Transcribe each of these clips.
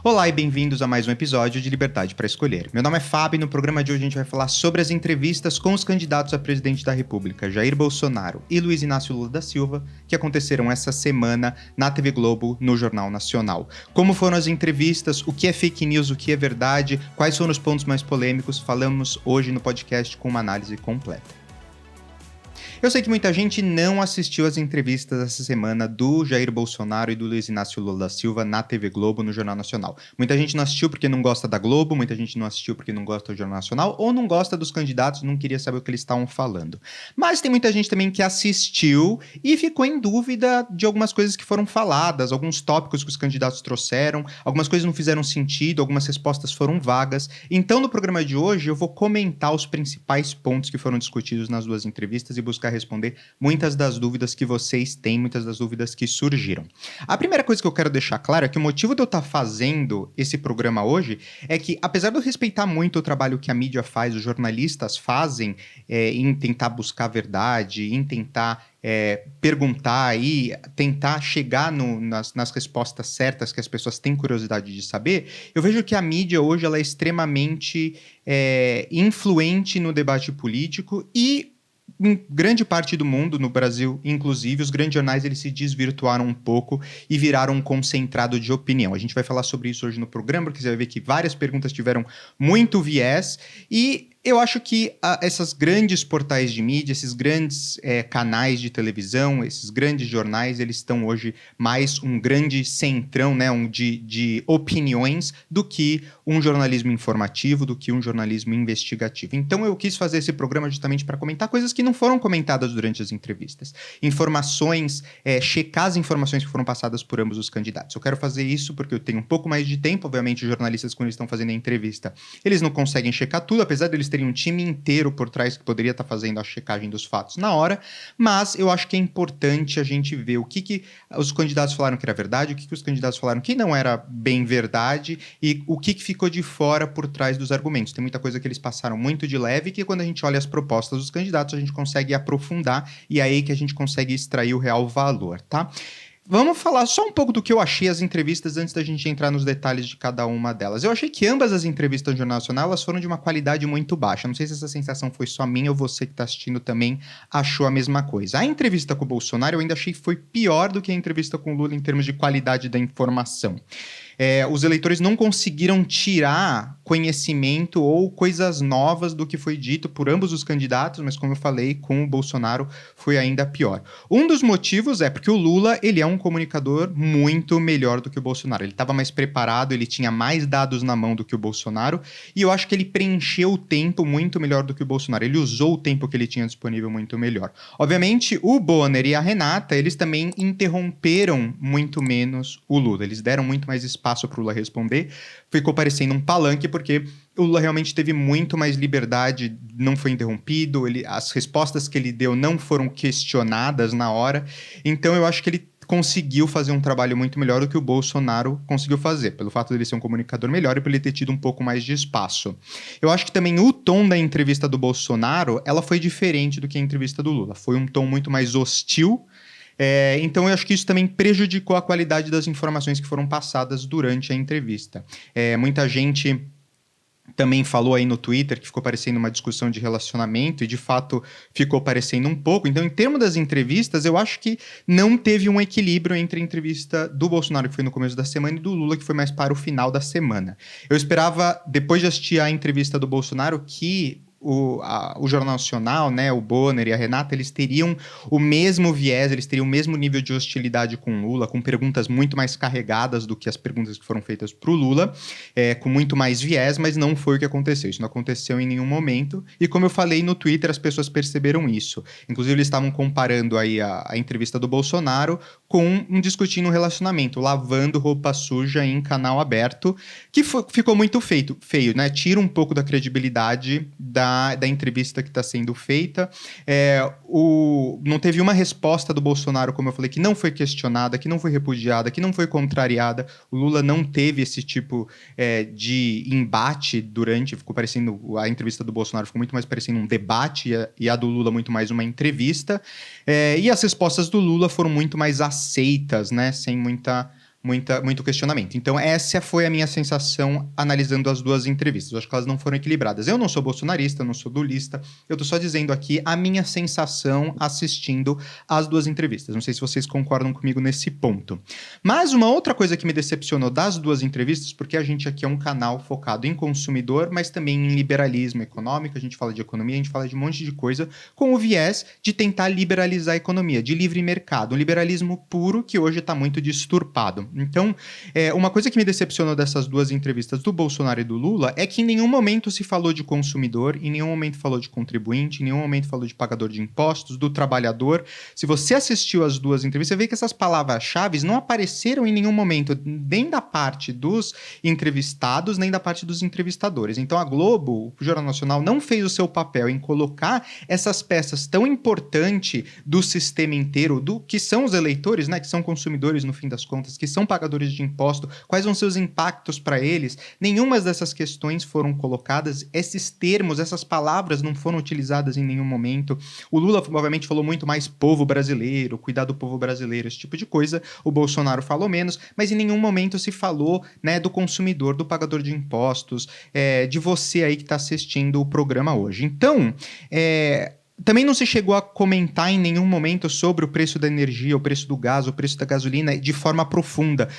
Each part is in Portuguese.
Olá e bem-vindos a mais um episódio de Liberdade para Escolher. Meu nome é Fábio e no programa de hoje a gente vai falar sobre as entrevistas com os candidatos a presidente da República, Jair Bolsonaro e Luiz Inácio Lula da Silva, que aconteceram essa semana na TV Globo, no Jornal Nacional. Como foram as entrevistas, o que é fake news, o que é verdade, quais foram os pontos mais polêmicos, falamos hoje no podcast com uma análise completa. Eu sei que muita gente não assistiu às entrevistas essa semana do Jair Bolsonaro e do Luiz Inácio Lula da Silva na TV Globo, no Jornal Nacional. Muita gente não assistiu porque não gosta da Globo, muita gente não assistiu porque não gosta do Jornal Nacional, ou não gosta dos candidatos, não queria saber o que eles estavam falando. Mas tem muita gente também que assistiu e ficou em dúvida de algumas coisas que foram faladas, alguns tópicos que os candidatos trouxeram, algumas coisas não fizeram sentido, algumas respostas foram vagas. Então, no programa de hoje, eu vou comentar os principais pontos que foram discutidos nas duas entrevistas e buscar responder muitas das dúvidas que vocês têm, muitas das dúvidas que surgiram. A primeira coisa que eu quero deixar claro é que o motivo de eu estar fazendo esse programa hoje é que, apesar de eu respeitar muito o trabalho que a mídia faz, os jornalistas fazem em tentar buscar a verdade, em tentar perguntar e tentar chegar nas respostas certas que as pessoas têm curiosidade de saber, eu vejo que a mídia hoje ela é extremamente influente no debate político e em grande parte do mundo, no Brasil inclusive, os grandes jornais eles se desvirtuaram um pouco e viraram um concentrado de opinião. A gente vai falar sobre isso hoje no programa, porque você vai ver que várias perguntas tiveram muito viés e eu acho que essas grandes portais de mídia, esses grandes canais de televisão, esses grandes jornais, eles estão hoje mais um grande centrão, né, de opiniões do que um jornalismo informativo, do que um jornalismo investigativo. Então eu quis fazer esse programa justamente para comentar coisas que não foram comentadas durante as entrevistas. Informações, checar as informações que foram passadas por ambos os candidatos. Eu quero fazer isso porque eu tenho um pouco mais de tempo, obviamente os jornalistas quando eles estão fazendo a entrevista, eles não conseguem checar tudo, apesar deles terem um time inteiro por trás que poderia estar fazendo a checagem dos fatos na hora, mas eu acho que é importante a gente ver o que os candidatos falaram que era verdade, o que os candidatos falaram que não era bem verdade e o que ficou de fora por trás dos argumentos. Tem muita coisa que eles passaram muito de leve que quando a gente olha as propostas dos candidatos a gente consegue aprofundar e é aí que a gente consegue extrair o real valor, tá? Vamos falar só um pouco do que eu achei as entrevistas antes da gente entrar nos detalhes de cada uma delas. Eu achei que ambas as entrevistas do Jornal Nacional elas foram de uma qualidade muito baixa. Não sei se essa sensação foi só minha ou você que está assistindo também achou a mesma coisa. A entrevista com o Bolsonaro eu ainda achei que foi pior do que a entrevista com o Lula em termos de qualidade da informação. Os eleitores não conseguiram tirar conhecimento ou coisas novas do que foi dito por ambos os candidatos, mas como eu falei, com o Bolsonaro foi ainda pior. Um dos motivos é porque o Lula, ele é um comunicador muito melhor do que o Bolsonaro. Ele estava mais preparado, ele tinha mais dados na mão do que o Bolsonaro, e eu acho que ele preencheu o tempo muito melhor do que o Bolsonaro. Ele usou o tempo que ele tinha disponível muito melhor. Obviamente, o Bonner e a Renata, eles também interromperam muito menos o Lula. Eles deram muito mais espaço para o Lula responder, ficou parecendo um palanque, porque o Lula realmente teve muito mais liberdade, não foi interrompido, as respostas que ele deu não foram questionadas na hora, então eu acho que ele conseguiu fazer um trabalho muito melhor do que o Bolsonaro conseguiu fazer, pelo fato de ele ser um comunicador melhor e por ele ter tido um pouco mais de espaço. Eu acho que também o tom da entrevista do Bolsonaro, ela foi diferente do que a entrevista do Lula, foi um tom muito mais hostil. Então eu acho que isso também prejudicou a qualidade das informações que foram passadas durante a entrevista. Muita gente também falou aí no Twitter que ficou parecendo uma discussão de relacionamento e de fato ficou parecendo um pouco. Então, em termos das entrevistas, eu acho que não teve um equilíbrio entre a entrevista do Bolsonaro, que foi no começo da semana, e do Lula, que foi mais para o final da semana. Eu esperava, depois de assistir a entrevista do Bolsonaro, que o Jornal Nacional, né, o Bonner e a Renata, eles teriam o mesmo viés, eles teriam o mesmo nível de hostilidade com o Lula, com perguntas muito mais carregadas do que as perguntas que foram feitas para o Lula, com muito mais viés, mas não foi o que aconteceu. Isso não aconteceu em nenhum momento. E como eu falei no Twitter, as pessoas perceberam isso. Inclusive, eles estavam comparando aí a entrevista do Bolsonaro com discutindo um relacionamento, lavando roupa suja em canal aberto, que ficou muito feio, né? Tira um pouco da credibilidade da entrevista que está sendo feita. Não teve uma resposta do Bolsonaro, como eu falei, que não foi questionada, que não foi repudiada, que não foi contrariada. O Lula não teve esse tipo de embate ficou parecendo, a entrevista do Bolsonaro ficou muito mais parecendo um debate e a do Lula muito mais uma entrevista. E as respostas do Lula foram muito mais aceitas, né? Sem muita muito questionamento. Então, essa foi a minha sensação analisando as duas entrevistas. Eu acho que elas não foram equilibradas. Eu não sou bolsonarista, não sou lulista, eu tô só dizendo aqui a minha sensação assistindo as duas entrevistas. Não sei se vocês concordam comigo nesse ponto. Mas uma outra coisa que me decepcionou das duas entrevistas, porque a gente aqui é um canal focado em consumidor, mas também em liberalismo econômico, a gente fala de economia, a gente fala de um monte de coisa, com o viés de tentar liberalizar a economia, de livre mercado, um liberalismo puro que hoje está muito disturpado. Então, uma coisa que me decepcionou dessas duas entrevistas do Bolsonaro e do Lula é que em nenhum momento se falou de consumidor, em nenhum momento falou de contribuinte, em nenhum momento falou de pagador de impostos, do trabalhador. Se você assistiu as duas entrevistas, você vê que essas palavras-chave não apareceram em nenhum momento, nem da parte dos entrevistados, nem da parte dos entrevistadores. Então a Globo, o Jornal Nacional, não fez o seu papel em colocar essas peças tão importantes do sistema inteiro, do que são os eleitores, né, que são consumidores no fim das contas, que são pagadores de imposto, quais vão ser os impactos para eles. Nenhuma dessas questões foram colocadas, esses termos, essas palavras não foram utilizadas em nenhum momento. O Lula, obviamente, falou muito mais povo brasileiro, cuidar do povo brasileiro, esse tipo de coisa. O Bolsonaro falou menos, mas em nenhum momento se falou, né, do consumidor, do pagador de impostos, de você aí que está assistindo o programa hoje. Então, também não se chegou a comentar em nenhum momento sobre o preço da energia, o preço do gás, o preço da gasolina de forma profunda.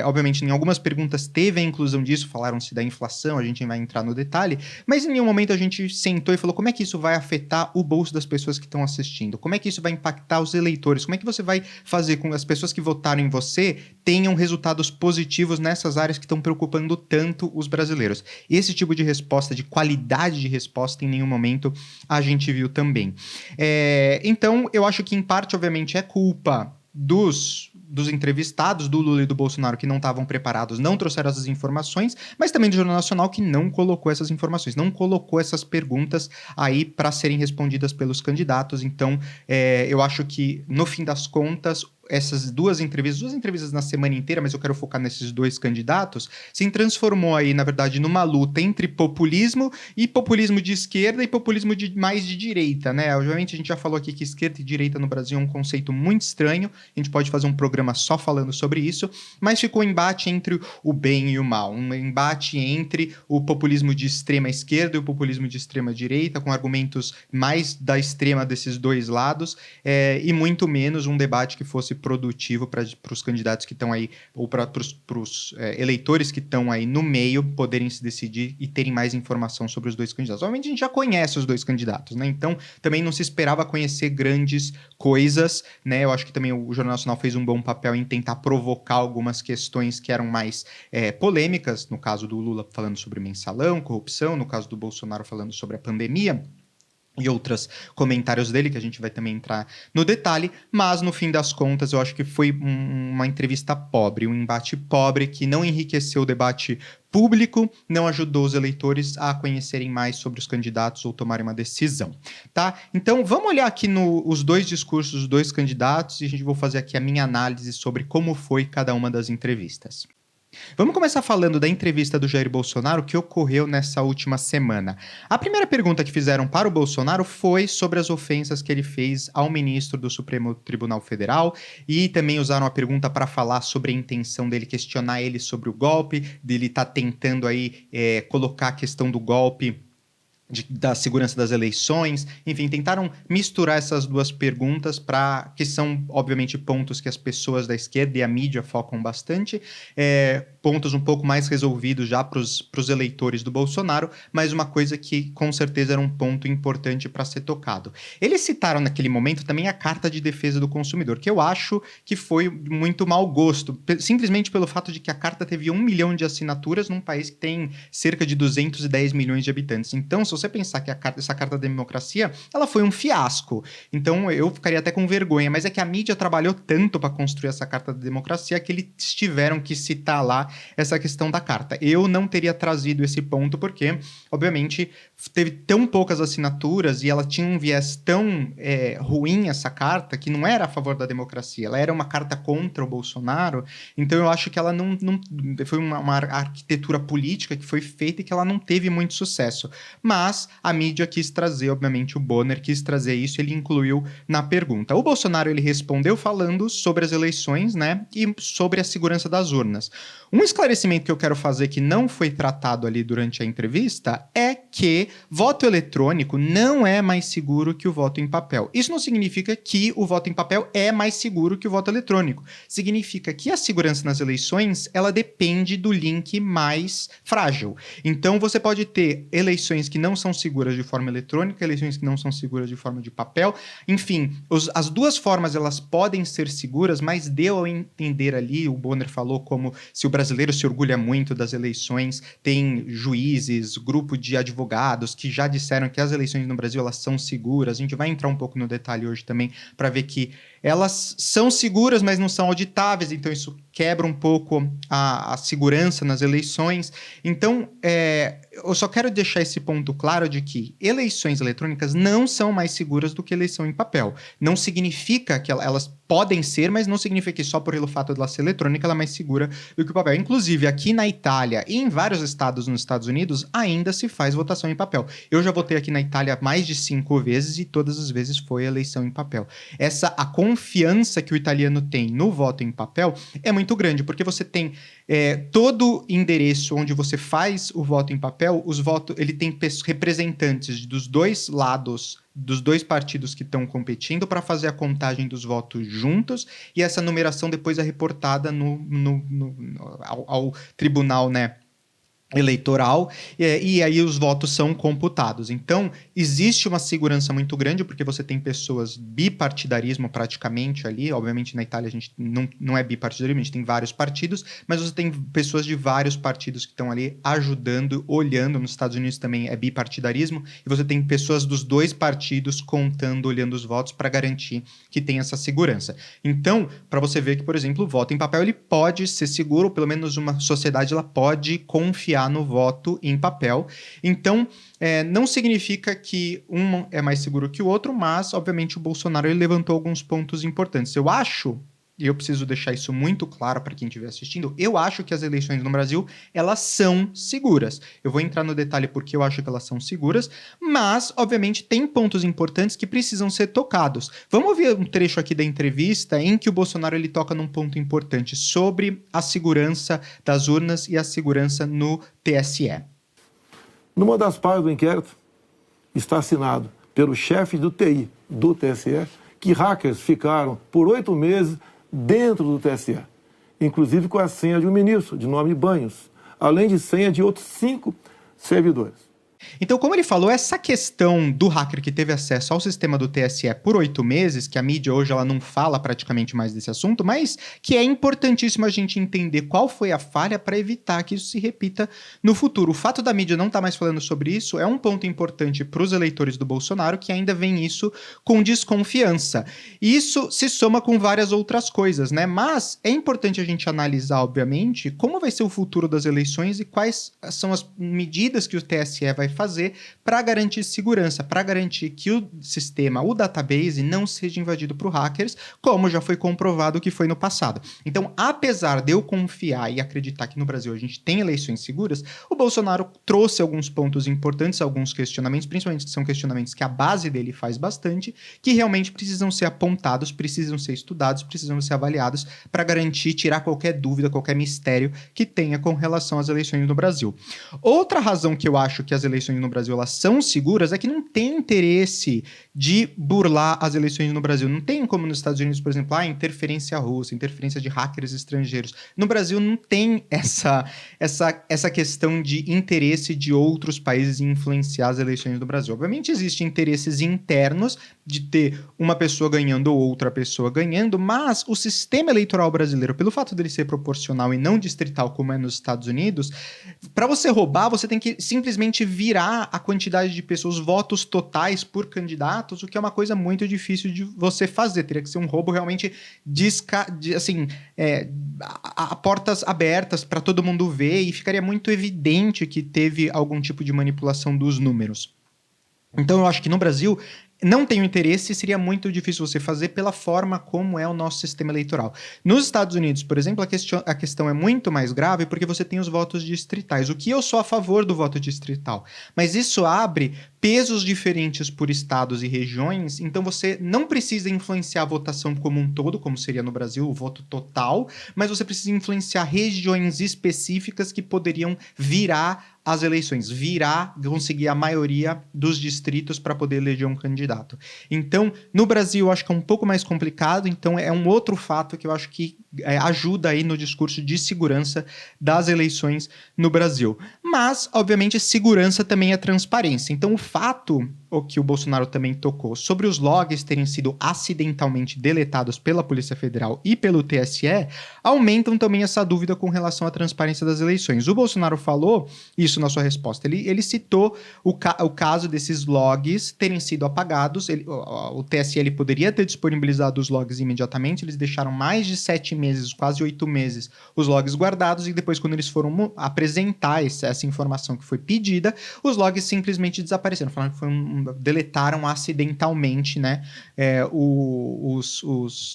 Obviamente, em algumas perguntas teve a inclusão disso, falaram-se da inflação, a gente vai entrar no detalhe, mas em nenhum momento a gente sentou e falou como é que isso vai afetar o bolso das pessoas que estão assistindo, como é que isso vai impactar os eleitores, como é que você vai fazer com que as pessoas que votaram em você tenham resultados positivos nessas áreas que estão preocupando tanto os brasileiros. Esse tipo de resposta, de qualidade de resposta, em nenhum momento a gente viu também. Então, eu acho que, em parte, obviamente, é culpa dos entrevistados, do Lula e do Bolsonaro, que não estavam preparados, não trouxeram essas informações, mas também do Jornal Nacional, que não colocou essas informações, não colocou essas perguntas aí para serem respondidas pelos candidatos. Então, eu acho que, no fim das contas, essas duas entrevistas na semana inteira, mas eu quero focar nesses dois candidatos, se transformou aí, na verdade, numa luta entre populismo e populismo de esquerda e populismo mais de direita, né? Obviamente, a gente já falou aqui que esquerda e direita no Brasil é um conceito muito estranho, a gente pode fazer um programa só falando sobre isso, mas ficou um embate entre o bem e o mal, um embate entre o populismo de extrema esquerda e o populismo de extrema direita, com argumentos mais da extrema desses dois lados, e muito menos um debate que fosse produtivo para os candidatos que estão aí, ou para os eleitores que estão aí no meio, poderem se decidir e terem mais informação sobre os dois candidatos. Obviamente a gente já conhece os dois candidatos, né? Então também não se esperava conhecer grandes coisas, né? Eu acho que também o Jornal Nacional fez um bom papel em tentar provocar algumas questões que eram mais polêmicas, no caso do Lula falando sobre mensalão, corrupção, no caso do Bolsonaro falando sobre a pandemia, e outros comentários dele, que a gente vai também entrar no detalhe, mas no fim das contas eu acho que foi uma entrevista pobre, um embate pobre que não enriqueceu o debate público, não ajudou os eleitores a conhecerem mais sobre os candidatos ou tomarem uma decisão, tá? Então vamos olhar aqui os dois discursos dos dois candidatos e a gente vai fazer aqui a minha análise sobre como foi cada uma das entrevistas. Vamos começar falando da entrevista do Jair Bolsonaro que ocorreu nessa última semana. A primeira pergunta que fizeram para o Bolsonaro foi sobre as ofensas que ele fez ao ministro do Supremo Tribunal Federal e também usaram a pergunta para falar sobre a intenção dele questionar ele sobre o golpe, dele estar tentando aí colocar a questão do golpe da segurança das eleições, enfim, tentaram misturar essas duas perguntas que são, obviamente, pontos que as pessoas da esquerda e a mídia focam bastante, pontos um pouco mais resolvidos já para os eleitores do Bolsonaro, mas uma coisa que com certeza era um ponto importante para ser tocado. Eles citaram naquele momento também a Carta de Defesa do Consumidor, que eu acho que foi muito mau gosto, simplesmente pelo fato de que a carta teve 1 milhão de assinaturas num país que tem cerca de 210 milhões de habitantes. Então, se você pensar que essa Carta da Democracia, ela foi um fiasco. Então, eu ficaria até com vergonha, mas é que a mídia trabalhou tanto para construir essa Carta da Democracia que eles tiveram que citar lá essa questão da carta. Eu não teria trazido esse ponto porque, obviamente, teve tão poucas assinaturas e ela tinha um viés tão ruim, essa carta, que não era a favor da democracia, ela era uma carta contra o Bolsonaro. Então eu acho que ela não foi uma arquitetura política que foi feita e que ela não teve muito sucesso. Mas a mídia quis trazer, obviamente o Bonner quis trazer isso, ele incluiu na pergunta. O Bolsonaro, ele respondeu falando sobre as eleições, né, e sobre a segurança das urnas. Um esclarecimento que eu quero fazer que não foi tratado ali durante a entrevista é que voto eletrônico não é mais seguro que o voto em papel. Isso não significa que o voto em papel é mais seguro que o voto eletrônico. Significa que a segurança nas eleições, ela depende do link mais frágil. Então, você pode ter eleições que não são seguras de forma eletrônica, eleições que não são seguras de forma de papel. Enfim, as duas formas, elas podem ser seguras, mas deu a entender ali, o Bonner falou como se o brasileiro se orgulha muito das eleições, tem juízes, grupo de advogados que já disseram que as eleições no Brasil, elas são seguras. A gente vai entrar um pouco no detalhe hoje também para ver que elas são seguras, mas não são auditáveis, então isso quebra um pouco a segurança nas eleições. Então, eu só quero deixar esse ponto claro de que eleições eletrônicas não são mais seguras do que eleição em papel. Não significa que elas podem ser, mas não significa que só pelo fato de ela ser eletrônica ela é mais segura do que o papel. Inclusive, aqui na Itália e em vários estados nos Estados Unidos, ainda se faz votação em papel. Eu já votei aqui na Itália mais de 5 vezes e todas as vezes foi eleição em papel. A confiança que o italiano tem no voto em papel é muito grande, porque você tem todo endereço onde você faz o voto em papel, ele tem representantes dos dois lados, dos dois partidos que estão competindo para fazer a contagem dos votos juntos, e essa numeração depois é reportada ao tribunal, né, eleitoral, e aí os votos são computados. Então, existe uma segurança muito grande, porque você tem pessoas bipartidarismo praticamente ali. Obviamente, na Itália a gente não é bipartidarismo, a gente tem vários partidos, mas você tem pessoas de vários partidos que estão ali ajudando, olhando. Nos Estados Unidos também é bipartidarismo, e você tem pessoas dos dois partidos contando, olhando os votos para garantir que tem essa segurança. Então, para você ver que, por exemplo, o voto em papel ele pode ser seguro, ou pelo menos uma sociedade ela pode confiar no voto em papel. Então, não significa que um é mais seguro que o outro, mas, obviamente, o Bolsonaro ele levantou alguns pontos importantes. Eu acho, e eu preciso deixar isso muito claro para quem estiver assistindo, eu acho que as eleições no Brasil, elas são seguras. Eu vou entrar no detalhe porque eu acho que elas são seguras, mas, obviamente, tem pontos importantes que precisam ser tocados. Vamos ouvir um trecho aqui da entrevista em que o Bolsonaro ele toca num ponto importante sobre a segurança das urnas e a segurança no TSE. Numa das partes do inquérito, está assinado pelo chefe do TI do TSE que hackers ficaram por 8 meses dentro do TSE, inclusive com a senha de um ministro, de nome Banhos, além de senha de outros 5 servidores. Então, como ele falou, essa questão do hacker que teve acesso ao sistema do TSE por 8 meses, que a mídia hoje ela não fala praticamente mais desse assunto, mas que é importantíssimo a gente entender qual foi a falha para evitar que isso se repita no futuro. O fato da mídia não estar mais falando sobre isso é um ponto importante para os eleitores do Bolsonaro, que ainda veem isso com desconfiança. E isso se soma com várias outras coisas, né? Mas é importante a gente analisar, obviamente, como vai ser o futuro das eleições e quais são as medidas que o TSE vai fazer para garantir segurança, para garantir que o sistema, o database, não seja invadido por hackers, como já foi comprovado que foi no passado. Então, apesar de eu confiar e acreditar que no Brasil a gente tem eleições seguras, o Bolsonaro trouxe alguns pontos importantes, alguns questionamentos, principalmente que são questionamentos que a base dele faz bastante, que realmente precisam ser apontados, precisam ser estudados, precisam ser avaliados para garantir, tirar qualquer dúvida, qualquer mistério que tenha com relação às eleições no Brasil. Outra razão que eu acho que as eleições no Brasil elas são seguras é que não tem interesse de burlar as eleições no Brasil. Não tem como nos Estados Unidos, por exemplo, interferência russa, interferência de hackers estrangeiros. No Brasil não tem essa questão de interesse de outros países em influenciar as eleições do Brasil. Obviamente existem interesses internos de ter uma pessoa ganhando ou outra pessoa ganhando, mas o sistema eleitoral brasileiro, pelo fato dele ser proporcional e não distrital como é nos Estados Unidos, para você roubar, você tem que simplesmente virar a quantidade de pessoas, votos totais por candidatos, o que é uma coisa muito difícil de você fazer. Teria que ser um roubo realmente a portas abertas para todo mundo ver, e ficaria muito evidente que teve algum tipo de manipulação dos números. Então eu acho que no Brasil não tenho interesse, seria muito difícil você fazer pela forma como é o nosso sistema eleitoral. Nos Estados Unidos, por exemplo, a questão é muito mais grave porque você tem os votos distritais. O que eu sou a favor do voto distrital, mas isso abre pesos diferentes por estados e regiões, então você não precisa influenciar a votação como um todo, como seria no Brasil, o voto total, mas você precisa influenciar regiões específicas que poderiam virar as eleições, conseguir a maioria dos distritos para poder eleger um candidato. Então, no Brasil, eu acho que é um pouco mais complicado, então é um outro fato que eu acho que ajuda aí no discurso de segurança das eleições no Brasil. Mas, obviamente, segurança também é transparência. Então, o fato, o que o Bolsonaro também tocou, sobre os logs terem sido acidentalmente deletados pela Polícia Federal e pelo TSE, aumentam também essa dúvida com relação à transparência das eleições. O Bolsonaro falou isso na sua resposta. Ele citou o caso desses logs terem sido apagados. O TSE ele poderia ter disponibilizado os logs imediatamente, eles deixaram mais de 7 meses, quase 8 meses, os logs guardados, e depois, quando eles foram apresentar essa informação que foi pedida, os logs simplesmente desapareceram, falando que deletaram acidentalmente, né,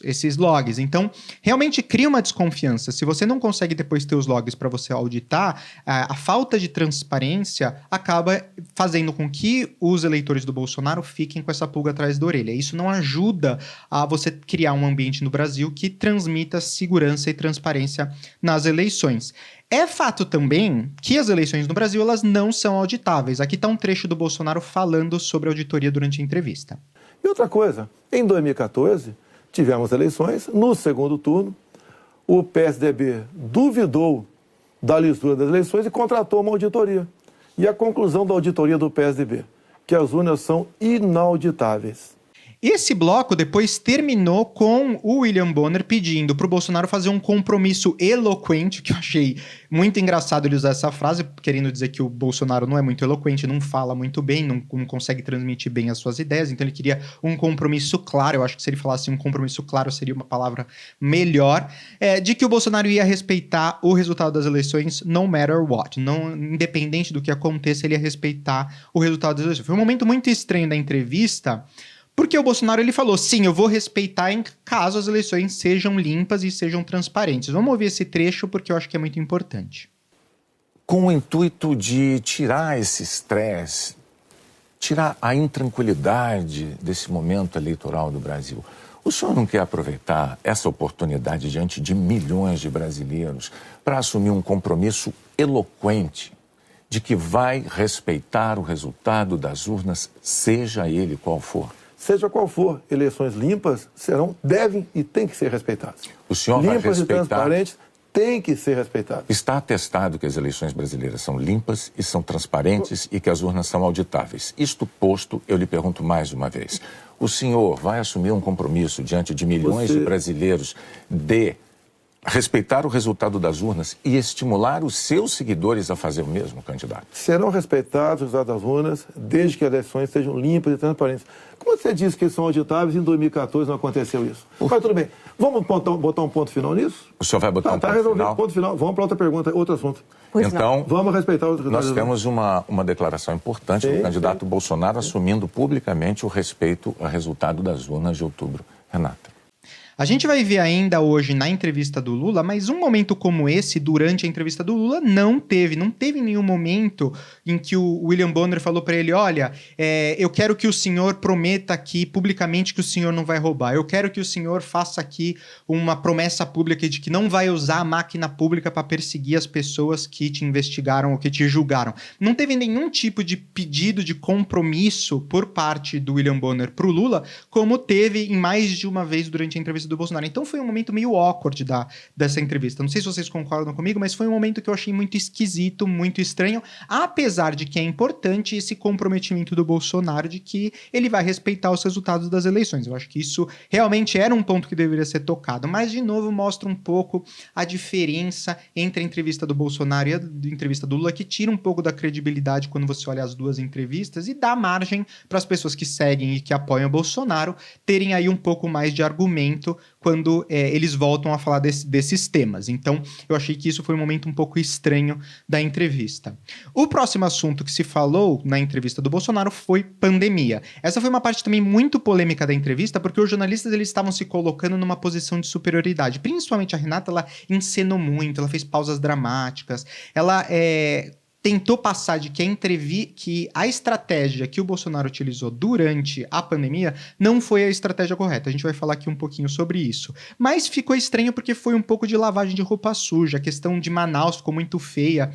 esses logs. Então, realmente cria uma desconfiança. Se você não consegue depois ter os logs para você auditar, a falta de transparência acaba fazendo com que os eleitores do Bolsonaro fiquem com essa pulga atrás da orelha. Isso não ajuda a você criar um ambiente no Brasil que transmita segurança e transparência nas eleições. É fato também que as eleições no Brasil elas não são auditáveis. Aqui está um trecho do Bolsonaro falando sobre a auditoria durante a entrevista. E outra coisa, em 2014, tivemos eleições, no segundo turno, o PSDB duvidou da lisura das eleições e contratou uma auditoria. E a conclusão da auditoria do PSDB, que as urnas são inauditáveis. Esse bloco depois terminou com o William Bonner pedindo para o Bolsonaro fazer um compromisso eloquente, que eu achei muito engraçado ele usar essa frase, querendo dizer que o Bolsonaro não é muito eloquente, não fala muito bem, não consegue transmitir bem as suas ideias, então ele queria um compromisso claro. Eu acho que se ele falasse um compromisso claro seria uma palavra melhor, de que o Bolsonaro ia respeitar o resultado das eleições no matter what, não, independente do que aconteça, ele ia respeitar o resultado das eleições. Foi um momento muito estranho da entrevista, porque o Bolsonaro ele falou, sim, eu vou respeitar em caso as eleições sejam limpas e sejam transparentes. Vamos ouvir esse trecho porque eu acho que é muito importante. Com o intuito de tirar esse estresse, tirar a intranquilidade desse momento eleitoral do Brasil, o senhor não quer aproveitar essa oportunidade diante de milhões de brasileiros para assumir um compromisso eloquente de que vai respeitar o resultado das urnas, seja ele qual for? Seja qual for, eleições limpas devem e têm que ser respeitadas. O senhor vai limpas respeitar... e transparentes têm que ser respeitadas. Está atestado que as eleições brasileiras são limpas e são transparentes e que as urnas são auditáveis. Isto posto, eu lhe pergunto mais uma vez. O senhor vai assumir um compromisso diante de milhões de brasileiros de respeitar o resultado das urnas e estimular os seus seguidores a fazer o mesmo, candidato? Serão respeitados os resultados das urnas desde que as eleições sejam limpas e transparentes. Como você disse que são auditáveis, em 2014 não aconteceu isso. Mas tudo bem. Vamos botar um ponto final nisso? O senhor vai botar um ponto final? Ponto final. Vamos para outra pergunta, outro assunto. Então, vamos respeitar os resultados. Nós temos uma declaração importante do candidato Bolsonaro assumindo publicamente o respeito ao resultado das urnas de outubro. Renata. A gente vai ver ainda hoje na entrevista do Lula, mas um momento como esse, durante a entrevista do Lula, não teve nenhum momento em que o William Bonner falou para ele, olha, eu quero que o senhor prometa aqui publicamente que o senhor não vai roubar, eu quero que o senhor faça aqui uma promessa pública de que não vai usar a máquina pública para perseguir as pessoas que te investigaram ou que te julgaram. Não teve nenhum tipo de pedido de compromisso por parte do William Bonner para o Lula, como teve em mais de uma vez durante a entrevista do Bolsonaro. Então foi um momento meio awkward dessa entrevista. Não sei se vocês concordam comigo, mas foi um momento que eu achei muito esquisito, muito estranho, apesar de que é importante esse comprometimento do Bolsonaro de que ele vai respeitar os resultados das eleições. Eu acho que isso realmente era um ponto que deveria ser tocado, mas de novo mostra um pouco a diferença entre a entrevista do Bolsonaro e a entrevista do Lula, que tira um pouco da credibilidade quando você olha as duas entrevistas e dá margem para as pessoas que seguem e que apoiam o Bolsonaro terem aí um pouco mais de argumento quando eles voltam a falar desses temas. Então, eu achei que isso foi um momento um pouco estranho da entrevista. O próximo assunto que se falou na entrevista do Bolsonaro foi pandemia. Essa foi uma parte também muito polêmica da entrevista, porque os jornalistas eles estavam se colocando numa posição de superioridade. Principalmente a Renata, ela encenou muito, ela fez pausas dramáticas, ela tentou passar de que a estratégia que o Bolsonaro utilizou durante a pandemia não foi a estratégia correta. A gente vai falar aqui um pouquinho sobre isso. Mas ficou estranho porque foi um pouco de lavagem de roupa suja. A questão de Manaus ficou muito feia,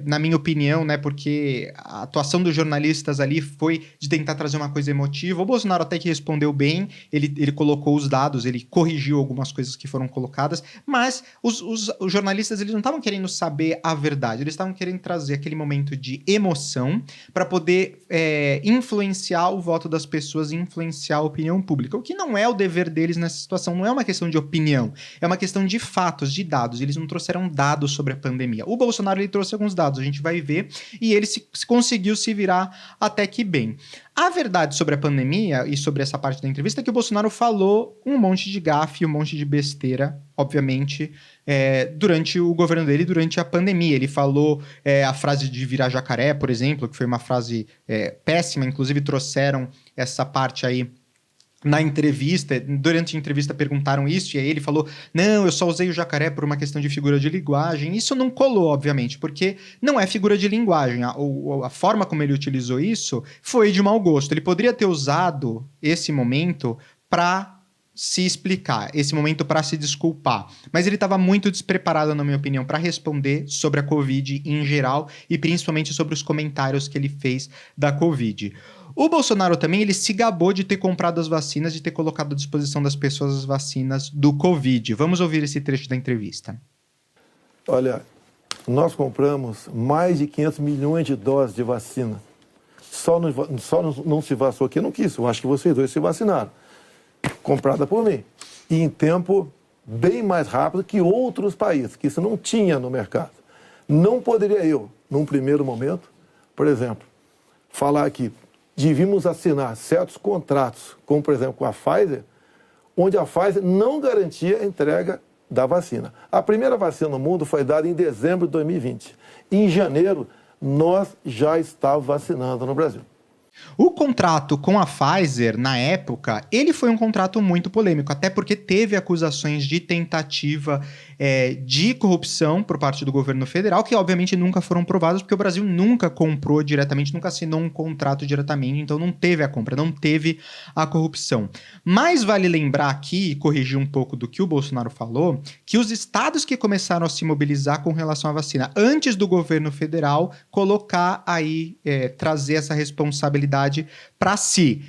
na minha opinião, né? Porque a atuação dos jornalistas ali foi de tentar trazer uma coisa emotiva. O Bolsonaro até que respondeu bem, ele colocou os dados, ele corrigiu algumas coisas que foram colocadas, mas os jornalistas eles não estavam querendo saber a verdade, eles estavam querendo trazer aquele momento de emoção para poder influenciar o voto das pessoas e influenciar a opinião pública, o que não é o dever deles nessa situação, não é uma questão de opinião, é uma questão de fatos, de dados. Eles não trouxeram dados sobre a pandemia. O Bolsonaro ele trouxe alguns dados, a gente vai ver, e ele conseguiu se virar até que bem. A verdade sobre a pandemia e sobre essa parte da entrevista é que o Bolsonaro falou um monte de gafe, um monte de besteira, obviamente, durante o governo dele, durante a pandemia. Ele falou a frase de virar jacaré, por exemplo, que foi uma frase péssima, inclusive trouxeram essa parte aí na entrevista. Durante a entrevista perguntaram isso, e aí ele falou, não, eu só usei o jacaré por uma questão de figura de linguagem. Isso não colou, obviamente, porque não é figura de linguagem. A forma como ele utilizou isso foi de mau gosto. Ele poderia ter usado esse momento para se explicar, esse momento para se desculpar. Mas ele estava muito despreparado, na minha opinião, para responder sobre a Covid em geral e principalmente sobre os comentários que ele fez da Covid. O Bolsonaro também, ele se gabou de ter comprado as vacinas, de ter colocado à disposição das pessoas as vacinas do Covid. Vamos ouvir esse trecho da entrevista. Olha, nós compramos mais de 500 milhões de doses de vacina. Só não se vacinou quem não quis. Eu acho que vocês dois se vacinaram. Comprada por mim. E em tempo bem mais rápido que outros países, que isso não tinha no mercado. Não poderia eu, num primeiro momento, por exemplo, falar que devíamos assinar certos contratos, como por exemplo com a Pfizer, onde a Pfizer não garantia a entrega da vacina. A primeira vacina no mundo foi dada em dezembro de 2020. Em janeiro, nós já estávamos vacinando no Brasil. O contrato com a Pfizer, na época, ele foi um contrato muito polêmico, até porque teve acusações de tentativa de corrupção por parte do governo federal, que obviamente nunca foram provadas, porque o Brasil nunca comprou diretamente, nunca assinou um contrato diretamente, então não teve a compra, não teve a corrupção. Mas vale lembrar aqui, e corrigir um pouco do que o Bolsonaro falou, que os estados que começaram a se mobilizar com relação à vacina, antes do governo federal colocar aí, trazer essa responsabilidade para si.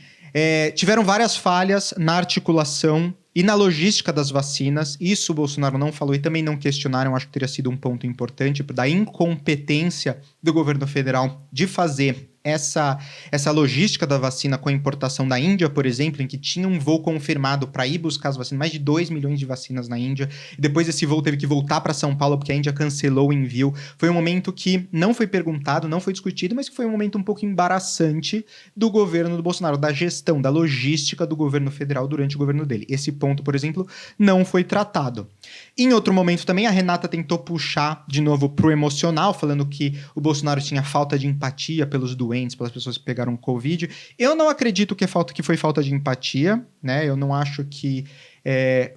Tiveram várias falhas na articulação e na logística das vacinas. Isso o Bolsonaro não falou e também não questionaram. Acho que teria sido um ponto importante da incompetência do governo federal de fazer essa logística da vacina com a importação da Índia, por exemplo, em que tinha um voo confirmado para ir buscar as vacinas, mais de 2 milhões de vacinas na Índia, e depois esse voo teve que voltar para São Paulo porque a Índia cancelou o envio. Foi um momento que não foi perguntado, não foi discutido, mas que foi um momento um pouco embaraçante do governo do Bolsonaro, da gestão, da logística do governo federal durante o governo dele. Esse ponto, por exemplo, não foi tratado. Em outro momento também, a Renata tentou puxar de novo pro emocional, falando que o Bolsonaro tinha falta de empatia pelos doentes, pelas pessoas que pegaram Covid. Eu não acredito que foi falta de empatia, né? Eu não acho que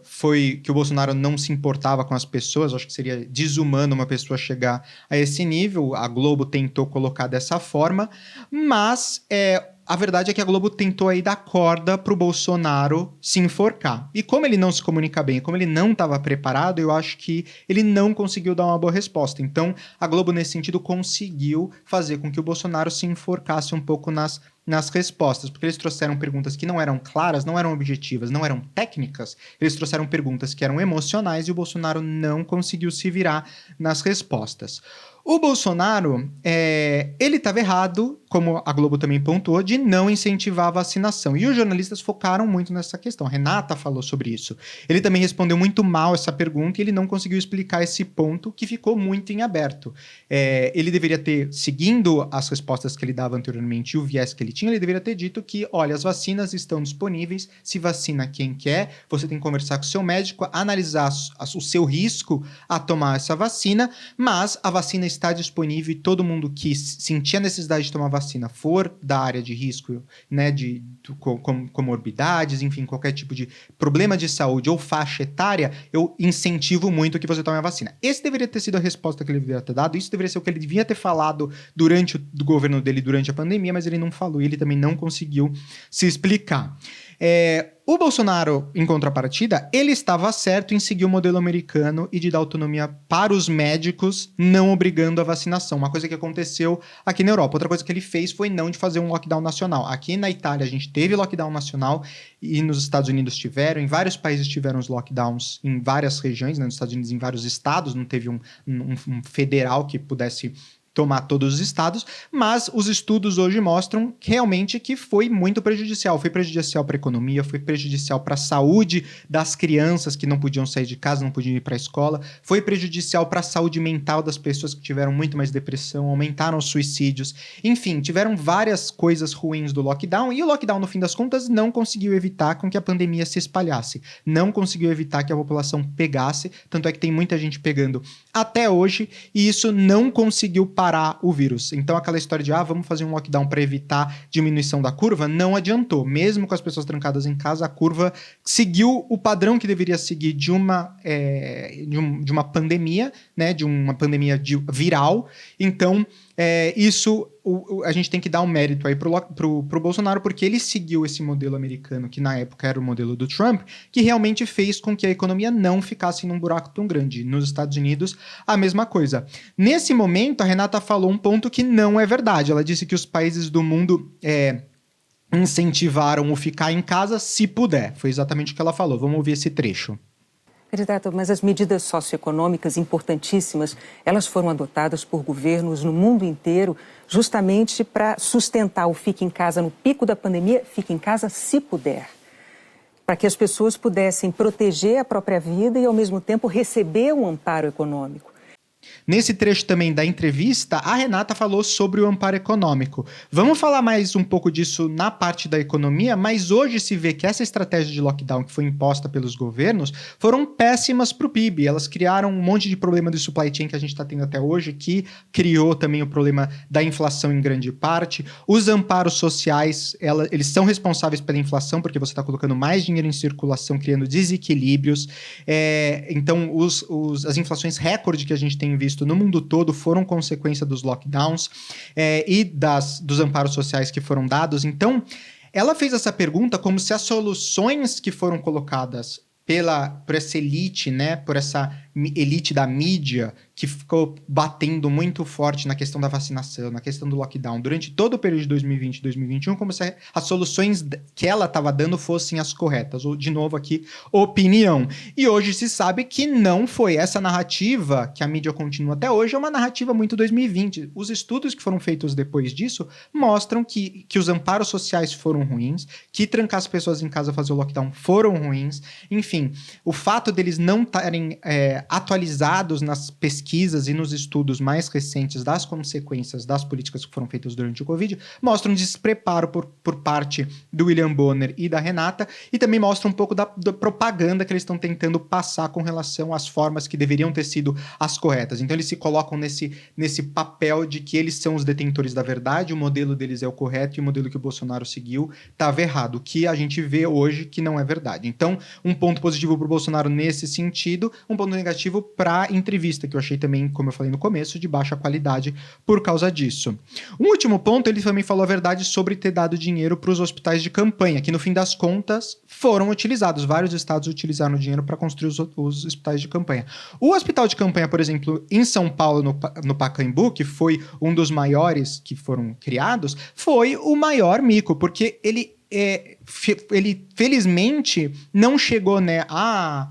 foi que o Bolsonaro não se importava com as pessoas. Eu acho que seria desumano uma pessoa chegar a esse nível. A Globo tentou colocar dessa forma, mas a verdade é que a Globo tentou aí dar corda pro Bolsonaro se enforcar. E como ele não se comunica bem, como ele não estava preparado, eu acho que ele não conseguiu dar uma boa resposta. Então, a Globo, nesse sentido, conseguiu fazer com que o Bolsonaro se enforcasse um pouco nas nas respostas, porque eles trouxeram perguntas que não eram claras, não eram objetivas, não eram técnicas, eles trouxeram perguntas que eram emocionais e o Bolsonaro não conseguiu se virar nas respostas. O Bolsonaro, ele estava errado, como a Globo também pontuou, de não incentivar a vacinação. E os jornalistas focaram muito nessa questão. A Renata falou sobre isso. Ele também respondeu muito mal essa pergunta e ele não conseguiu explicar esse ponto que ficou muito em aberto. Ele deveria ter, seguindo as respostas que ele dava anteriormente e o viés que ele tinha, ele deveria ter dito que, olha, as vacinas estão disponíveis, se vacina quem quer, você tem que conversar com o seu médico, analisar o seu risco a tomar essa vacina, mas a vacina está disponível e todo mundo que sentir a necessidade de tomar vacina for da área de risco, né, de comorbidades, enfim, qualquer tipo de problema de saúde ou faixa etária, eu incentivo muito que você tome a vacina. Esse deveria ter sido a resposta que ele deveria ter dado, isso deveria ser o que ele devia ter falado durante o governo dele, durante a pandemia, mas ele não falou e ele também não conseguiu se explicar. O Bolsonaro, em contrapartida, ele estava certo em seguir o modelo americano e de dar autonomia para os médicos, não obrigando a vacinação. Uma coisa que aconteceu aqui na Europa. Outra coisa que ele fez foi não de fazer um lockdown nacional. Aqui na Itália a gente teve lockdown nacional e nos Estados Unidos tiveram. Em vários países tiveram os lockdowns em várias regiões, né? Nos Estados Unidos em vários estados. Não teve um federal que pudesse tomar todos os estados, mas os estudos hoje mostram realmente que foi muito prejudicial. Foi prejudicial para a economia, foi prejudicial para a saúde das crianças que não podiam sair de casa, não podiam ir para a escola, foi prejudicial para a saúde mental das pessoas que tiveram muito mais depressão, aumentaram os suicídios. Enfim, tiveram várias coisas ruins do lockdown e o lockdown, no fim das contas, não conseguiu evitar com que a pandemia se espalhasse, não conseguiu evitar que a população pegasse, tanto é que tem muita gente pegando até hoje e isso não conseguiu parar o vírus. Então aquela história de vamos fazer um lockdown para evitar diminuição da curva, não adiantou. Mesmo com as pessoas trancadas em casa, a curva seguiu o padrão que deveria seguir de uma pandemia, né, de uma pandemia viral. Então isso a gente tem que dar um mérito aí pro Bolsonaro, porque ele seguiu esse modelo americano, que na época era o modelo do Trump, que realmente fez com que a economia não ficasse num buraco tão grande. Nos Estados Unidos, a mesma coisa. Nesse momento, a Renata falou um ponto que não é verdade. Ela disse que os países do mundo incentivaram o ficar em casa se puder. Foi exatamente o que ela falou. Vamos ouvir esse trecho. Candidata, mas as medidas socioeconômicas importantíssimas, elas foram adotadas por governos no mundo inteiro justamente para sustentar o fique em casa no pico da pandemia, fique em casa se puder. Para que as pessoas pudessem proteger a própria vida e, ao mesmo tempo, receber um amparo econômico. Nesse trecho também da entrevista, a Renata falou sobre o amparo econômico. Vamos falar mais um pouco disso na parte da economia, mas hoje se vê que essa estratégia de lockdown que foi imposta pelos governos foram péssimas para o PIB. Elas criaram um monte de problema de supply chain que a gente está tendo até hoje, que criou também o problema da inflação em grande parte. Os amparos sociais, eles são responsáveis pela inflação, porque você está colocando mais dinheiro em circulação, criando desequilíbrios. Então, as inflações recorde que a gente tem visto no mundo todo foram consequência dos lockdowns e dos amparos sociais que foram dados. Então, ela fez essa pergunta como se as soluções que foram colocadas por essa elite, né, por essa elite da mídia, que ficou batendo muito forte na questão da vacinação, na questão do lockdown, durante todo o período de 2020 e 2021, como se as soluções que ela estava dando fossem as corretas. Ou, de novo aqui, opinião. E hoje se sabe que não foi. Essa narrativa, que a mídia continua até hoje, é uma narrativa muito 2020. Os estudos que foram feitos depois disso mostram que os amparos sociais foram ruins, que trancar as pessoas em casa fazer o lockdown foram ruins. Enfim, o fato deles não estarem atualizados nas pesquisas e nos estudos mais recentes das consequências das políticas que foram feitas durante o Covid, mostram um despreparo por parte do William Bonner e da Renata, e também mostra um pouco da propaganda que eles estão tentando passar com relação às formas que deveriam ter sido as corretas. Então eles se colocam nesse papel de que eles são os detentores da verdade, o modelo deles é o correto e o modelo que o Bolsonaro seguiu estava errado, o que a gente vê hoje que não é verdade. Então, um ponto positivo para o Bolsonaro nesse sentido, um ponto negativo negativo para a entrevista, que eu achei também, como eu falei no começo, de baixa qualidade por causa disso. Um último ponto, ele também falou a verdade sobre ter dado dinheiro para os hospitais de campanha, que no fim das contas foram utilizados. Vários estados utilizaram o dinheiro para construir os hospitais de campanha. O hospital de campanha, por exemplo, em São Paulo, no Pacaembu, que foi um dos maiores que foram criados, foi o maior mico, porque ele felizmente não chegou, né, a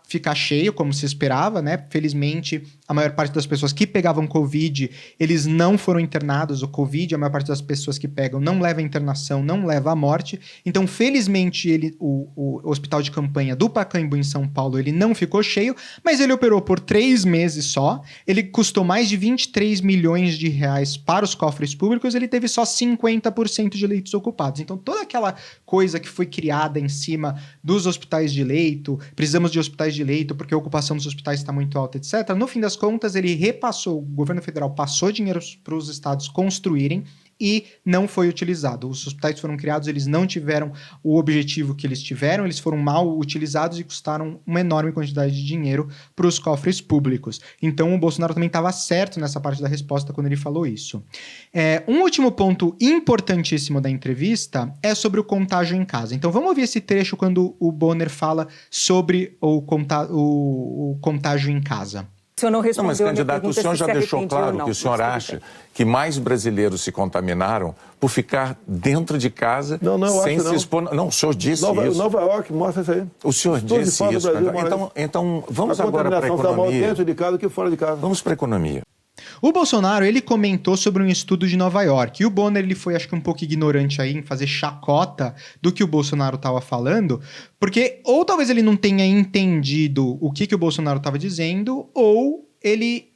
ficar cheio, como se esperava, né? Felizmente, a maior parte das pessoas que pegavam Covid, eles não foram internados. O Covid, a maior parte das pessoas que pegam, não leva a internação, não leva à morte. Então, felizmente, o hospital de campanha do Pacaembu, em São Paulo, ele não ficou cheio, mas ele operou por 3 meses só. Ele custou mais de 23 milhões de reais para os cofres públicos, ele teve só 50% de leitos ocupados. Então, toda aquela coisa que foi criada em cima dos hospitais de leito, precisamos de hospitais de leito porque a ocupação dos hospitais está muito alta, etc. No fim das contas, ele repassou, o governo federal passou dinheiro para os estados construírem e não foi utilizado. Os hospitais foram criados, eles não tiveram o objetivo que eles tiveram, eles foram mal utilizados e custaram uma enorme quantidade de dinheiro para os cofres públicos. Então, o Bolsonaro também estava certo nessa parte da resposta quando ele falou isso. Um último ponto importantíssimo da entrevista é sobre o contágio em casa. Então, vamos ouvir esse trecho quando o Bonner fala sobre o contágio em casa. O senhor não respondeu. Mas, candidato, o senhor já deixou claro que o senhor acha que mais brasileiros se contaminaram por ficar dentro de casa sem se expor. Não, o senhor disse isso. Nova York mostra isso aí. O senhor disse isso. Então, vamos agora para a economia. Dentro de casa que fora de casa. Vamos para a economia. O Bolsonaro, ele comentou sobre um estudo de Nova York, e o Bonner, ele foi, acho que um pouco ignorante aí em fazer chacota do que o Bolsonaro estava falando, porque ou talvez ele não tenha entendido o que o Bolsonaro estava dizendo, ou ele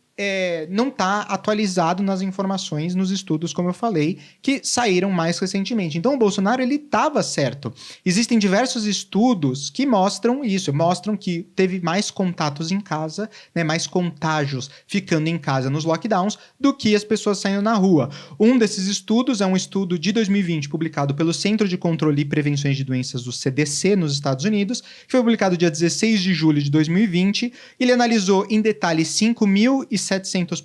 não está atualizado nas informações, nos estudos, como eu falei, que saíram mais recentemente. Então, o Bolsonaro, ele estava certo. Existem diversos estudos que mostram isso, mostram que teve mais contatos em casa, né, mais contágios ficando em casa nos lockdowns do que as pessoas saindo na rua. Um desses estudos é um estudo de 2020, publicado pelo Centro de Controle e Prevenções de Doenças do CDC, nos Estados Unidos, que foi publicado dia 16 de julho de 2020. Ele analisou em detalhe 5.700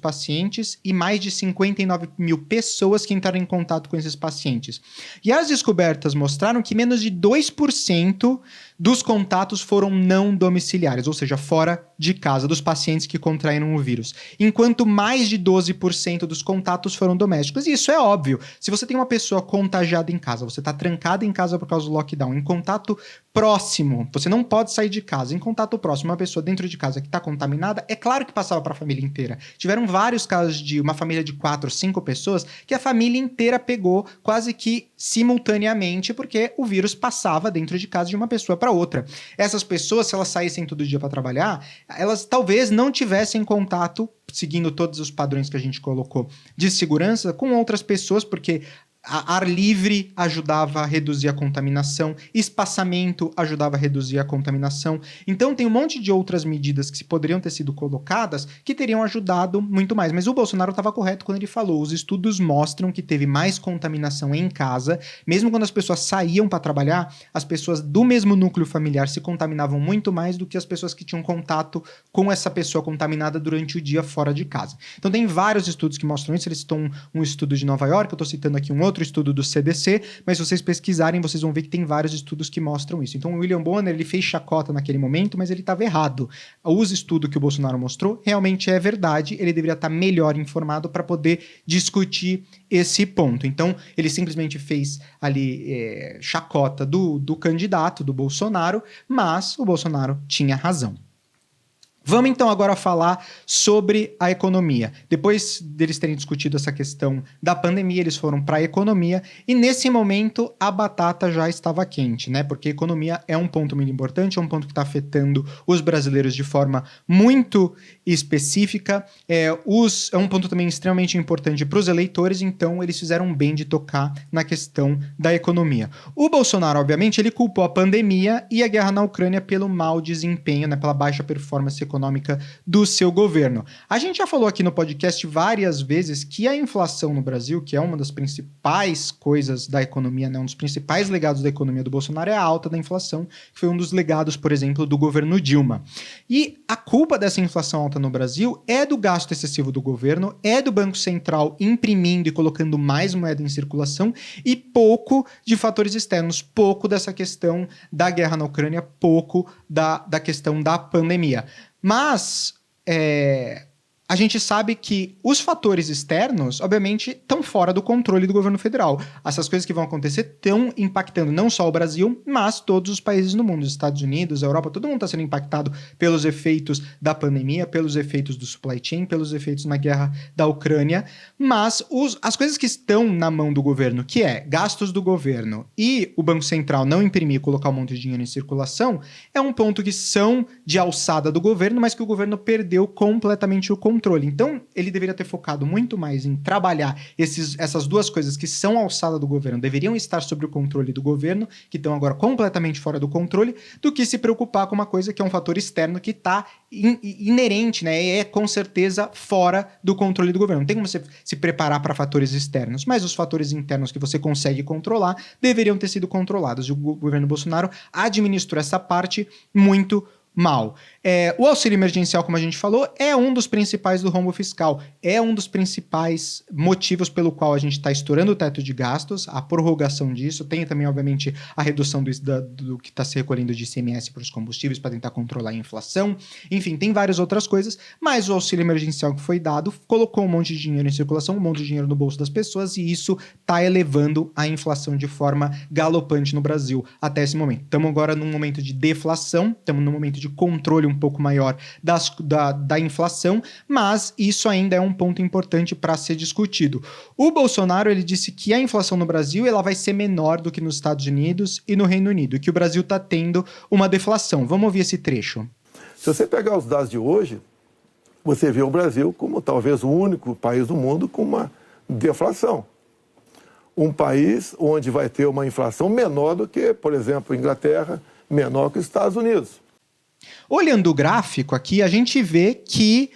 pacientes e mais de 59 mil pessoas que entraram em contato com esses pacientes. E as descobertas mostraram que menos de 2% dos contatos foram não domiciliares, ou seja, fora de casa, dos pacientes que contraíram o vírus, enquanto mais de 12% dos contatos foram domésticos. E isso é óbvio. Se você tem uma pessoa contagiada em casa, você está trancado em casa por causa do lockdown, em contato próximo, você não pode sair de casa, em contato próximo, uma pessoa dentro de casa que está contaminada, é claro que passava para a família inteira. Tiveram vários casos de uma família de 4, 5 pessoas que a família inteira pegou quase que simultaneamente, porque o vírus passava dentro de casa de uma pessoa para outra. Essas pessoas, se elas saíssem todo dia para trabalhar, elas talvez não tivessem contato, seguindo todos os padrões que a gente colocou de segurança, com outras pessoas, porque ar livre ajudava a reduzir a contaminação, espaçamento ajudava a reduzir a contaminação. Então tem um monte de outras medidas que poderiam ter sido colocadas que teriam ajudado muito mais. Mas o Bolsonaro estava correto quando ele falou, os estudos mostram que teve mais contaminação em casa, mesmo quando as pessoas saíam para trabalhar, as pessoas do mesmo núcleo familiar se contaminavam muito mais do que as pessoas que tinham contato com essa pessoa contaminada durante o dia fora de casa. Então tem vários estudos que mostram isso. Eles citam um estudo de Nova York, eu estou citando aqui um outro estudo do CDC, mas se vocês pesquisarem, vocês vão ver que tem vários estudos que mostram isso. Então o William Bonner, ele fez chacota naquele momento, mas ele estava errado. O estudo que o Bolsonaro mostrou realmente é verdade, ele deveria estar melhor informado para poder discutir esse ponto. Então ele simplesmente fez ali chacota do candidato, do Bolsonaro, mas o Bolsonaro tinha razão. Vamos então agora falar sobre a economia. Depois deles terem discutido essa questão da pandemia, eles foram para a economia e nesse momento a batata já estava quente, né? Porque a economia é um ponto muito importante, é um ponto que está afetando os brasileiros de forma muito específica, é um ponto também extremamente importante para os eleitores, então eles fizeram bem de tocar na questão da economia. O Bolsonaro, obviamente, ele culpou a pandemia e a guerra na Ucrânia pelo mau desempenho, né? Pela baixa performance econômica econômica do seu governo. A gente já falou aqui no podcast várias vezes que a inflação no Brasil, que é uma das principais coisas da economia, né, um dos principais legados da economia do Bolsonaro é a alta da inflação, que foi um dos legados, por exemplo, do governo Dilma. E a culpa dessa inflação alta no Brasil é do gasto excessivo do governo, é do Banco Central imprimindo e colocando mais moeda em circulação e pouco de fatores externos, pouco dessa questão da guerra na Ucrânia, pouco da questão da pandemia. Mas a gente sabe que os fatores externos, obviamente, estão fora do controle do governo federal. Essas coisas que vão acontecer estão impactando não só o Brasil, mas todos os países no mundo, os Estados Unidos, a Europa, todo mundo está sendo impactado pelos efeitos da pandemia, pelos efeitos do supply chain, pelos efeitos na guerra da Ucrânia, mas as coisas que estão na mão do governo, que é gastos do governo e o Banco Central não imprimir e colocar um monte de dinheiro em circulação, é um ponto que são de alçada do governo, mas que o governo perdeu completamente o controle. Então, ele deveria ter focado muito mais em trabalhar essas duas coisas que são alçada do governo, deveriam estar sob o controle do governo, que estão agora completamente fora do controle, do que se preocupar com uma coisa que é um fator externo que está inerente, né? É com certeza fora do controle do governo. Não tem como você se preparar para fatores externos, mas os fatores internos que você consegue controlar deveriam ter sido controlados. E o governo Bolsonaro administrou essa parte muito mal. O auxílio emergencial, como a gente falou, é um dos principais do rombo fiscal, é um dos principais motivos pelo qual a gente está estourando o teto de gastos, a prorrogação disso, tem também, obviamente, a redução do que está se recolhendo de ICMS para os combustíveis para tentar controlar a inflação, enfim, tem várias outras coisas, mas o auxílio emergencial que foi dado colocou um monte de dinheiro em circulação, um monte de dinheiro no bolso das pessoas, e isso está elevando a inflação de forma galopante no Brasil até esse momento. Estamos agora num momento de deflação, estamos num momento de controle um pouco maior da inflação, mas isso ainda é um ponto importante para ser discutido. O Bolsonaro, ele disse que a inflação no Brasil ela vai ser menor do que nos Estados Unidos e no Reino Unido, que o Brasil está tendo uma deflação. Vamos ouvir esse trecho. Se você pegar os dados de hoje, você vê o Brasil como talvez o único país do mundo com uma deflação. Um país onde vai ter uma inflação menor do que, por exemplo, a Inglaterra, menor que os Estados Unidos. Olhando o gráfico aqui, a gente vê que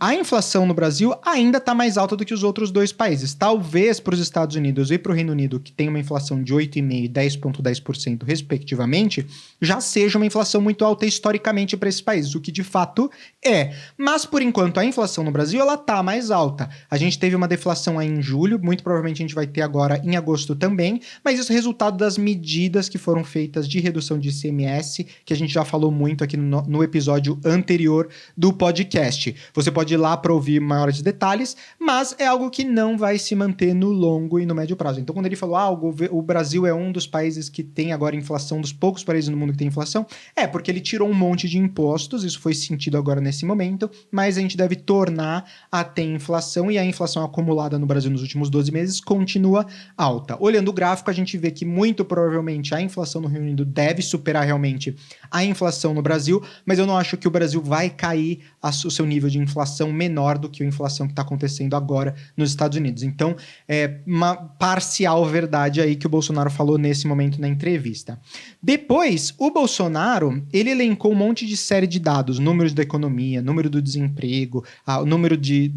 a inflação no Brasil ainda está mais alta do que os outros dois países. Talvez para os Estados Unidos e para o Reino Unido, que tem uma inflação de 8,5% e 10,10% respectivamente, já seja uma inflação muito alta historicamente para esses países, o que de fato é. Mas, por enquanto, a inflação no Brasil ela está mais alta. A gente teve uma deflação aí em julho, muito provavelmente a gente vai ter agora em agosto também, mas isso é resultado das medidas que foram feitas de redução de ICMS, que a gente já falou muito aqui no episódio anterior do podcast. Você pode ir lá para ouvir maiores detalhes, mas é algo que não vai se manter no longo e no médio prazo. Então, quando ele falou, o Brasil é um dos países que tem agora inflação, dos poucos países no mundo que tem inflação, porque ele tirou um monte de impostos, isso foi sentido agora nesse momento, mas a gente deve tornar a ter inflação, e a inflação acumulada no Brasil nos últimos 12 meses continua alta. Olhando o gráfico, a gente vê que muito provavelmente a inflação no Reino Unido deve superar realmente a inflação no Brasil, mas eu não acho que o Brasil vai cair o seu nível de inflação menor do que a inflação que está acontecendo agora nos Estados Unidos. Então, é uma parcial verdade aí que o Bolsonaro falou nesse momento na entrevista. Depois, o Bolsonaro, ele elencou um monte de série de dados, números da economia, número do desemprego, o número de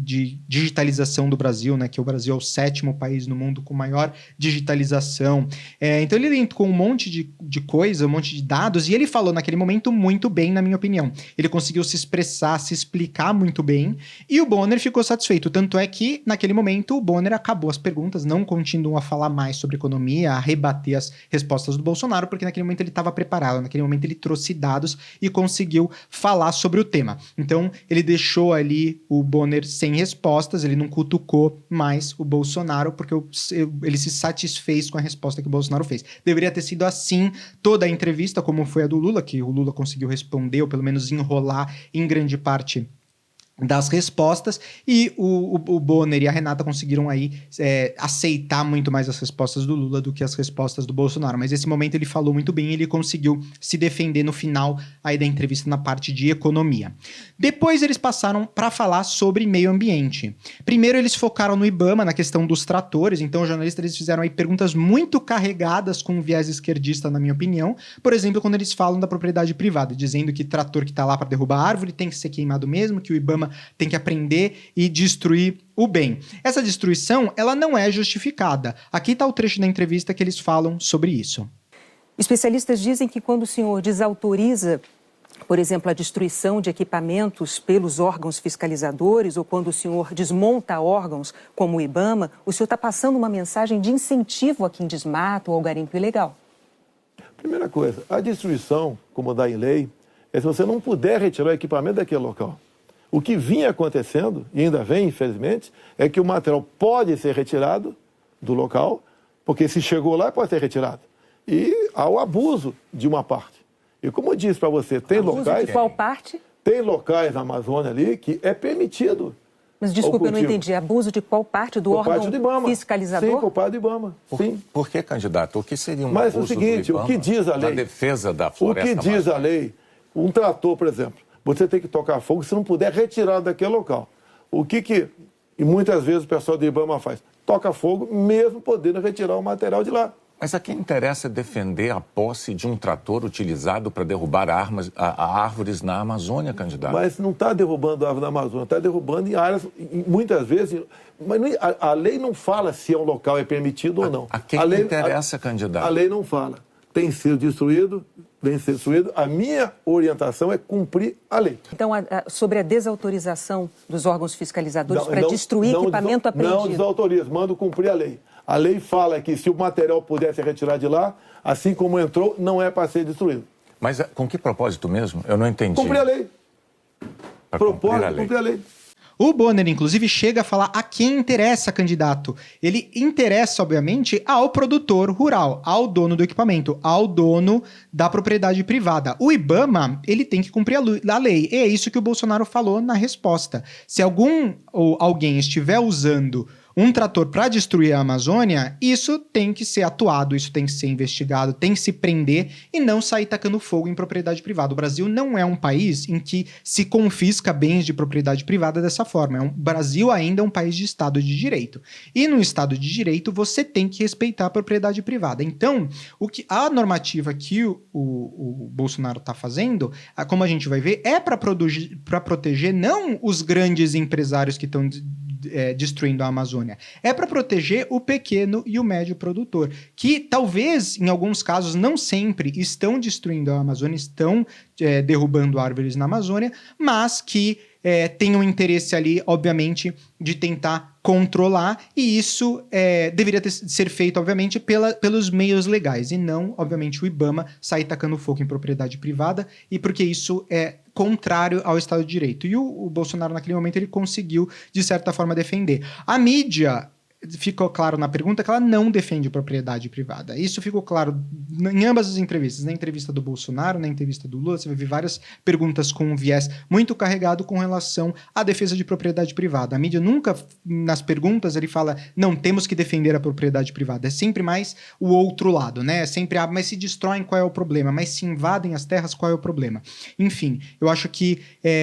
digitalização do Brasil, né, que o Brasil é o 7º país no mundo com maior digitalização. Então, ele elencou um monte de coisa, um monte de dados, e ele falou naquele momento muito bem, na minha opinião. Ele conseguiu se expressar, se explicar muito bem, e o Bonner ficou satisfeito. Tanto é que, naquele momento, o Bonner acabou as perguntas, não continuou a falar mais sobre economia, a rebater as respostas do Bolsonaro, porque naquele momento ele estava preparado, naquele momento ele trouxe dados e conseguiu falar sobre o tema. Então, ele deixou ali o Bonner sem respostas, ele não cutucou mais o Bolsonaro, porque ele se satisfez com a resposta que o Bolsonaro fez. Deveria ter sido assim toda a entrevista, como foi a do Lula, que o Lula conseguiu responder, ou pelo menos enrolar em grande parte das respostas, e o Bonner e a Renata conseguiram aí aceitar muito mais as respostas do Lula do que as respostas do Bolsonaro, mas esse momento ele falou muito bem, ele conseguiu se defender no final aí da entrevista na parte de economia. Depois eles passaram para falar sobre meio ambiente. Primeiro eles focaram no IBAMA, na questão dos tratores, então os jornalistas eles fizeram aí perguntas muito carregadas com viés esquerdista, na minha opinião, por exemplo, quando eles falam da propriedade privada, dizendo que trator que está lá para derrubar árvore tem que ser queimado mesmo, que o IBAMA tem que aprender e destruir o bem. Essa destruição, ela não é justificada. Aqui está o trecho da entrevista que eles falam sobre isso. Especialistas dizem que quando o senhor desautoriza, por exemplo, a destruição de equipamentos pelos órgãos fiscalizadores ou quando o senhor desmonta órgãos como o IBAMA, o senhor está passando uma mensagem de incentivo a quem desmata ou ao garimpo ilegal. Primeira coisa, a destruição, como dá em lei, é se você não puder retirar o equipamento daquele local. O que vinha acontecendo, e ainda vem, infelizmente, é que o material pode ser retirado do local, porque se chegou lá, pode ser retirado. E há o abuso de uma parte. E como eu disse para você, tem abuso locais... de qual parte? Tem locais na Amazônia ali que é permitido. Mas desculpe, eu não entendi. Abuso de qual parte do órgão fiscalizador? Sim, por parte do IBAMA. Sim. Por que, candidato? O que seria um Mas abuso o seguinte, do IBAMA o que diz a lei... na defesa da floresta O que diz amazônica? a lei, um trator, por exemplo, você tem que tocar fogo se não puder retirar daquele local. O que e muitas vezes o pessoal do IBAMA faz? Toca fogo mesmo podendo retirar o material de lá. Mas a quem interessa defender a posse de um trator utilizado para derrubar árvores na Amazônia, candidato? Mas não está derrubando árvore na Amazônia, está derrubando em áreas, muitas vezes... Mas a lei não fala se um local é permitido ou não. A quem interessa, candidato? A lei não fala. Tem sido destruído, vem ser destruído. A minha orientação é cumprir a lei. Então, sobre a desautorização dos órgãos fiscalizadores para destruir equipamento apreendido... Não desautoriza, mando cumprir a lei. A lei fala que se o material puder ser retirado de lá, assim como entrou, não é para ser destruído. Mas com que propósito mesmo? Eu não entendi. Cumprir a lei. Propósito, cumprir a lei. O Bonner, inclusive, chega a falar a quem interessa, candidato. Ele interessa, obviamente, ao produtor rural, ao dono do equipamento, ao dono da propriedade privada. O IBAMA, ele tem que cumprir a lei. E é isso que o Bolsonaro falou na resposta. Se algum ou alguém estiver usando um trator para destruir a Amazônia, isso tem que ser atuado, isso tem que ser investigado, tem que se prender e não sair tacando fogo em propriedade privada. O Brasil não é um país em que se confisca bens de propriedade privada dessa forma. O Brasil ainda é um país de Estado de Direito. E no Estado de Direito, você tem que respeitar a propriedade privada. Então, a normativa que o Bolsonaro está fazendo, como a gente vai ver, é para proteger não os grandes empresários que estão destruindo a Amazônia. É para proteger o pequeno e o médio produtor, que talvez, em alguns casos, não sempre estão destruindo a Amazônia, estão derrubando árvores na Amazônia, mas que tem um interesse ali, obviamente, de tentar controlar, e isso deveria ser feito, obviamente, pelos meios legais, e não, obviamente, o IBAMA sair tacando fogo em propriedade privada, e porque isso é contrário ao Estado de Direito. E o Bolsonaro, naquele momento, ele conseguiu, de certa forma, defender. A mídia... Ficou claro na pergunta que ela não defende propriedade privada. Isso ficou claro em ambas as entrevistas. Na entrevista do Bolsonaro, na entrevista do Lula, você vai ver várias perguntas com um viés muito carregado com relação à defesa de propriedade privada. A mídia nunca, nas perguntas, ele fala, não, temos que defender a propriedade privada. É sempre mais o outro lado, né? É sempre, mas se destroem, qual é o problema? Mas se invadem as terras, qual é o problema? Enfim, eu acho que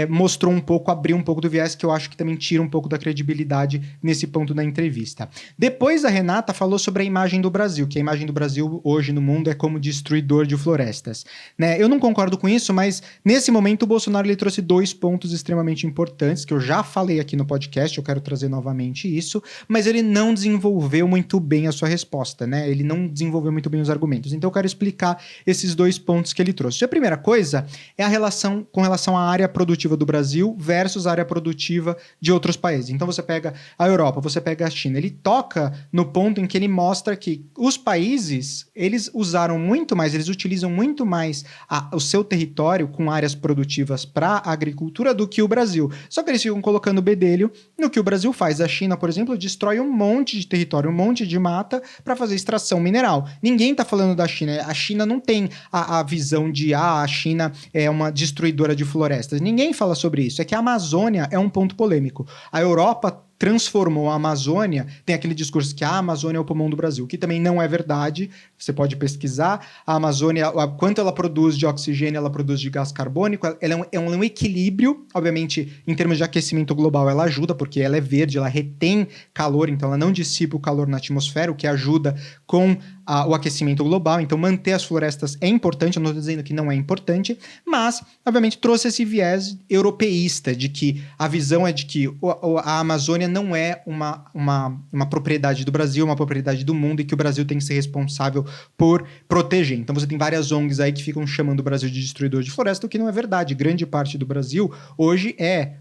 mostrou um pouco, abriu um pouco do viés, que eu acho que também tira um pouco da credibilidade nesse ponto da entrevista. Depois a Renata falou sobre a imagem do Brasil, que a imagem do Brasil hoje no mundo é como destruidor de florestas, né? Eu não concordo com isso, mas nesse momento o Bolsonaro ele trouxe 2 pontos extremamente importantes, que eu já falei aqui no podcast, eu quero trazer novamente isso, mas ele não desenvolveu muito bem a sua resposta, né? Ele não desenvolveu muito bem os argumentos. Então eu quero explicar esses 2 pontos que ele trouxe. A primeira coisa é a relação com relação à área produtiva do Brasil versus a área produtiva de outros países. Então você pega a Europa, você pega a China, ele toca no ponto em que ele mostra que os países, eles utilizam muito mais o seu território com áreas produtivas para agricultura do que o Brasil. Só que eles ficam colocando bedelho no que o Brasil faz. A China, por exemplo, destrói um monte de território, um monte de mata para fazer extração mineral. Ninguém está falando da China. A China não tem a visão de a China é uma destruidora de florestas. Ninguém fala sobre isso. É que a Amazônia é um ponto polêmico. A Europa transformou a Amazônia, tem aquele discurso que a Amazônia é o pulmão do Brasil, que também não é verdade. Você pode pesquisar. A Amazônia, quanto ela produz de oxigênio, ela produz de gás carbônico, ela é um equilíbrio. Obviamente, em termos de aquecimento global, ela ajuda, porque ela é verde, ela retém calor, então ela não dissipa o calor na atmosfera, o que ajuda com o aquecimento global. Então, manter as florestas é importante, eu não estou dizendo que não é importante, mas, obviamente, trouxe esse viés europeísta, de que a visão é de que a Amazônia não é uma propriedade do Brasil, uma propriedade do mundo, e que o Brasil tem que ser responsável por proteger. Então você tem várias ONGs aí que ficam chamando o Brasil de destruidor de floresta, o que não é verdade. Grande parte do Brasil hoje é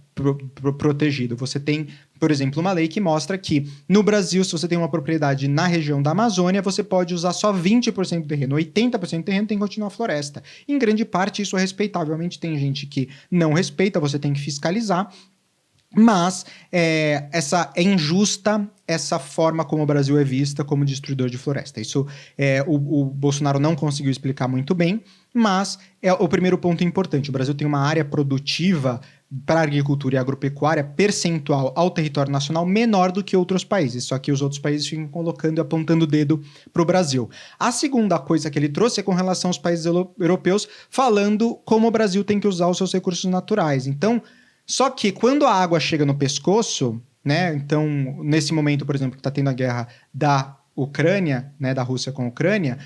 protegido. Você tem, por exemplo, uma lei que mostra que no Brasil, se você tem uma propriedade na região da Amazônia, você pode usar só 20% do terreno, 80% do terreno tem que continuar floresta. Em grande parte isso é respeitavelmente, tem gente que não respeita, você tem que fiscalizar. Mas é injusta essa forma como o Brasil é vista como destruidor de floresta. Isso o Bolsonaro não conseguiu explicar muito bem, mas é o primeiro ponto importante. O Brasil tem uma área produtiva para agricultura e agropecuária percentual ao território nacional menor do que outros países, só que os outros países ficam colocando e apontando o dedo para o Brasil. A segunda coisa que ele trouxe é com relação aos países europeus, falando como o Brasil tem que usar os seus recursos naturais. Então, só que quando a água chega no pescoço, né? Então, nesse momento, por exemplo, que está tendo a guerra da Ucrânia, né, da Rússia com a Ucrânia,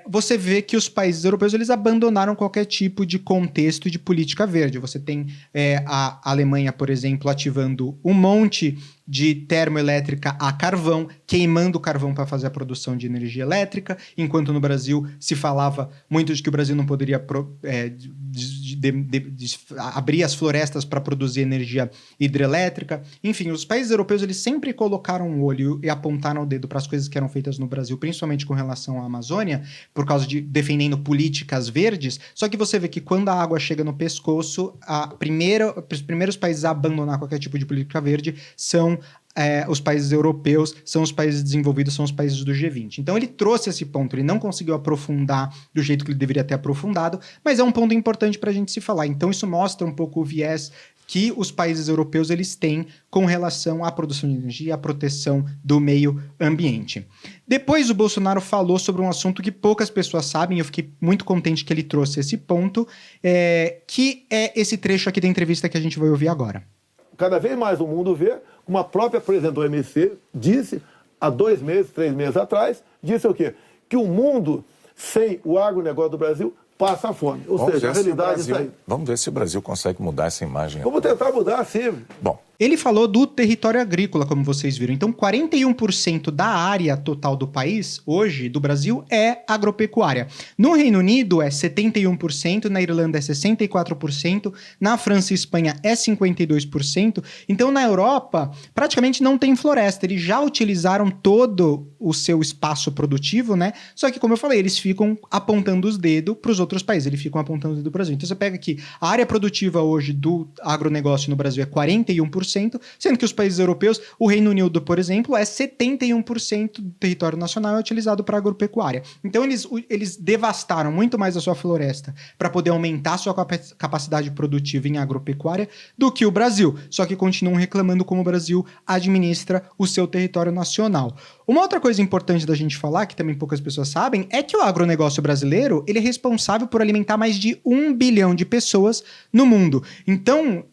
você vê que os países europeus eles abandonaram qualquer tipo de contexto de política verde. Você tem a Alemanha, por exemplo, ativando um monte de termoelétrica a carvão, queimando o carvão para fazer a produção de energia elétrica, enquanto no Brasil se falava muito de que o Brasil não poderia abrir as florestas para produzir energia hidrelétrica. Enfim, os países europeus eles sempre colocaram o olho e apontaram o dedo para as coisas que eram feitas no Brasil, principalmente com relação à Amazônia, por causa de defendendo políticas verdes. Só que você vê que quando a água chega no pescoço, os primeiros países a abandonar qualquer tipo de política verde são os países europeus, são os países desenvolvidos, são os países do G20. Então ele trouxe esse ponto, ele não conseguiu aprofundar do jeito que ele deveria ter aprofundado, mas é um ponto importante para a gente se falar. Então isso mostra um pouco o viés que os países europeus eles têm com relação à produção de energia, à proteção do meio ambiente. Depois o Bolsonaro falou sobre um assunto que poucas pessoas sabem, eu fiquei muito contente que ele trouxe esse ponto, que é esse trecho aqui da entrevista que a gente vai ouvir agora. Cada vez mais o mundo vê, como a própria presidente do OMC disse há 2 meses, 3 meses atrás, disse o quê? Que o mundo sem o agronegócio do Brasil passa fome. Ou seja, a realidade está aí. Vamos ver se o Brasil consegue mudar essa imagem. Vamos tentar mudar, sim. Bom. Ele falou do território agrícola, como vocês viram. Então, 41% da área total do país, hoje, do Brasil, é agropecuária. No Reino Unido, é 71%, na Irlanda é 64%, na França e Espanha é 52%. Então, na Europa, praticamente não tem floresta. Eles já utilizaram todo o seu espaço produtivo, né? Só que, como eu falei, eles ficam apontando os dedos para os outros países. Eles ficam apontando o dedo para o Brasil. Então, você pega aqui, a área produtiva hoje do agronegócio no Brasil é 41%, sendo que os países europeus, o Reino Unido, por exemplo, é 71% do território nacional é utilizado para agropecuária. Então, eles devastaram muito mais a sua floresta para poder aumentar a sua capacidade produtiva em agropecuária do que o Brasil. Só que continuam reclamando como o Brasil administra o seu território nacional. Uma outra coisa importante da gente falar, que também poucas pessoas sabem, é que o agronegócio brasileiro ele é responsável por alimentar mais de 1 bilhão de pessoas no mundo. Então,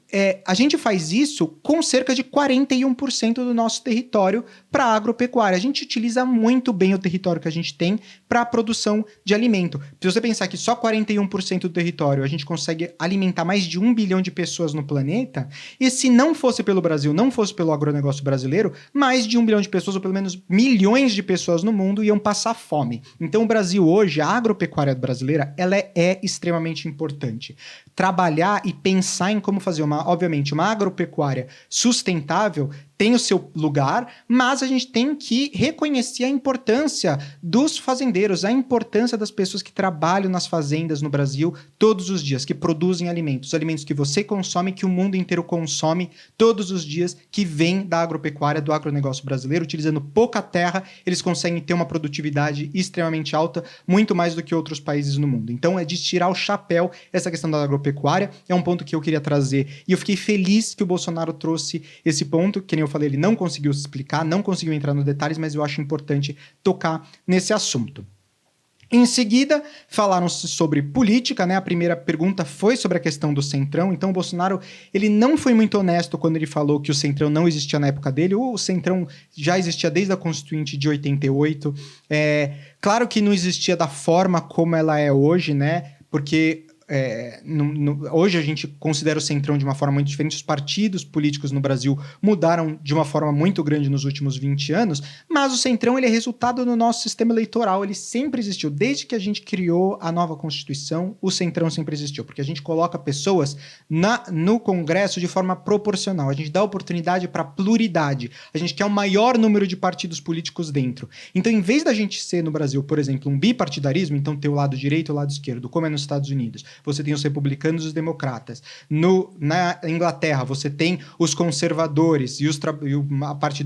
a gente faz isso com cerca de 41% do nosso território para agropecuária. A gente utiliza muito bem o território que a gente tem para a produção de alimento. Se você pensar que só 41% do território a gente consegue alimentar mais de 1 bilhão de pessoas no planeta, e se não fosse pelo Brasil, não fosse pelo agronegócio brasileiro, mais de 1 bilhão de pessoas, ou pelo menos milhões de pessoas no mundo, iam passar fome. Então o Brasil hoje, a agropecuária brasileira, ela é extremamente importante. Trabalhar e pensar em como fazer obviamente, uma agropecuária sustentável tem o seu lugar, mas a gente tem que reconhecer a importância dos fazendeiros, a importância das pessoas que trabalham nas fazendas no Brasil todos os dias, que produzem alimentos, os alimentos que você consome, que o mundo inteiro consome todos os dias, que vem da agropecuária, do agronegócio brasileiro, utilizando pouca terra, eles conseguem ter uma produtividade extremamente alta, muito mais do que outros países no mundo. Então é de tirar o chapéu essa questão da agropecuária, é um ponto que eu queria trazer, e eu fiquei feliz que o Bolsonaro trouxe esse ponto, que nem eu falei, ele não conseguiu explicar, não conseguiu entrar nos detalhes, mas eu acho importante tocar nesse assunto. Em seguida, falaram sobre política, né? A primeira pergunta foi sobre a questão do Centrão. Então, o Bolsonaro, ele não foi muito honesto quando ele falou que o Centrão não existia na época dele. O Centrão já existia desde a Constituinte de 88. Claro que não existia da forma como ela é hoje, né? Porque hoje a gente considera o Centrão de uma forma muito diferente. Os partidos políticos no Brasil mudaram de uma forma muito grande nos últimos 20 anos, mas o Centrão ele é resultado do nosso sistema eleitoral. Ele sempre existiu. Desde que a gente criou a nova Constituição, o Centrão sempre existiu, porque a gente coloca pessoas no Congresso de forma proporcional. A gente dá oportunidade para pluralidade. A gente quer o maior número de partidos políticos dentro. Então, em vez da gente ser no Brasil, por exemplo, um bipartidarismo, então ter o lado direito e o lado esquerdo, como é nos Estados Unidos, você tem os republicanos e os democratas. Na Inglaterra, você tem os conservadores e a parte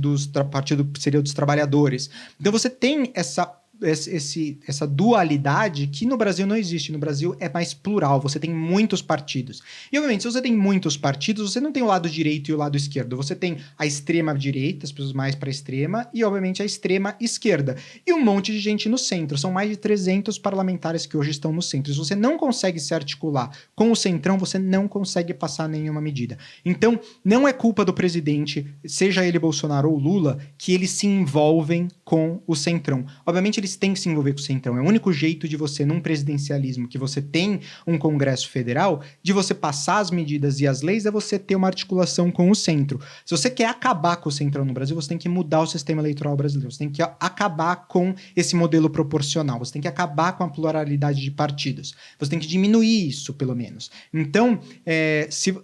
partido seria dos trabalhadores. Então você tem essa dualidade que no Brasil não existe. No Brasil é mais plural, você tem muitos partidos. E, obviamente, se você tem muitos partidos, você não tem o lado direito e o lado esquerdo. Você tem a extrema direita, as pessoas mais para a extrema, e, obviamente, a extrema esquerda. E um monte de gente no centro. São mais de 300 parlamentares que hoje estão no centro. Se você não consegue se articular com o Centrão, você não consegue passar nenhuma medida. Então, não é culpa do presidente, seja ele Bolsonaro ou Lula, que eles se envolvem com o Centrão. Obviamente, eles têm que se envolver com o Centrão. É o único jeito de você, num presidencialismo, que você tem um Congresso Federal, de você passar as medidas e as leis, é você ter uma articulação com o centro. Se você quer acabar com o Centrão no Brasil, você tem que mudar o sistema eleitoral brasileiro. Você tem que acabar com esse modelo proporcional. Você tem que acabar com a pluralidade de partidos. Você tem que diminuir isso, pelo menos. Então,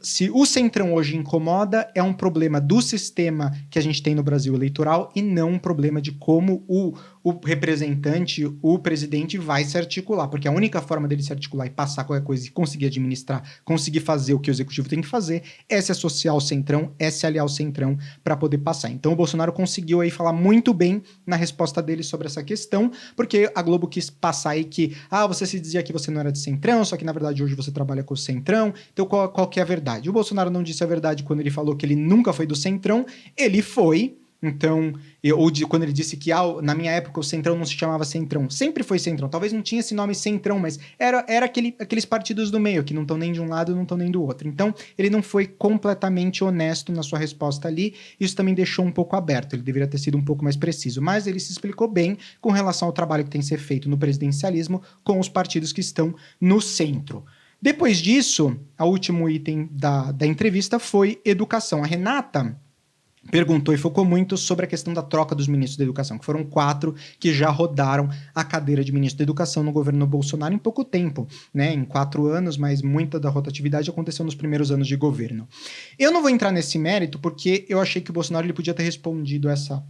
se o Centrão hoje incomoda, é um problema do sistema que a gente tem no Brasil eleitoral e não um problema de como o representante, o presidente vai se articular, porque a única forma dele se articular e passar qualquer coisa e conseguir administrar, conseguir fazer o que o executivo tem que fazer, é se associar ao Centrão, é se aliar ao Centrão para poder passar. Então o Bolsonaro conseguiu aí falar muito bem na resposta dele sobre essa questão, porque a Globo quis passar aí que, você se dizia que você não era de Centrão, só que na verdade hoje você trabalha com o Centrão, então qual que é a verdade? O Bolsonaro não disse a verdade quando ele falou que ele nunca foi do Centrão, ele foi. Então, quando ele disse que na minha época o Centrão não se chamava Centrão, sempre foi Centrão, talvez não tinha esse nome Centrão, mas era aqueles partidos do meio, que não estão nem de um lado, não estão nem do outro. Então, ele não foi completamente honesto na sua resposta ali, isso também deixou um pouco aberto, ele deveria ter sido um pouco mais preciso, mas ele se explicou bem com relação ao trabalho que tem que ser feito no presidencialismo com os partidos que estão no centro. Depois disso, o último item da entrevista foi educação. A Renata perguntou e focou muito sobre a questão da troca dos ministros da educação, que foram 4 que já rodaram a cadeira de ministro da educação no governo Bolsonaro em pouco tempo, né? Em 4 anos, mas muita da rotatividade aconteceu nos primeiros anos de governo. Eu não vou entrar nesse mérito porque eu achei que o Bolsonaro ele podia ter respondido essa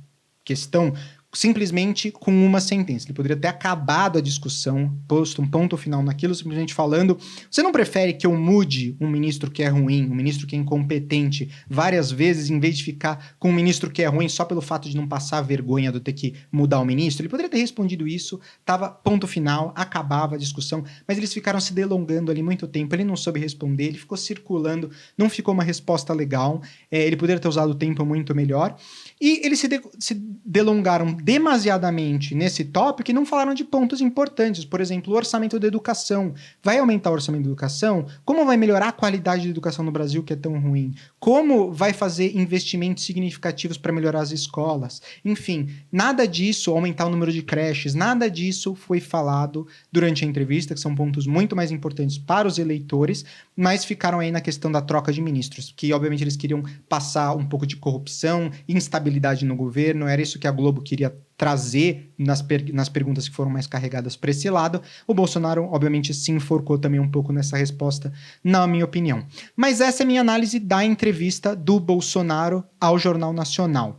questão simplesmente com uma sentença. Ele poderia ter acabado a discussão, posto um ponto final naquilo, simplesmente falando: você não prefere que eu mude um ministro que é ruim, um ministro que é incompetente, várias vezes, em vez de ficar com um ministro que é ruim só pelo fato de não passar a vergonha de ter que mudar o ministro? Ele poderia ter respondido isso, tava ponto final, acabava a discussão, mas eles ficaram se delongando ali muito tempo, ele não soube responder, ele ficou circulando, não ficou uma resposta legal, ele poderia ter usado o tempo muito melhor, e eles se delongaram demasiadamente nesse tópico e não falaram de pontos importantes. Por exemplo, o orçamento da educação. Vai aumentar o orçamento da educação? Como vai melhorar a qualidade da educação no Brasil, que é tão ruim? Como vai fazer investimentos significativos para melhorar as escolas? Enfim, nada disso, aumentar o número de creches, nada disso foi falado durante a entrevista, que são pontos muito mais importantes para os eleitores, mas ficaram aí na questão da troca de ministros, que obviamente eles queriam passar um pouco de corrupção, instabilidade no governo, era isso que a Globo queria queria trazer nas perguntas que foram mais carregadas para esse lado. O Bolsonaro, obviamente, se enforcou também um pouco nessa resposta, na minha opinião. Mas essa é a minha análise da entrevista do Bolsonaro ao Jornal Nacional.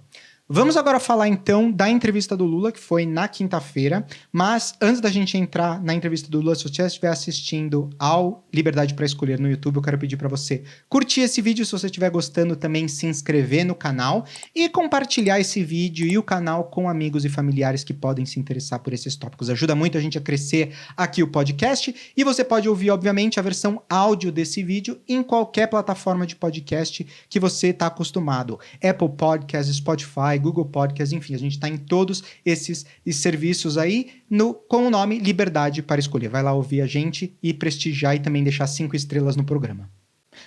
Vamos agora falar, então, da entrevista do Lula, que foi na quinta-feira. Mas, antes da gente entrar na entrevista do Lula, se você estiver assistindo ao Liberdade para Escolher no YouTube, eu quero pedir para você curtir esse vídeo. Se você estiver gostando, também se inscrever no canal e compartilhar esse vídeo e o canal com amigos e familiares que podem se interessar por esses tópicos. Ajuda muito a gente a crescer aqui o podcast. E você pode ouvir, obviamente, a versão áudio desse vídeo em qualquer plataforma de podcast que você está acostumado. Apple Podcasts, Spotify, Google Podcasts, enfim, a gente está em todos esses serviços aí com o nome Liberdade para Escolher. Vai lá ouvir a gente e prestigiar e também deixar 5 estrelas no programa.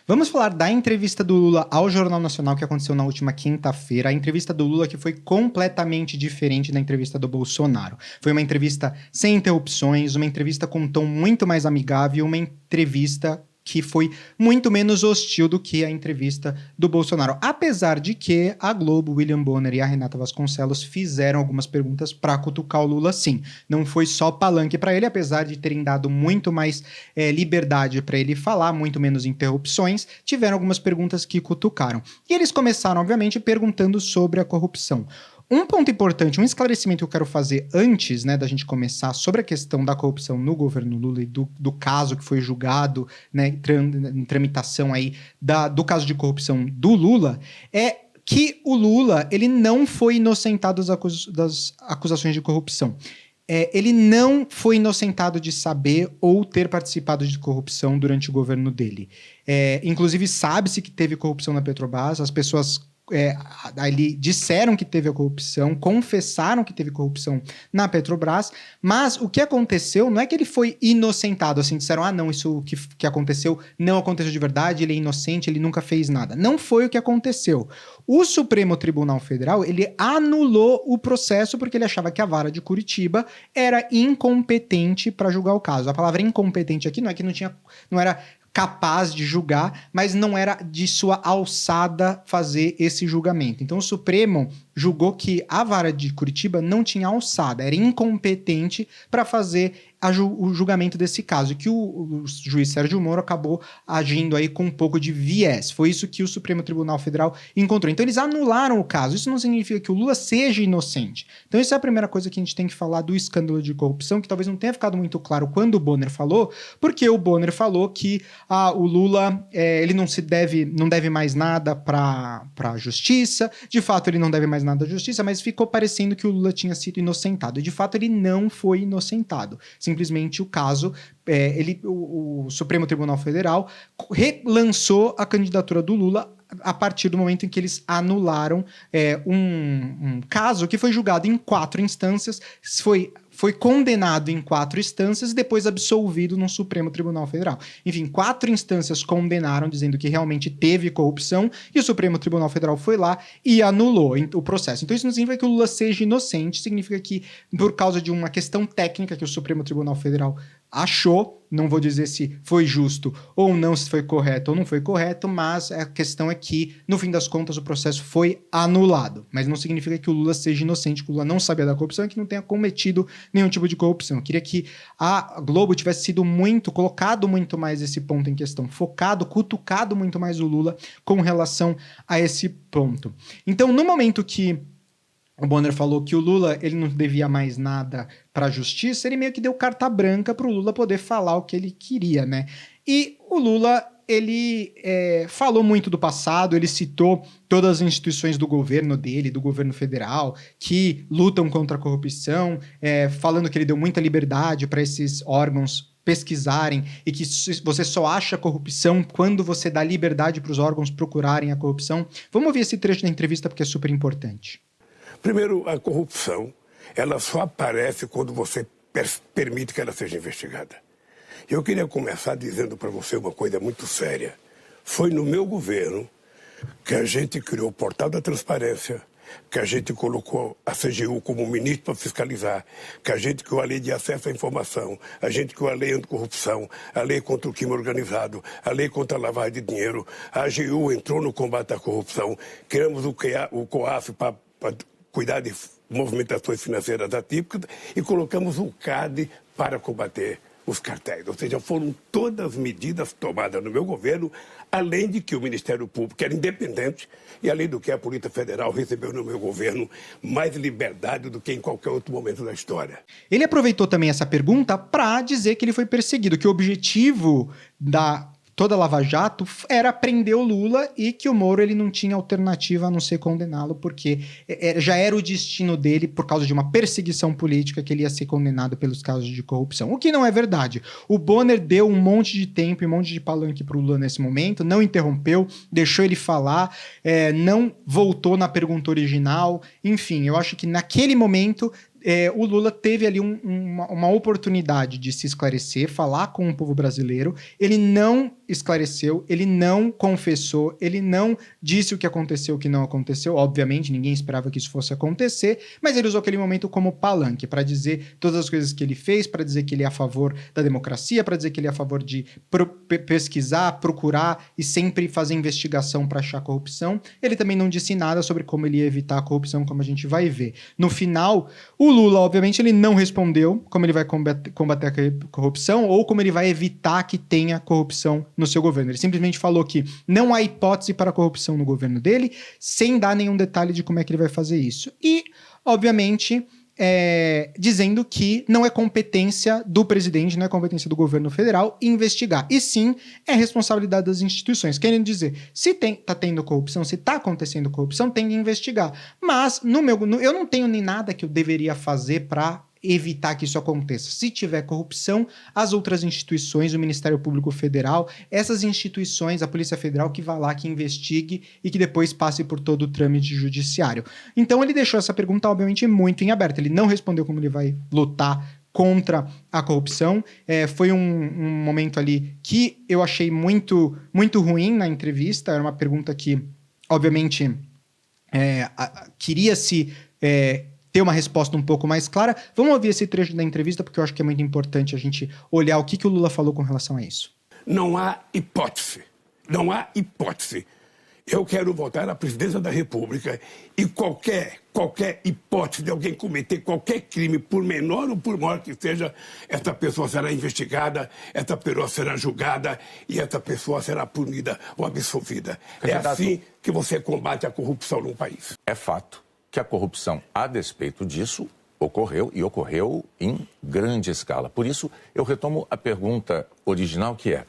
Vamos falar da entrevista do Lula ao Jornal Nacional que aconteceu na última quinta-feira. A entrevista do Lula que foi completamente diferente da entrevista do Bolsonaro. Foi uma entrevista sem interrupções, uma entrevista com um tom muito mais amigável, uma entrevista que foi muito menos hostil do que a entrevista do Bolsonaro. Apesar de que a Globo, William Bonner e a Renata Vasconcelos fizeram algumas perguntas para cutucar o Lula, sim. Não foi só palanque para ele, apesar de terem dado muito mais liberdade para ele falar, muito menos interrupções, tiveram algumas perguntas que cutucaram. E eles começaram, obviamente, perguntando sobre a corrupção. Um ponto importante, um esclarecimento que eu quero fazer antes, né, da gente começar sobre a questão da corrupção no governo Lula e do caso que foi julgado, né, em tramitação aí do caso de corrupção do Lula, é que o Lula, ele não foi inocentado das acusações de corrupção. Ele não foi inocentado de saber ou ter participado de corrupção durante o governo dele. Inclusive, sabe-se que teve corrupção na Petrobras, as pessoas ali disseram que teve a corrupção, confessaram que teve corrupção na Petrobras, mas o que aconteceu não é que ele foi inocentado, assim, disseram, não, isso que aconteceu não aconteceu de verdade, ele é inocente, ele nunca fez nada. Não foi o que aconteceu. O Supremo Tribunal Federal, ele anulou o processo porque ele achava que a vara de Curitiba era incompetente para julgar o caso. A palavra incompetente aqui não é que não era capaz de julgar, mas não era de sua alçada fazer esse julgamento. Então o Supremo julgou que a vara de Curitiba não tinha alçada, era incompetente para fazer o julgamento desse caso, e que o juiz Sérgio Moro acabou agindo aí com um pouco de viés. Foi isso que o Supremo Tribunal Federal encontrou. Então eles anularam o caso. Isso não significa que o Lula seja inocente. Então essa é a primeira coisa que a gente tem que falar do escândalo de corrupção, que talvez não tenha ficado muito claro quando o Bonner falou, porque o Bonner falou que o Lula ele não deve mais nada para a justiça. De fato, ele não deve mais nada à justiça, mas ficou parecendo que o Lula tinha sido inocentado. E de fato, ele não foi inocentado. Simplesmente o caso, o Supremo Tribunal Federal relançou a candidatura do Lula a partir do momento em que eles anularam um caso que foi julgado em 4 instâncias, foi condenado em 4 instâncias e depois absolvido no Supremo Tribunal Federal. Enfim, 4 instâncias condenaram, dizendo que realmente teve corrupção, e o Supremo Tribunal Federal foi lá e anulou o processo. Então isso não significa que o Lula seja inocente, significa que, por causa de uma questão técnica que o Supremo Tribunal Federal achou, não vou dizer se foi justo ou não, se foi correto ou não foi correto, mas a questão é que, no fim das contas, o processo foi anulado. Mas não significa que o Lula seja inocente, que o Lula não sabia da corrupção e que não tenha cometido nenhum tipo de corrupção. Eu queria que a Globo tivesse sido colocado muito mais esse ponto em questão, cutucado muito mais o Lula com relação a esse ponto. Então, no momento que o Bonner falou que o Lula ele não devia mais nada para a justiça, ele meio que deu carta branca para o Lula poder falar o que ele queria, né? E o Lula, ele falou muito do passado, ele citou todas as instituições do governo dele, do governo federal, que lutam contra a corrupção, falando que ele deu muita liberdade para esses órgãos pesquisarem e que você só acha corrupção quando você dá liberdade para os órgãos procurarem a corrupção. Vamos ouvir esse trecho da entrevista porque é super importante. Primeiro, a corrupção, ela só aparece quando você permite que ela seja investigada. Eu queria começar dizendo para você uma coisa muito séria. Foi no meu governo que a gente criou o Portal da Transparência, que a gente colocou a CGU como ministro para fiscalizar, que a gente criou a lei de acesso à informação, a gente criou a lei anticorrupção, a lei contra o crime organizado, a lei contra a lavagem de dinheiro, a AGU entrou no combate à corrupção, criamos o COAF para cuidar de movimentações financeiras atípicas e colocamos o CAD para combater os cartéis. Ou seja, foram todas medidas tomadas no meu governo, além de que o Ministério Público era independente e, além do que, a Polícia Federal recebeu no meu governo mais liberdade do que em qualquer outro momento da história. Ele aproveitou também essa pergunta para dizer que ele foi perseguido, que o objetivo da toda a Lava Jato era prender o Lula e que o Moro ele não tinha alternativa a não ser condená-lo, porque já era o destino dele por causa de uma perseguição política que ele ia ser condenado pelos casos de corrupção. O que não é verdade. O Bonner deu um monte de tempo e um monte de palanque pro Lula nesse momento, não interrompeu, deixou ele falar, não voltou na pergunta original. Enfim, eu acho que naquele momento o Lula teve ali uma oportunidade de se esclarecer, falar com o povo brasileiro. Ele não esclareceu, ele não confessou, ele não disse o que aconteceu, o que não aconteceu. Obviamente, ninguém esperava que isso fosse acontecer, mas ele usou aquele momento como palanque para dizer todas as coisas que ele fez, para dizer que ele é a favor da democracia, para dizer que ele é a favor de pesquisar, procurar e sempre fazer investigação para achar corrupção. Ele também não disse nada sobre como ele ia evitar a corrupção, como a gente vai ver. No final, o Lula, obviamente, ele não respondeu como ele vai combater a corrupção ou como ele vai evitar que tenha corrupção no seu governo. Ele simplesmente falou que não há hipótese para corrupção no governo dele, sem dar nenhum detalhe de como é que ele vai fazer isso. E, obviamente, dizendo que não é competência do presidente, não é competência do governo federal investigar. E sim, é responsabilidade das instituições. Querendo dizer, se tá tendo corrupção, se tá acontecendo corrupção, tem que investigar. Mas, eu não tenho nem nada que eu deveria fazer para evitar que isso aconteça. Se tiver corrupção, as outras instituições, o Ministério Público Federal, essas instituições, a Polícia Federal, que vá lá, que investigue e que depois passe por todo o trâmite judiciário. Então ele deixou essa pergunta, obviamente, muito em aberto. Ele não respondeu como ele vai lutar contra a corrupção. Foi um momento ali que eu achei muito, muito ruim na entrevista. Era uma pergunta que, obviamente, queria-se ter uma resposta um pouco mais clara. Vamos ouvir esse trecho da entrevista, porque eu acho que é muito importante a gente olhar o que o Lula falou com relação a isso. Não há hipótese. Não há hipótese. Eu quero voltar à presidência da República e qualquer hipótese de alguém cometer qualquer crime, por menor ou por maior que seja, essa pessoa será investigada, essa pessoa será julgada e essa pessoa será punida ou absolvida. Candidato, é assim que você combate a corrupção num país. É fato que a corrupção, a despeito disso, ocorreu e ocorreu em grande escala. Por isso, eu retomo a pergunta original, que é: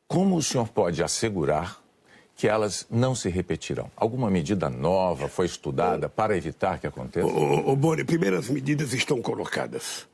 como o senhor pode assegurar que elas não se repetirão? Alguma medida nova foi estudada para evitar que aconteça? Boni, primeiras medidas estão colocadas.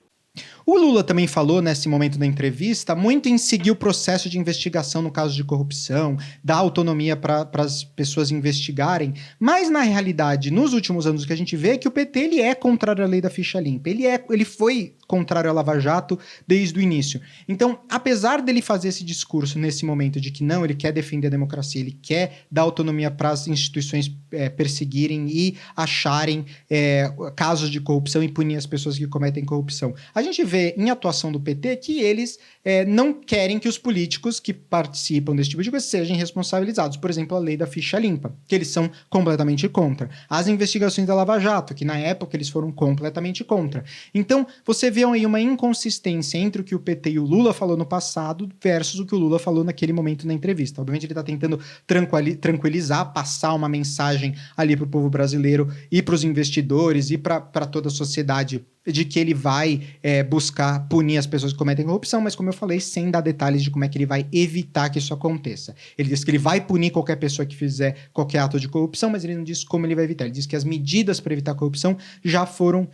O Lula também falou, nesse momento da entrevista, muito em seguir o processo de investigação no caso de corrupção, dar autonomia para as pessoas investigarem, mas na realidade, nos últimos anos, o que a gente vê é que o PT ele é contrário à lei da ficha limpa, ele foi contrário à Lava Jato desde o início. Então, apesar dele fazer esse discurso nesse momento de que não, ele quer defender a democracia, ele quer dar autonomia para as instituições perseguirem e acharem casos de corrupção e punir as pessoas que cometem corrupção, a gente vê em atuação do PT que eles não querem que os políticos que participam desse tipo de coisa sejam responsabilizados. Por exemplo, a lei da ficha limpa, que eles são completamente contra. As investigações da Lava Jato, que na época eles foram completamente contra. Então, você vê aí uma inconsistência entre o que o PT e o Lula falou no passado versus o que o Lula falou naquele momento na entrevista. Obviamente, ele está tentando tranquilizar, passar uma mensagem ali para o povo brasileiro e para os investidores e para toda a sociedade de que ele vai buscar punir as pessoas que cometem corrupção, mas como eu falei, sem dar detalhes de como é que ele vai evitar que isso aconteça. Ele diz que ele vai punir qualquer pessoa que fizer qualquer ato de corrupção, mas ele não diz como ele vai evitar. Ele diz que as medidas para evitar a corrupção já foram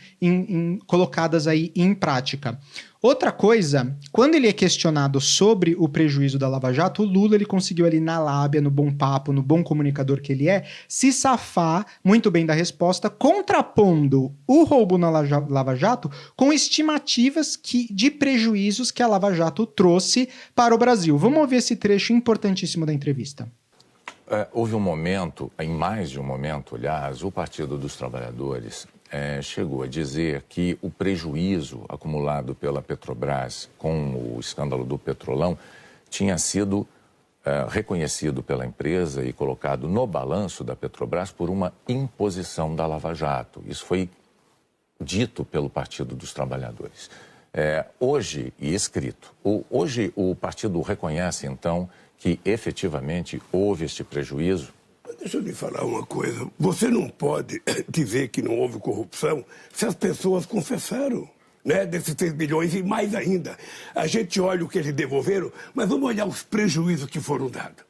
colocadas aí em prática. Outra coisa, quando ele é questionado sobre o prejuízo da Lava Jato, o Lula ele conseguiu ali na lábia, no bom papo, no bom comunicador que ele se safar muito bem da resposta, contrapondo o roubo na Lava Jato com estimativas de prejuízos que a Lava Jato trouxe para o Brasil. Vamos ouvir esse trecho importantíssimo da entrevista. Houve um momento, em mais de um momento, aliás, o Partido dos Trabalhadores chegou a dizer que o prejuízo acumulado pela Petrobras com o escândalo do Petrolão tinha sido reconhecido pela empresa e colocado no balanço da Petrobras por uma imposição da Lava Jato. Isso foi dito pelo Partido dos Trabalhadores. Hoje, e escrito, hoje o partido reconhece, então, que efetivamente houve este prejuízo. Deixa eu lhe falar uma coisa. Você não pode dizer que não houve corrupção se as pessoas confessaram, né, desses 6 bilhões e mais ainda. A gente olha o que eles devolveram, mas vamos olhar os prejuízos que foram dados.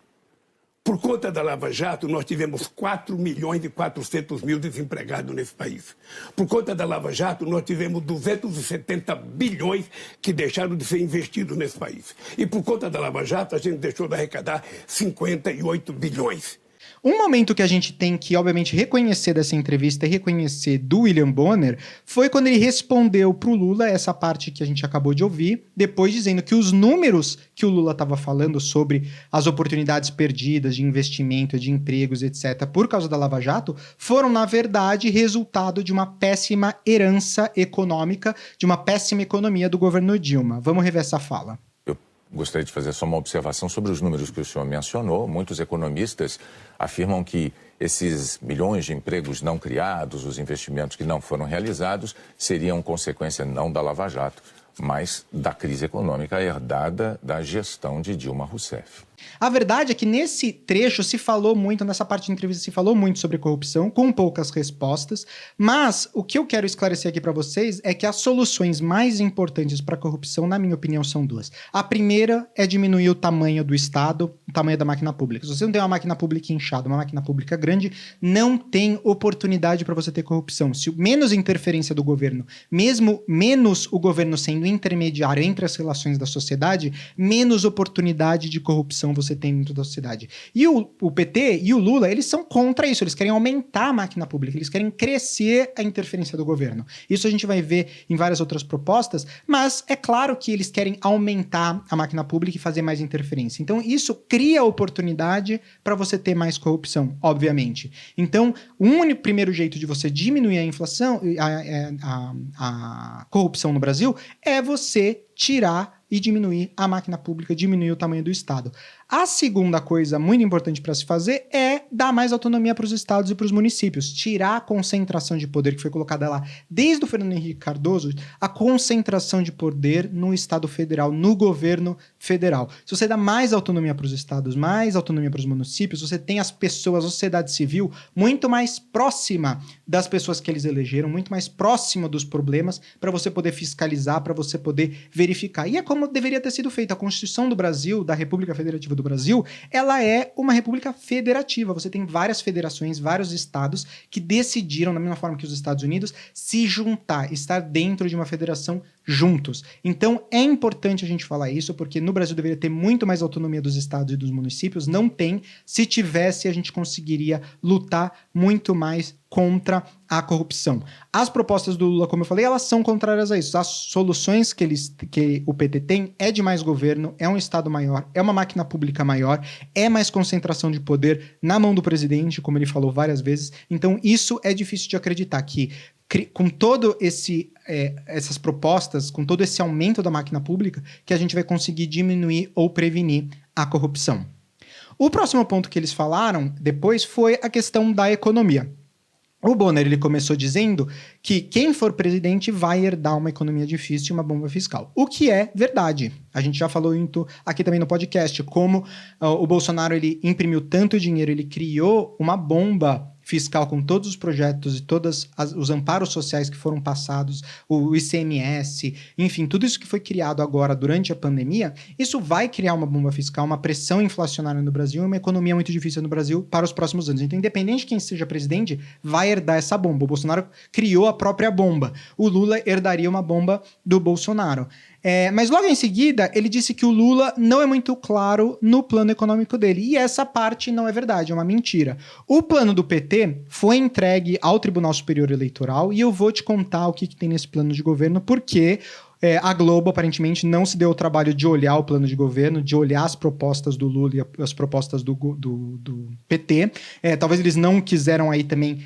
Por conta da Lava Jato, nós tivemos 4 milhões e 400 mil desempregados nesse país. Por conta da Lava Jato, nós tivemos 270 bilhões que deixaram de ser investidos nesse país. E por conta da Lava Jato, a gente deixou de arrecadar 58 bilhões. Um momento que a gente tem que, obviamente, reconhecer dessa entrevista e reconhecer do William Bonner foi quando ele respondeu para o Lula essa parte que a gente acabou de ouvir, depois dizendo que os números que o Lula estava falando sobre as oportunidades perdidas de investimento, de empregos, etc., por causa da Lava Jato, foram, na verdade, resultado de uma péssima herança econômica, de uma péssima economia do governo Dilma. Vamos rever essa fala. Gostaria de fazer só uma observação sobre os números que o senhor mencionou. Muitos economistas afirmam que esses milhões de empregos não criados, os investimentos que não foram realizados, seriam consequência não da Lava Jato, mas da crise econômica herdada da gestão de Dilma Rousseff. A verdade é que nesse trecho se falou muito, nessa parte da entrevista se falou muito sobre corrupção, com poucas respostas, mas o que eu quero esclarecer aqui para vocês é que as soluções mais importantes para a corrupção, na minha opinião, são duas. A primeira é diminuir o tamanho do Estado, o tamanho da máquina pública. Se você não tem uma máquina pública inchada, uma máquina pública grande, não tem oportunidade para você ter corrupção. Se menos interferência do governo, mesmo menos o governo sendo intermediário entre as relações da sociedade, menos oportunidade de corrupção você tem dentro da sociedade. E o PT e o Lula, eles são contra isso, eles querem aumentar a máquina pública, eles querem crescer a interferência do governo. Isso a gente vai ver em várias outras propostas, mas é claro que eles querem aumentar a máquina pública e fazer mais interferência. Então isso cria oportunidade para você ter mais corrupção, obviamente. Então, o primeiro jeito de você diminuir a inflação, a corrupção no Brasil, é você tirar e diminuir a máquina pública, diminuir o tamanho do Estado. A segunda coisa muito importante para se fazer é dar mais autonomia para os estados e para os municípios, tirar a concentração de poder que foi colocada lá desde o Fernando Henrique Cardoso, a concentração de poder no Estado federal, no governo federal. Se você dá mais autonomia para os estados, mais autonomia para os municípios, você tem as pessoas, a sociedade civil, muito mais próxima das pessoas que eles elegeram, muito mais próxima dos problemas, para você poder fiscalizar, para você poder verificar. E é como deveria ter sido feito. A Constituição do Brasil, da República Federativa do Brasil, ela é uma república federativa. Você tem várias federações, vários estados que decidiram, da mesma forma que os Estados Unidos, se juntar, estar dentro de uma federação juntos. Então, é importante a gente falar isso, porque no Brasil deveria ter muito mais autonomia dos estados e dos municípios. Não tem. Se tivesse, a gente conseguiria lutar muito mais contra a corrupção. As propostas do Lula, como eu falei, elas são contrárias a isso. As soluções que o PT tem é de mais governo, é um Estado maior, é uma máquina pública maior, é mais concentração de poder na mão do presidente, como ele falou várias vezes. Então, isso é difícil de acreditar que com todo essas propostas, com todo esse aumento da máquina pública, que a gente vai conseguir diminuir ou prevenir a corrupção. O próximo ponto que eles falaram depois foi a questão da economia. O Bonner, ele começou dizendo que quem for presidente vai herdar uma economia difícil e uma bomba fiscal. O que é verdade. A gente já falou aqui também no podcast, como o Bolsonaro ele imprimiu tanto dinheiro, ele criou uma bomba fiscal com todos os projetos e todos os amparos sociais que foram passados, o ICMS, enfim, tudo isso que foi criado agora durante a pandemia, isso vai criar uma bomba fiscal, uma pressão inflacionária no Brasil e uma economia muito difícil no Brasil para os próximos anos. Então, independente de quem seja presidente, vai herdar essa bomba. O Bolsonaro criou a própria bomba. O Lula herdaria uma bomba do Bolsonaro. Mas logo em seguida, ele disse que o Lula não é muito claro no plano econômico dele. E essa parte não é verdade, é uma mentira. O plano do PT foi entregue ao Tribunal Superior Eleitoral e eu vou te contar o que tem nesse plano de governo, porque a Globo aparentemente não se deu o trabalho de olhar o plano de governo, de olhar as propostas do Lula e as propostas do PT. Talvez eles não quiseram aí também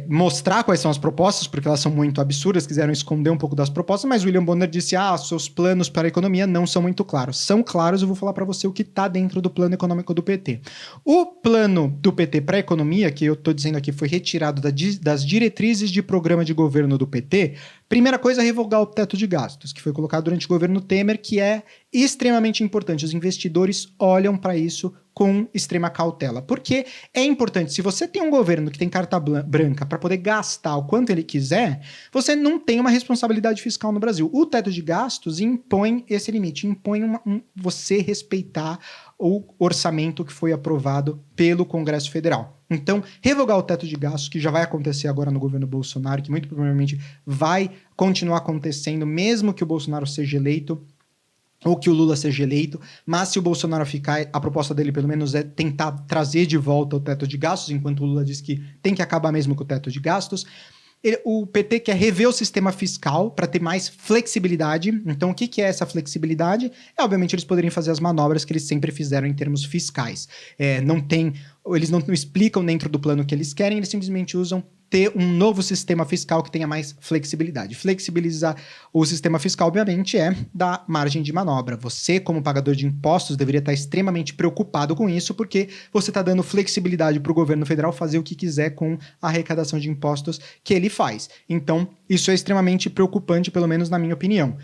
mostrar quais são as propostas, porque elas são muito absurdas, quiseram esconder um pouco das propostas, mas William Bonner disse, seus planos para a economia não são muito claros. São claros, eu vou falar para você o que está dentro do plano econômico do PT. O plano do PT para a economia, que eu estou dizendo aqui, foi retirado das diretrizes de programa de governo do PT. Primeira coisa é revogar o teto de gastos, que foi colocado durante o governo Temer, que é extremamente importante. Os investidores olham para isso com extrema cautela. Porque é importante, se você tem um governo que tem carta branca para poder gastar o quanto ele quiser, você não tem uma responsabilidade fiscal no Brasil. O teto de gastos impõe esse limite, impõe você respeitar o orçamento que foi aprovado pelo Congresso Federal. Então, revogar o teto de gastos, que já vai acontecer agora no governo Bolsonaro, que muito provavelmente vai continuar acontecendo, mesmo que o Bolsonaro seja eleito, ou que o Lula seja eleito, mas se o Bolsonaro ficar, a proposta dele pelo menos é tentar trazer de volta o teto de gastos, enquanto o Lula diz que tem que acabar mesmo com o teto de gastos. O PT quer rever o sistema fiscal para ter mais flexibilidade. Então, o que é essa flexibilidade? Obviamente, eles poderiam fazer as manobras que eles sempre fizeram em termos fiscais. Eles não explicam dentro do plano que eles querem, eles simplesmente usam ter um novo sistema fiscal que tenha mais flexibilidade. Flexibilizar o sistema fiscal, obviamente, é dar margem de manobra. Você, como pagador de impostos, deveria estar extremamente preocupado com isso, porque você está dando flexibilidade para o governo federal fazer o que quiser com a arrecadação de impostos que ele faz. Então, isso é extremamente preocupante, pelo menos na minha opinião.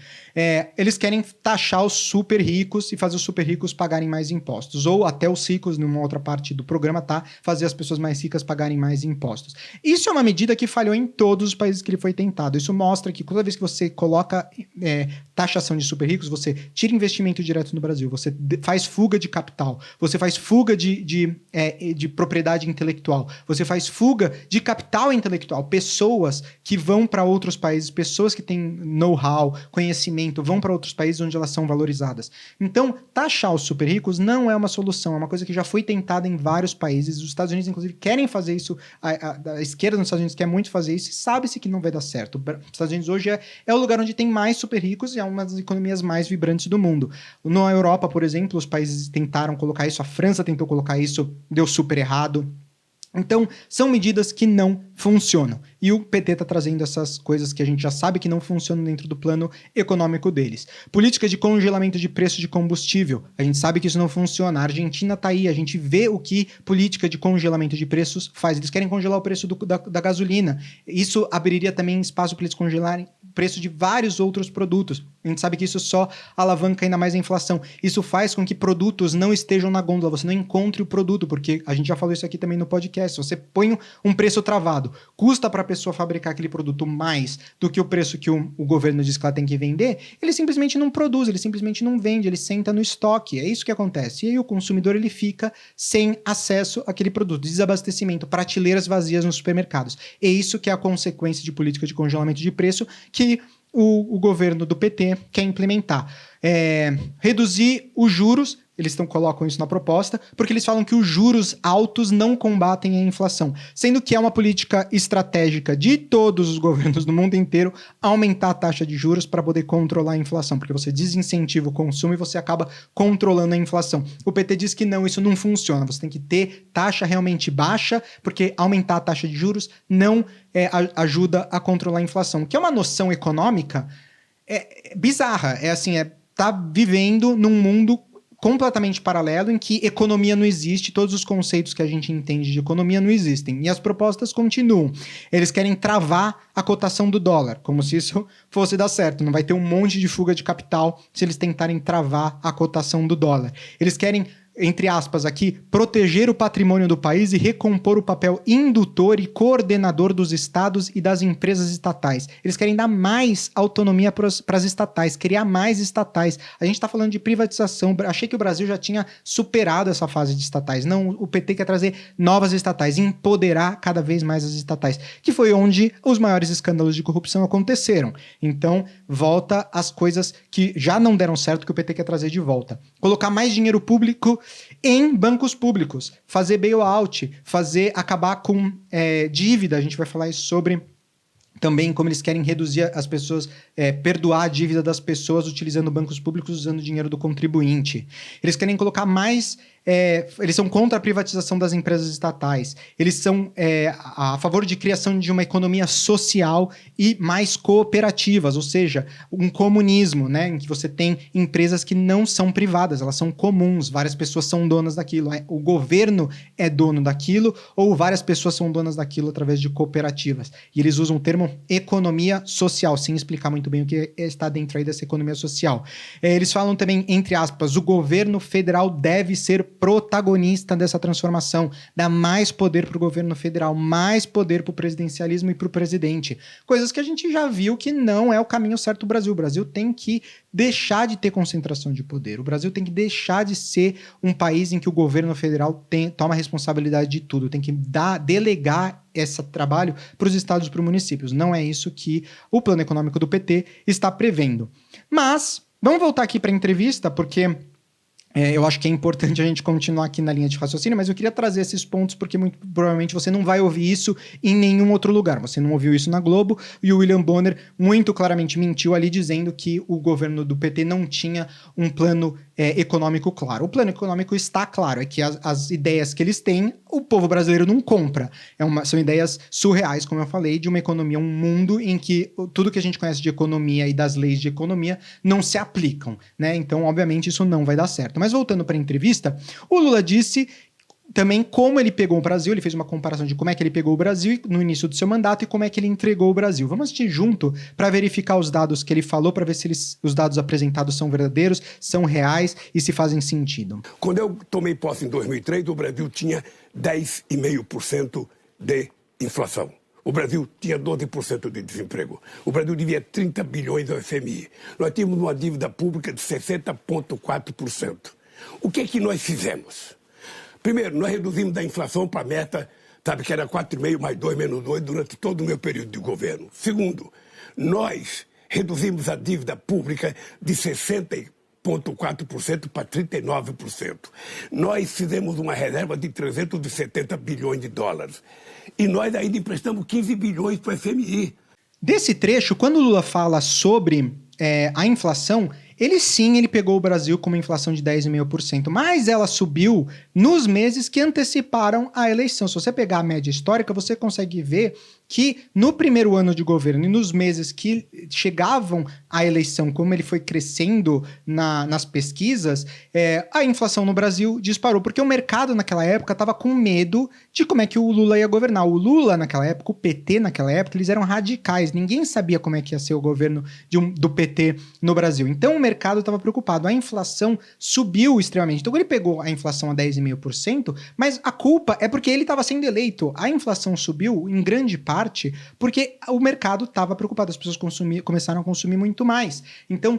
Eles querem taxar os super ricos e fazer os super ricos pagarem mais impostos. Ou até os ricos, numa outra parte do programa, fazer as pessoas mais ricas pagarem mais impostos. Isso é uma medida que falhou em todos os países que ele foi tentado. Isso mostra que toda vez que você coloca taxação de super ricos, você tira investimento direto no Brasil, você faz fuga de capital, você faz fuga de propriedade intelectual, você faz fuga de capital intelectual. Pessoas que vão para outros países, pessoas que têm know-how, conhecimento, vão para outros países onde elas são valorizadas. Então, taxar os super ricos não é uma solução, é uma coisa que já foi tentada em vários países. Os Estados Unidos, inclusive, querem fazer isso, a esquerda nos Estados Unidos quer muito fazer isso e sabe-se que não vai dar certo. Os Estados Unidos hoje é o lugar onde tem mais super ricos e é uma das economias mais vibrantes do mundo. Na Europa, por exemplo, os países tentaram colocar isso, a França tentou colocar isso, deu super errado. Então, são medidas que não funcionam. E o PT está trazendo essas coisas que a gente já sabe que não funcionam dentro do plano econômico deles. Política de congelamento de preço de combustível. A gente sabe que isso não funciona. A Argentina está aí. A gente vê o que política de congelamento de preços faz. Eles querem congelar o preço da gasolina. Isso abriria também espaço para eles congelarem o preço de vários outros produtos. A gente sabe que isso só alavanca ainda mais a inflação. Isso faz com que produtos não estejam na gôndola. Você não encontre o produto, porque a gente já falou isso aqui também no podcast. Se você põe um preço travado, custa para a pessoa fabricar aquele produto mais do que o preço que o governo diz que ela tem que vender, ele simplesmente não produz, ele simplesmente não vende, ele senta no estoque. É isso que acontece. E aí o consumidor ele fica sem acesso àquele produto. Desabastecimento, prateleiras vazias nos supermercados. É isso que é a consequência de política de congelamento de preço que o governo do PT quer implementar. Reduzir os juros. Eles colocam isso na proposta, porque eles falam que os juros altos não combatem a inflação, sendo que é uma política estratégica de todos os governos do mundo inteiro aumentar a taxa de juros para poder controlar a inflação, porque você desincentiva o consumo e você acaba controlando a inflação. O PT diz que não, isso não funciona, você tem que ter taxa realmente baixa, porque aumentar a taxa de juros não ajuda a controlar a inflação, que é uma noção econômica bizarra, tá vivendo num mundo completamente paralelo, em que economia não existe, todos os conceitos que a gente entende de economia não existem. E as propostas continuam. Eles querem travar a cotação do dólar, como se isso fosse dar certo. Não vai ter um monte de fuga de capital se eles tentarem travar a cotação do dólar. Eles querem, entre aspas aqui, proteger o patrimônio do país e recompor o papel indutor e coordenador dos estados e das empresas estatais. Eles querem dar mais autonomia para as estatais, criar mais estatais. A gente está falando de privatização. Achei que o Brasil já tinha superado essa fase de estatais. Não, o PT quer trazer novas estatais, empoderar cada vez mais as estatais, que foi onde os maiores escândalos de corrupção aconteceram. Então, volta às coisas que já não deram certo, que o PT quer trazer de volta. Colocar mais dinheiro público em bancos públicos, fazer bailout, acabar com dívida, a gente vai falar isso sobre Também como eles querem reduzir as pessoas, perdoar a dívida das pessoas utilizando bancos públicos, usando o dinheiro do contribuinte. Eles querem colocar mais... eles são contra a privatização das empresas estatais. Eles são a favor de criação de uma economia social e mais cooperativas, ou seja, um comunismo, né, em que você tem empresas que não são privadas, elas são comuns, várias pessoas são donas daquilo. O governo é dono daquilo ou várias pessoas são donas daquilo através de cooperativas. E eles usam o termo economia social, sem explicar muito bem o que está dentro aí dessa economia social. Eles falam também, entre aspas, o governo federal deve ser protagonista dessa transformação, dá mais poder para o governo federal, mais poder para o presidencialismo e para o presidente. Coisas que a gente já viu que não é o caminho certo do Brasil. O Brasil tem que deixar de ter concentração de poder. O Brasil tem que deixar de ser um país em que o governo federal toma responsabilidade de tudo, tem que delegar esse trabalho para os estados e para os municípios. Não é isso que o plano econômico do PT está prevendo. Mas, vamos voltar aqui para a entrevista, porque eu acho que é importante a gente continuar aqui na linha de raciocínio, mas eu queria trazer esses pontos porque muito provavelmente você não vai ouvir isso em nenhum outro lugar. Você não ouviu isso na Globo e o William Bonner muito claramente mentiu ali dizendo que o governo do PT não tinha um plano econômico claro. O plano econômico está claro, é que as ideias que eles têm, o povo brasileiro não compra. São ideias surreais, como eu falei, de uma economia, um mundo em que tudo que a gente conhece de economia e das leis de economia não se aplicam, né? Então, obviamente, isso não vai dar certo. Mas voltando para a entrevista, o Lula disse também como ele pegou o Brasil, ele fez uma comparação de como é que ele pegou o Brasil no início do seu mandato e como é que ele entregou o Brasil. Vamos assistir junto para verificar os dados que ele falou, para ver se os dados apresentados são verdadeiros, são reais e se fazem sentido. Quando eu tomei posse em 2003, o Brasil tinha 10,5% de inflação. O Brasil tinha 12% de desemprego. O Brasil devia 30 bilhões ao FMI. Nós tínhamos uma dívida pública de 60,4%. O que é que nós fizemos? Primeiro, nós reduzimos da inflação para a meta, sabe, que era 4,5 mais 2 menos 2 durante todo o meu período de governo. Segundo, nós reduzimos a dívida pública de 60,4% para 39%. Nós fizemos uma reserva de 370 bilhões de dólares. E nós ainda emprestamos 15 bilhões para o FMI. Desse trecho, quando o Lula fala sobre a inflação, ele pegou o Brasil com uma inflação de 10,5%, mas ela subiu nos meses que anteciparam a eleição. Se você pegar a média histórica, você consegue ver que no primeiro ano de governo e nos meses que chegavam à eleição, como ele foi crescendo nas pesquisas, a inflação no Brasil disparou, porque o mercado naquela época estava com medo de como é que o Lula ia governar. O Lula naquela época, o PT naquela época, eles eram radicais, ninguém sabia como é que ia ser o governo do PT no Brasil. Então o mercado estava preocupado, a inflação subiu extremamente. Então ele pegou a inflação a 10,5%, mas a culpa é porque ele estava sendo eleito. A inflação subiu em grande parte porque o mercado estava preocupado, as pessoas começaram a consumir muito mais. Então,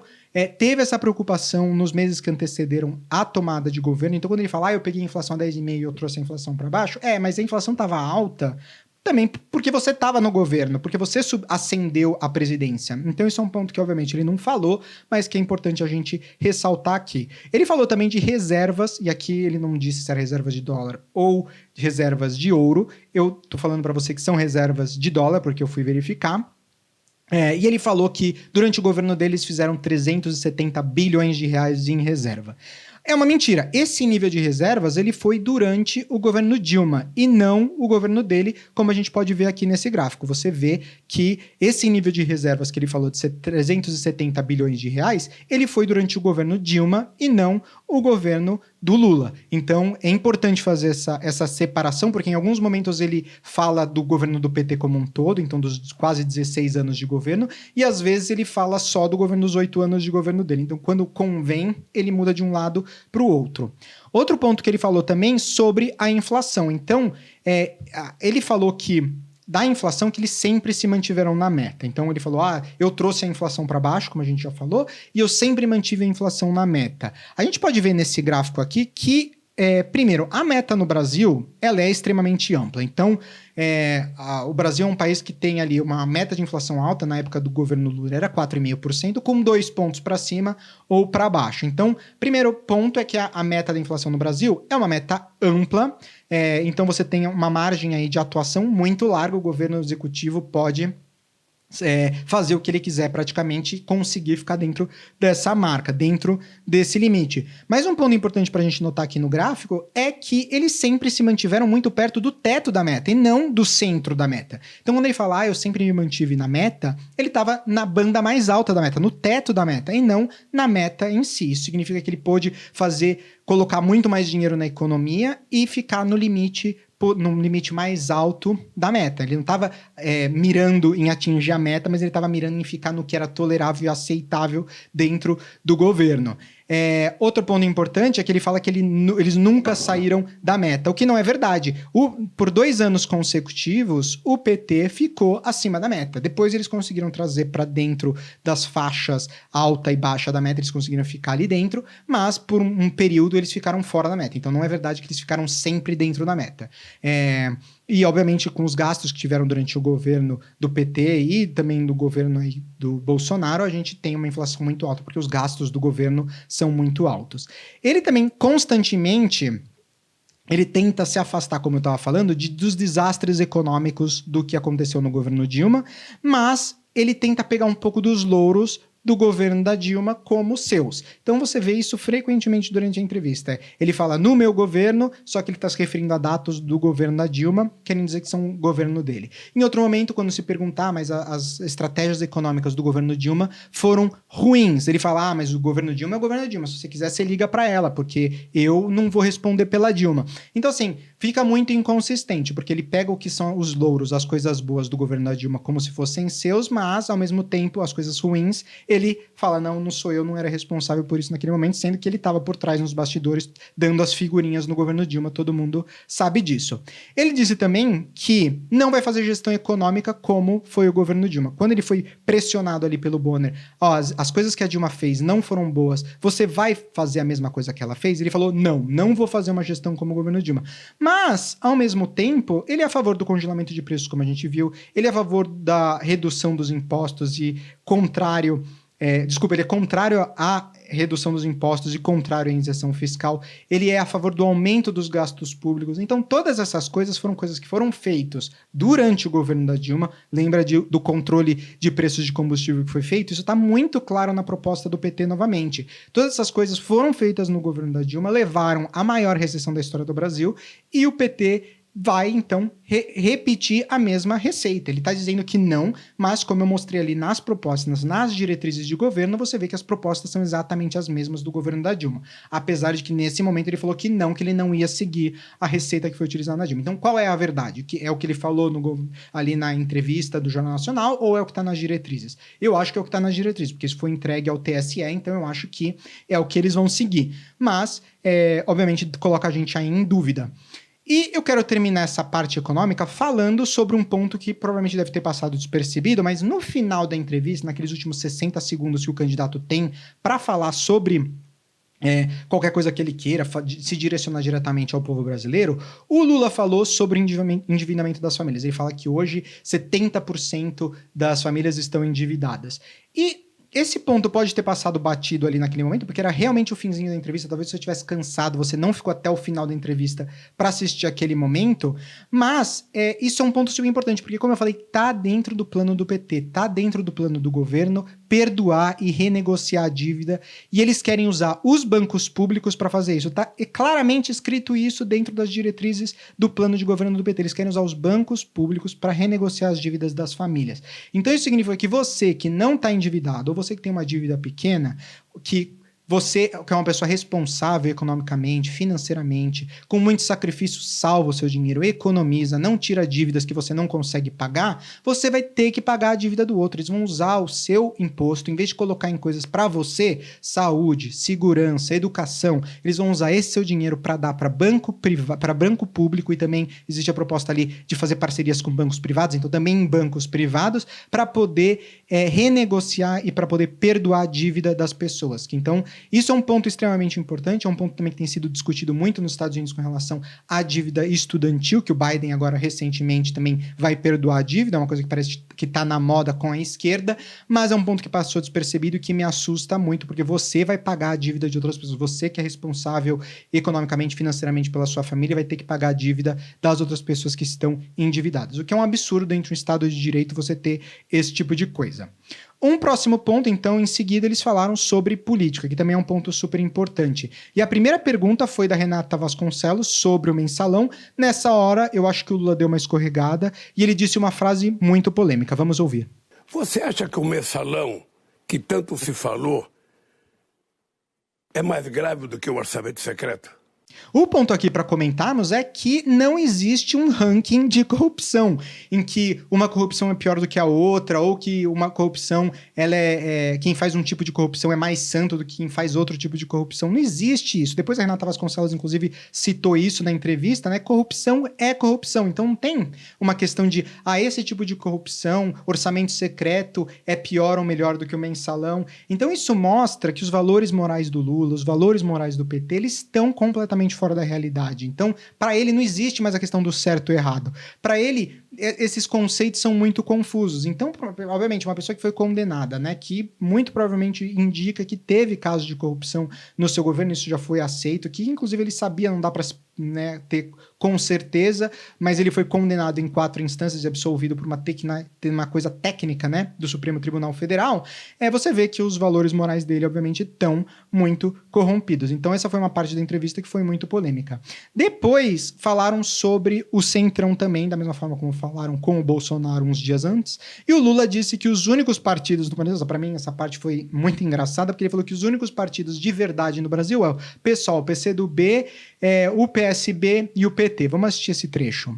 teve essa preocupação nos meses que antecederam a tomada de governo. Então, quando ele fala, eu peguei a inflação a 10,5% e eu trouxe a inflação para baixo, mas a inflação estava alta também porque você estava no governo, porque você ascendeu à presidência. Então isso é um ponto que obviamente ele não falou, mas que é importante a gente ressaltar aqui. Ele falou também de reservas, e aqui ele não disse se era reservas de dólar ou reservas de ouro. Eu tô falando para você que são reservas de dólar, porque eu fui verificar. E ele falou que durante o governo deles fizeram 370 bilhões de reais em reserva. É uma mentira. Esse nível de reservas ele foi durante o governo Dilma e não o governo dele, como a gente pode ver aqui nesse gráfico. Você vê que esse nível de reservas que ele falou de ser 370 bilhões de reais, ele foi durante o governo Dilma e não o governo do Lula. Então é importante fazer essa separação, porque em alguns momentos ele fala do governo do PT como um todo, então dos quase 16 anos de governo, e às vezes ele fala só do governo dos 8 anos de governo dele. Então quando convém, ele muda de um lado para o outro. Outro ponto que ele falou também sobre a inflação. Então, ele falou que da inflação que eles sempre se mantiveram na meta. Então ele falou, eu trouxe a inflação para baixo, como a gente já falou, e eu sempre mantive a inflação na meta. A gente pode ver nesse gráfico aqui que, primeiro, a meta no Brasil, ela é extremamente ampla. Então, o Brasil é um país que tem ali uma meta de inflação alta, na época do governo Lula era 4,5%, com 2 pontos para cima ou para baixo. Então, primeiro ponto é que a meta da inflação no Brasil é uma meta ampla, então você tem uma margem aí de atuação muito larga, o governo executivo pode fazer o que ele quiser praticamente e conseguir ficar dentro dessa marca, dentro desse limite. Mas um ponto importante para a gente notar aqui no gráfico é que eles sempre se mantiveram muito perto do teto da meta e não do centro da meta. Então quando ele fala, eu sempre me mantive na meta, ele estava na banda mais alta da meta, no teto da meta e não na meta em si. Isso significa que ele pôde colocar muito mais dinheiro na economia e ficar no limite mais alto da meta. Ele não estava mirando em atingir a meta, mas ele estava mirando em ficar no que era tolerável e aceitável dentro do governo. Outro ponto importante é que ele fala que eles nunca saíram da meta, o que não é verdade. Por 2 anos consecutivos, o PT ficou acima da meta. Depois eles conseguiram trazer para dentro das faixas alta e baixa da meta, eles conseguiram ficar ali dentro, mas por um período eles ficaram fora da meta. Então não é verdade que eles ficaram sempre dentro da meta. E, obviamente, com os gastos que tiveram durante o governo do PT e também do governo aí do Bolsonaro, a gente tem uma inflação muito alta, porque os gastos do governo são muito altos. Ele também, constantemente, ele tenta se afastar, como eu estava falando, dos desastres econômicos do que aconteceu no governo Dilma, mas ele tenta pegar um pouco dos louros do governo da Dilma como seus. Então você vê isso frequentemente durante a entrevista. Ele fala no meu governo, só que ele está se referindo a dados do governo da Dilma, querendo dizer que são o governo dele. Em outro momento, quando se perguntar, mas as estratégias econômicas do governo Dilma foram ruins. Ele fala, mas o governo Dilma é o governo da Dilma. Se você quiser, você liga para ela, porque eu não vou responder pela Dilma. Então, assim, fica muito inconsistente, porque ele pega o que são os louros, as coisas boas do governo da Dilma como se fossem seus, mas, ao mesmo tempo, as coisas ruins, ele fala, não sou eu, não era responsável por isso naquele momento, sendo que ele estava por trás nos bastidores, dando as figurinhas no governo Dilma, todo mundo sabe disso. Ele disse também que não vai fazer gestão econômica como foi o governo Dilma. Quando ele foi pressionado ali pelo Bonner, as coisas que a Dilma fez não foram boas, você vai fazer a mesma coisa que ela fez? Ele falou, não vou fazer uma gestão como o governo Dilma. Mas, ao mesmo tempo, ele é a favor do congelamento de preços, como a gente viu, ele é a favor da redução dos impostos e contrário... ele é contrário à redução dos impostos e contrário à isenção fiscal. Ele é a favor do aumento dos gastos públicos. Então, todas essas coisas foram coisas que foram feitas durante o governo da Dilma. Lembra do controle de preços de combustível que foi feito? Isso está muito claro na proposta do PT novamente. Todas essas coisas foram feitas no governo da Dilma, levaram à maior recessão da história do Brasil e o PT vai, então, repetir a mesma receita. Ele está dizendo que não, mas como eu mostrei ali nas propostas, nas diretrizes de governo, você vê que as propostas são exatamente as mesmas do governo da Dilma. Apesar de que, nesse momento, ele falou que ele não ia seguir a receita que foi utilizada na Dilma. Então, qual é a verdade? É o que ele falou ali na entrevista do Jornal Nacional ou é o que está nas diretrizes? Eu acho que é o que está nas diretrizes, porque isso foi entregue ao TSE, então eu acho que é o que eles vão seguir. Mas, obviamente, coloca a gente aí em dúvida. E eu quero terminar essa parte econômica falando sobre um ponto que provavelmente deve ter passado despercebido, mas no final da entrevista, naqueles últimos 60 segundos que o candidato tem para falar sobre qualquer coisa que ele queira, se direcionar diretamente ao povo brasileiro, o Lula falou sobre o endividamento das famílias. Ele fala que hoje 70% das famílias estão endividadas. E esse ponto pode ter passado batido ali naquele momento, porque era realmente o finzinho da entrevista. Talvez se você estivesse cansado, você não ficou até o final da entrevista para assistir aquele momento. Mas isso é um ponto super importante, porque, como eu falei, tá dentro do plano do PT, tá dentro do plano do governo perdoar e renegociar a dívida. E eles querem usar os bancos públicos para fazer isso. Tá claramente escrito isso dentro das diretrizes do plano de governo do PT. Eles querem usar os bancos públicos para renegociar as dívidas das famílias. Então isso significa que você que não está endividado, ou você que tem uma dívida pequena, que você, que é uma pessoa responsável economicamente, financeiramente, com muito sacrifício, salva o seu dinheiro, economiza, não tira dívidas que você não consegue pagar, você vai ter que pagar a dívida do outro. Eles vão usar o seu imposto, em vez de colocar em coisas para você, saúde, segurança, educação, eles vão usar esse seu dinheiro para dar para banco público, e também existe a proposta ali de fazer parcerias com bancos privados, então também em bancos privados, para poder renegociar e para poder perdoar a dívida das pessoas. Então, Isso é um ponto extremamente importante, é um ponto também que tem sido discutido muito nos Estados Unidos com relação à dívida estudantil, que o Biden agora recentemente também vai perdoar a dívida, é uma coisa que parece que está na moda com a esquerda, mas é um ponto que passou despercebido e que me assusta muito, porque você vai pagar a dívida de outras pessoas, você que é responsável economicamente, financeiramente pela sua família, vai ter que pagar a dívida das outras pessoas que estão endividadas, o que é um absurdo dentro de um Estado de Direito você ter esse tipo de coisa. Um próximo ponto, então, em seguida, eles falaram sobre política, que também é um ponto super importante. E a primeira pergunta foi da Renata Vasconcelos sobre o mensalão. Nessa hora, eu acho que o Lula deu uma escorregada e ele disse uma frase muito polêmica. Vamos ouvir. Você acha que o mensalão, que tanto se falou, é mais grave do que o orçamento secreto? O ponto aqui para comentarmos é que não existe um ranking de corrupção, em que uma corrupção é pior do que a outra, ou que uma corrupção, quem faz um tipo de corrupção é mais santo do que quem faz outro tipo de corrupção. Não existe isso. Depois a Renata Vasconcelos, inclusive, citou isso na entrevista, né? Corrupção é corrupção. Então não tem uma questão de, esse tipo de corrupção, orçamento secreto é pior ou melhor do que o mensalão. Então isso mostra que os valores morais do Lula, os valores morais do PT, eles estão completamente fora da realidade. Então, para ele não existe mais a questão do certo e errado. Para ele, esses conceitos são muito confusos. Então, obviamente, uma pessoa que foi condenada, né, que muito provavelmente indica que teve casos de corrupção no seu governo, isso já foi aceito, que inclusive ele sabia, não dá para ter com certeza, mas ele foi condenado em 4 instâncias e absolvido por uma coisa técnica, né, do Supremo Tribunal Federal. Você vê que os valores morais dele, obviamente, estão muito corrompidos. Então, essa foi uma parte da entrevista que foi muito polêmica. Depois, falaram sobre o Centrão também, da mesma forma como falaram com o Bolsonaro uns dias antes, e o Lula disse que os únicos partidos do Brasil, para mim essa parte foi muito engraçada, porque ele falou que os únicos partidos de verdade no Brasil é o PSOL, o PCdoB, o PSB e o PT. Vamos assistir esse trecho.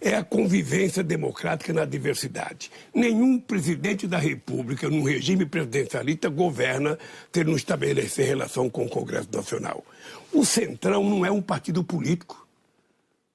É a convivência democrática na diversidade. Nenhum presidente da República, num regime presidencialista, governa sem não estabelecer relação com o Congresso Nacional. O Centrão não é um partido político.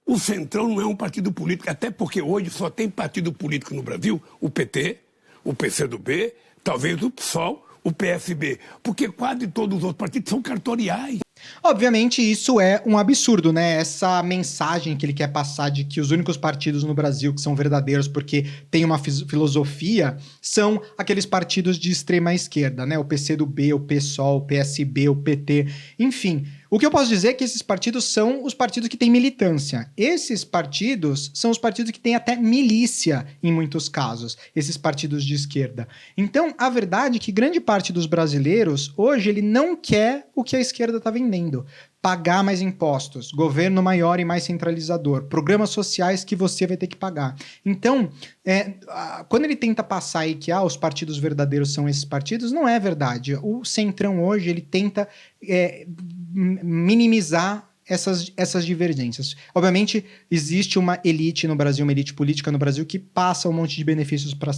O Centrão não é um partido político, até porque hoje só tem partido político no Brasil, o PT, o PCdoB, talvez o PSOL, o PSB, porque quase todos os outros partidos são cartoriais. Obviamente isso é um absurdo, né? Essa mensagem que ele quer passar de que os únicos partidos no Brasil que são verdadeiros porque tem uma filosofia são aqueles partidos de extrema esquerda, né? O PCdoB, o PSOL, o PSB, o PT, enfim. O que eu posso dizer é que esses partidos são os partidos que têm militância. Esses partidos são os partidos que têm até milícia em muitos casos, esses partidos de esquerda. Então, a verdade é que grande parte dos brasileiros, hoje, ele não quer o que a esquerda está vendendo. Pagar mais impostos, governo maior e mais centralizador, programas sociais que você vai ter que pagar. Então, quando ele tenta passar aí que os partidos verdadeiros são esses partidos, não é verdade. O Centrão hoje, ele tenta minimizar essas divergências. Obviamente, existe uma elite no Brasil, uma elite política no Brasil que passa um monte de benefícios para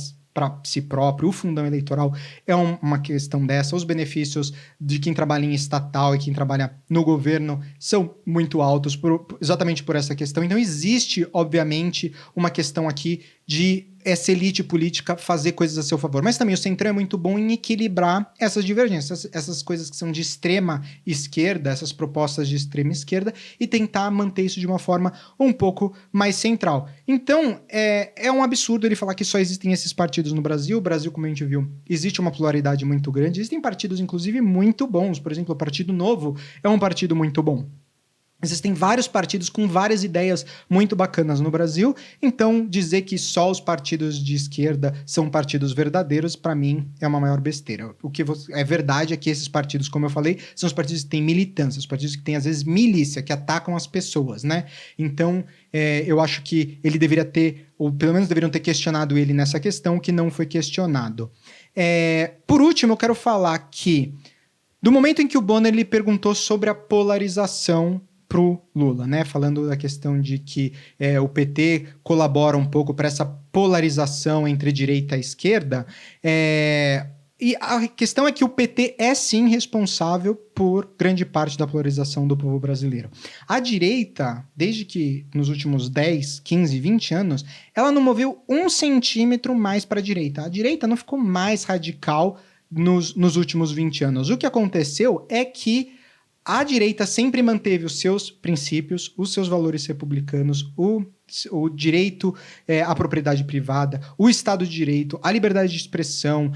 si próprio. O fundão eleitoral é uma questão dessa. Os benefícios de quem trabalha em estatal e quem trabalha no governo são muito altos exatamente por essa questão. Então existe, obviamente, uma questão aqui de essa elite política fazer coisas a seu favor. Mas também o Centrão é muito bom em equilibrar essas divergências, essas coisas que são de extrema esquerda, essas propostas de extrema esquerda, e tentar manter isso de uma forma um pouco mais central. Então, é um absurdo ele falar que só existem esses partidos no Brasil. O Brasil, como a gente viu, existe uma pluralidade muito grande. Existem partidos, inclusive, muito bons. Por exemplo, o Partido Novo é um partido muito bom. Existem vários partidos com várias ideias muito bacanas no Brasil, então dizer que só os partidos de esquerda são partidos verdadeiros, para mim, é uma maior besteira. O que é verdade é que esses partidos, como eu falei, são os partidos que têm militância, os partidos que têm, às vezes, milícia, que atacam as pessoas, né? Então, eu acho que ele deveria ter, ou pelo menos deveriam ter questionado ele nessa questão, que não foi questionado. Por último, eu quero falar que, do momento em que o Bonner ele perguntou sobre a polarização pro Lula, né? Falando da questão de que o PT colabora um pouco para essa polarização entre direita e esquerda, e a questão é que o PT é sim responsável por grande parte da polarização do povo brasileiro. A direita, desde que nos últimos 10, 15, 20 anos, ela não moveu 1 centímetro mais para a direita. A direita não ficou mais radical nos últimos 20 anos. O que aconteceu é que a direita sempre manteve os seus princípios, os seus valores republicanos, o direito à propriedade privada, o Estado de Direito, a liberdade de expressão,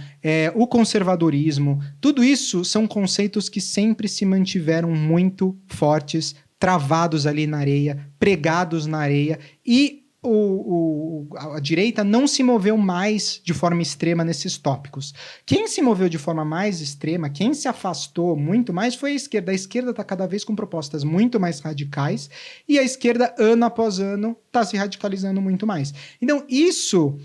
o conservadorismo. Tudo isso são conceitos que sempre se mantiveram muito fortes, travados ali na areia, pregados na areia, e a direita não se moveu mais de forma extrema nesses tópicos. Quem se moveu de forma mais extrema, quem se afastou muito mais foi a esquerda. A esquerda está cada vez com propostas muito mais radicais e a esquerda, ano após ano, está se radicalizando muito mais. Então, isso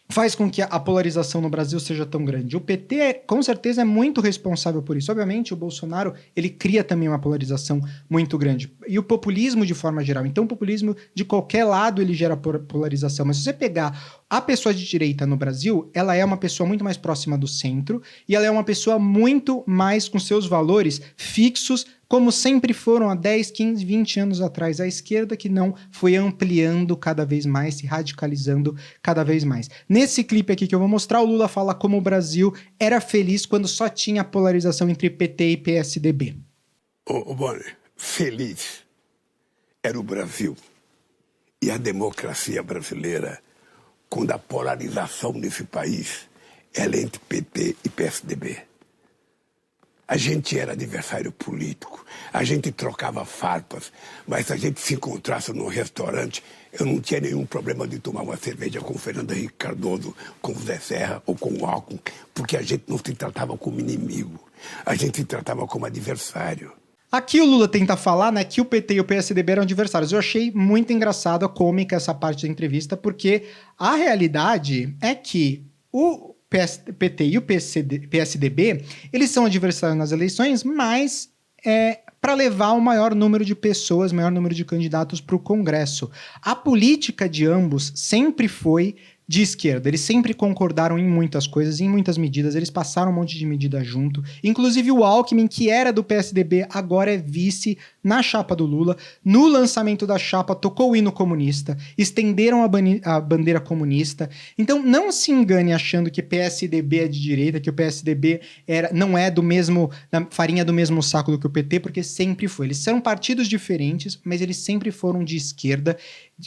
faz com que a polarização no Brasil seja tão grande. O PT, com certeza, é muito responsável por isso. Obviamente, o Bolsonaro, ele cria também uma polarização muito grande. E o populismo, de forma geral. Então, o populismo, de qualquer lado, ele gera polarização. Mas se você pegar a pessoa de direita no Brasil, ela é uma pessoa muito mais próxima do centro e ela é uma pessoa muito mais com seus valores fixos, como sempre foram há 10, 15, 20 anos atrás. A esquerda que não foi ampliando cada vez mais, se radicalizando cada vez mais. Nesse clipe aqui que eu vou mostrar, o Lula fala como o Brasil era feliz quando só tinha polarização entre PT e PSDB. Boni, feliz era o Brasil e a democracia brasileira quando a polarização nesse país era entre PT e PSDB. A gente era adversário político, a gente trocava farpas, mas se a gente se encontrasse num restaurante, eu não tinha nenhum problema de tomar uma cerveja com o Fernando Henrique Cardoso, com o Zé Serra ou com o Alckmin, porque a gente não se tratava como inimigo, a gente se tratava como adversário. Aqui o Lula tenta falar, né, que o PT e o PSDB eram adversários. Eu achei muito engraçado, cômica essa parte da entrevista, porque a realidade é que o PT e o PSDB, eles são adversários nas eleições, mas para levar o maior número de pessoas, maior número de candidatos para o Congresso. A política de ambos sempre foi de esquerda. Eles sempre concordaram em muitas coisas, em muitas medidas. Eles passaram um monte de medida junto. Inclusive o Alckmin, que era do PSDB, agora é vice na chapa do Lula. No lançamento da chapa, tocou o hino comunista, estenderam a bandeira comunista. Então não se engane achando que PSDB é de direita, que o PSDB não é do mesmo, farinha do mesmo saco do que o PT, porque sempre foi. Eles são partidos diferentes, mas eles sempre foram de esquerda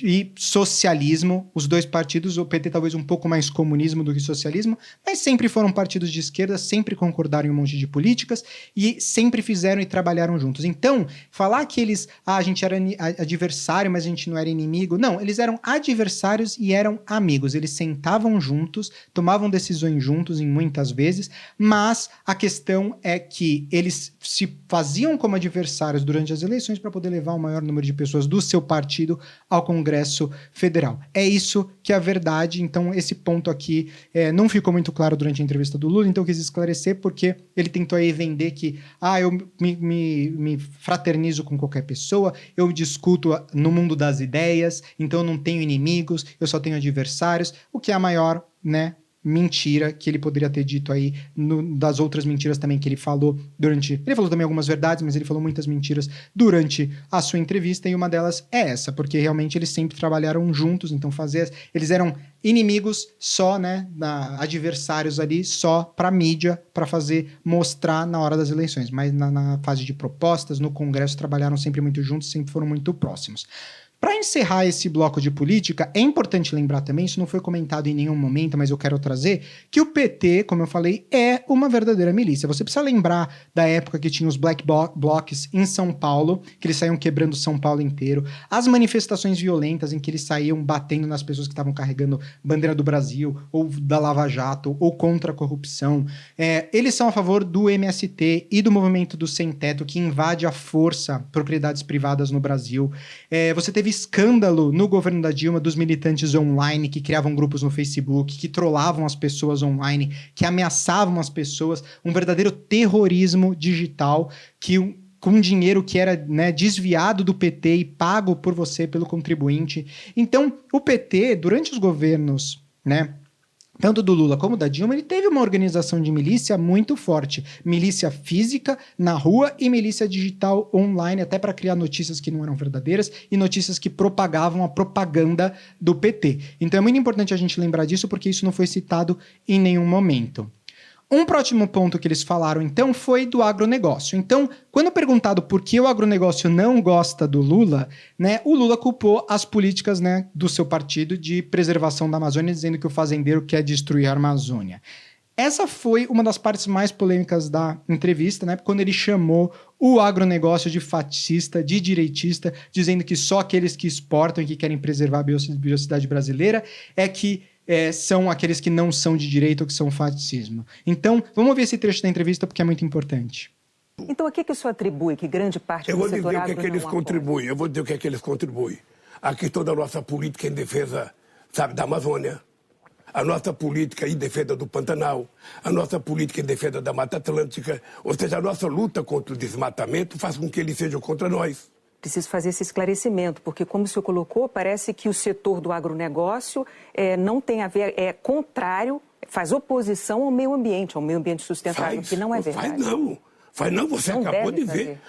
e socialismo. Os dois partidos, o PT talvez um pouco mais comunismo do que socialismo, mas sempre foram partidos de esquerda, sempre concordaram em um monte de políticas e sempre fizeram e trabalharam juntos. Então, falar que a gente era adversário, mas a gente não era inimigo, não, eles eram adversários e eram amigos. Eles sentavam juntos, tomavam decisões juntos em muitas vezes, mas a questão é que eles se faziam como adversários durante as eleições para poder levar o maior número de pessoas do seu partido ao Congresso Federal. É isso que é a verdade. Então esse ponto aqui não ficou muito claro durante a entrevista do Lula, então eu quis esclarecer porque ele tentou aí vender que eu me fraternizo com qualquer pessoa, eu discuto no mundo das ideias, então eu não tenho inimigos, eu só tenho adversários, o que é a maior, mentira que ele poderia ter dito aí, das outras mentiras também que ele falou durante... Ele falou também algumas verdades, mas ele falou muitas mentiras durante a sua entrevista, e uma delas é essa, porque realmente eles sempre trabalharam juntos, então eles eram inimigos só, adversários ali, só pra mídia, pra mostrar na hora das eleições, mas na fase de propostas, no Congresso, trabalharam sempre muito juntos, sempre foram muito próximos. Para encerrar esse bloco de política, é importante lembrar também, isso não foi comentado em nenhum momento, mas eu quero trazer, que o PT, como eu falei, é uma verdadeira milícia. Você precisa lembrar da época que tinha os Black Blocs em São Paulo, que eles saíam quebrando São Paulo inteiro, as manifestações violentas em que eles saíam batendo nas pessoas que estavam carregando bandeira do Brasil, ou da Lava Jato, ou contra a corrupção. Eles são a favor do MST e do movimento do Sem Teto, que invade à força propriedades privadas no Brasil. Você teve escândalo no governo da Dilma dos militantes online que criavam grupos no Facebook, que trollavam as pessoas online, que ameaçavam as pessoas, um verdadeiro terrorismo digital com dinheiro que era desviado do PT e pago por você, pelo contribuinte. Então, o PT, durante os governos, tanto do Lula como da Dilma, ele teve uma organização de milícia muito forte. Milícia física na rua e milícia digital online, até para criar notícias que não eram verdadeiras e notícias que propagavam a propaganda do PT. Então é muito importante a gente lembrar disso, porque isso não foi citado em nenhum momento. Um próximo ponto que eles falaram, então, foi do agronegócio. Então, quando perguntado por que o agronegócio não gosta do Lula, né, o Lula culpou as políticas, né, do seu partido de preservação da Amazônia, dizendo que o fazendeiro quer destruir a Amazônia. Essa foi uma das partes mais polêmicas da entrevista, né, quando ele chamou o agronegócio de fascista, de direitista, dizendo que só aqueles que exportam e que querem preservar a biodiversidade brasileira é que são aqueles que não são de direita ou que são fascismo. Então, vamos ver esse trecho da entrevista porque é muito importante. Então, a que o senhor atribui que grande parte do setor agro Eu vou dizer o que é que eles apoia? contribuem. Eu vou dizer o que é que eles contribuem. Aqui toda a nossa política em defesa, sabe, da Amazônia. A nossa política em defesa do Pantanal. A nossa política em defesa da Mata Atlântica. Ou seja, a nossa luta contra o desmatamento faz com que eles sejam contra nós. Preciso fazer esse esclarecimento, porque, como o senhor colocou, parece que o setor do agronegócio não tem a ver, é contrário, faz oposição ao meio ambiente sustentável, que não é verdade. Faz não, você Não acabou de deve ver.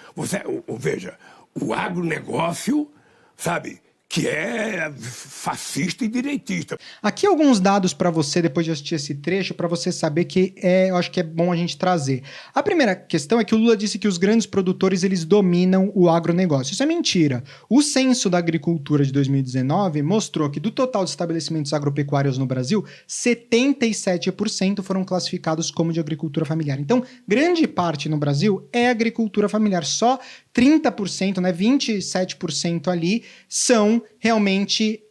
Veja, o agronegócio, sabe, que é fascista e direitista. Aqui alguns dados para você, depois de assistir esse trecho, para você saber que eu acho que é bom a gente trazer. A primeira questão é que o Lula disse que os grandes produtores eles dominam o agronegócio. Isso é mentira. O Censo da Agricultura de 2019 mostrou que do total de estabelecimentos agropecuários no Brasil, 77% foram classificados como de agricultura familiar. Então, grande parte no Brasil é agricultura familiar. Só 30%, né, 27% ali são realmente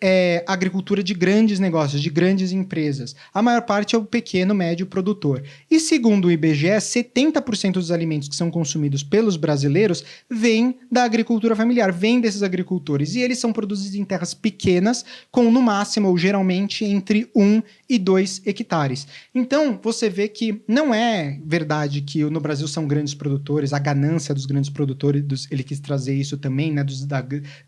agricultura de grandes negócios, de grandes empresas. A maior parte é o pequeno, médio produtor. E segundo o IBGE, 70% dos alimentos que são consumidos pelos brasileiros vêm da agricultura familiar, vêm desses agricultores. E eles são produzidos em terras pequenas, com no máximo, ou geralmente, entre 1 e 2 hectares. Então, você vê que não é verdade que no Brasil são grandes produtores, a ganância dos grandes produtores, ele quis trazer isso também, né,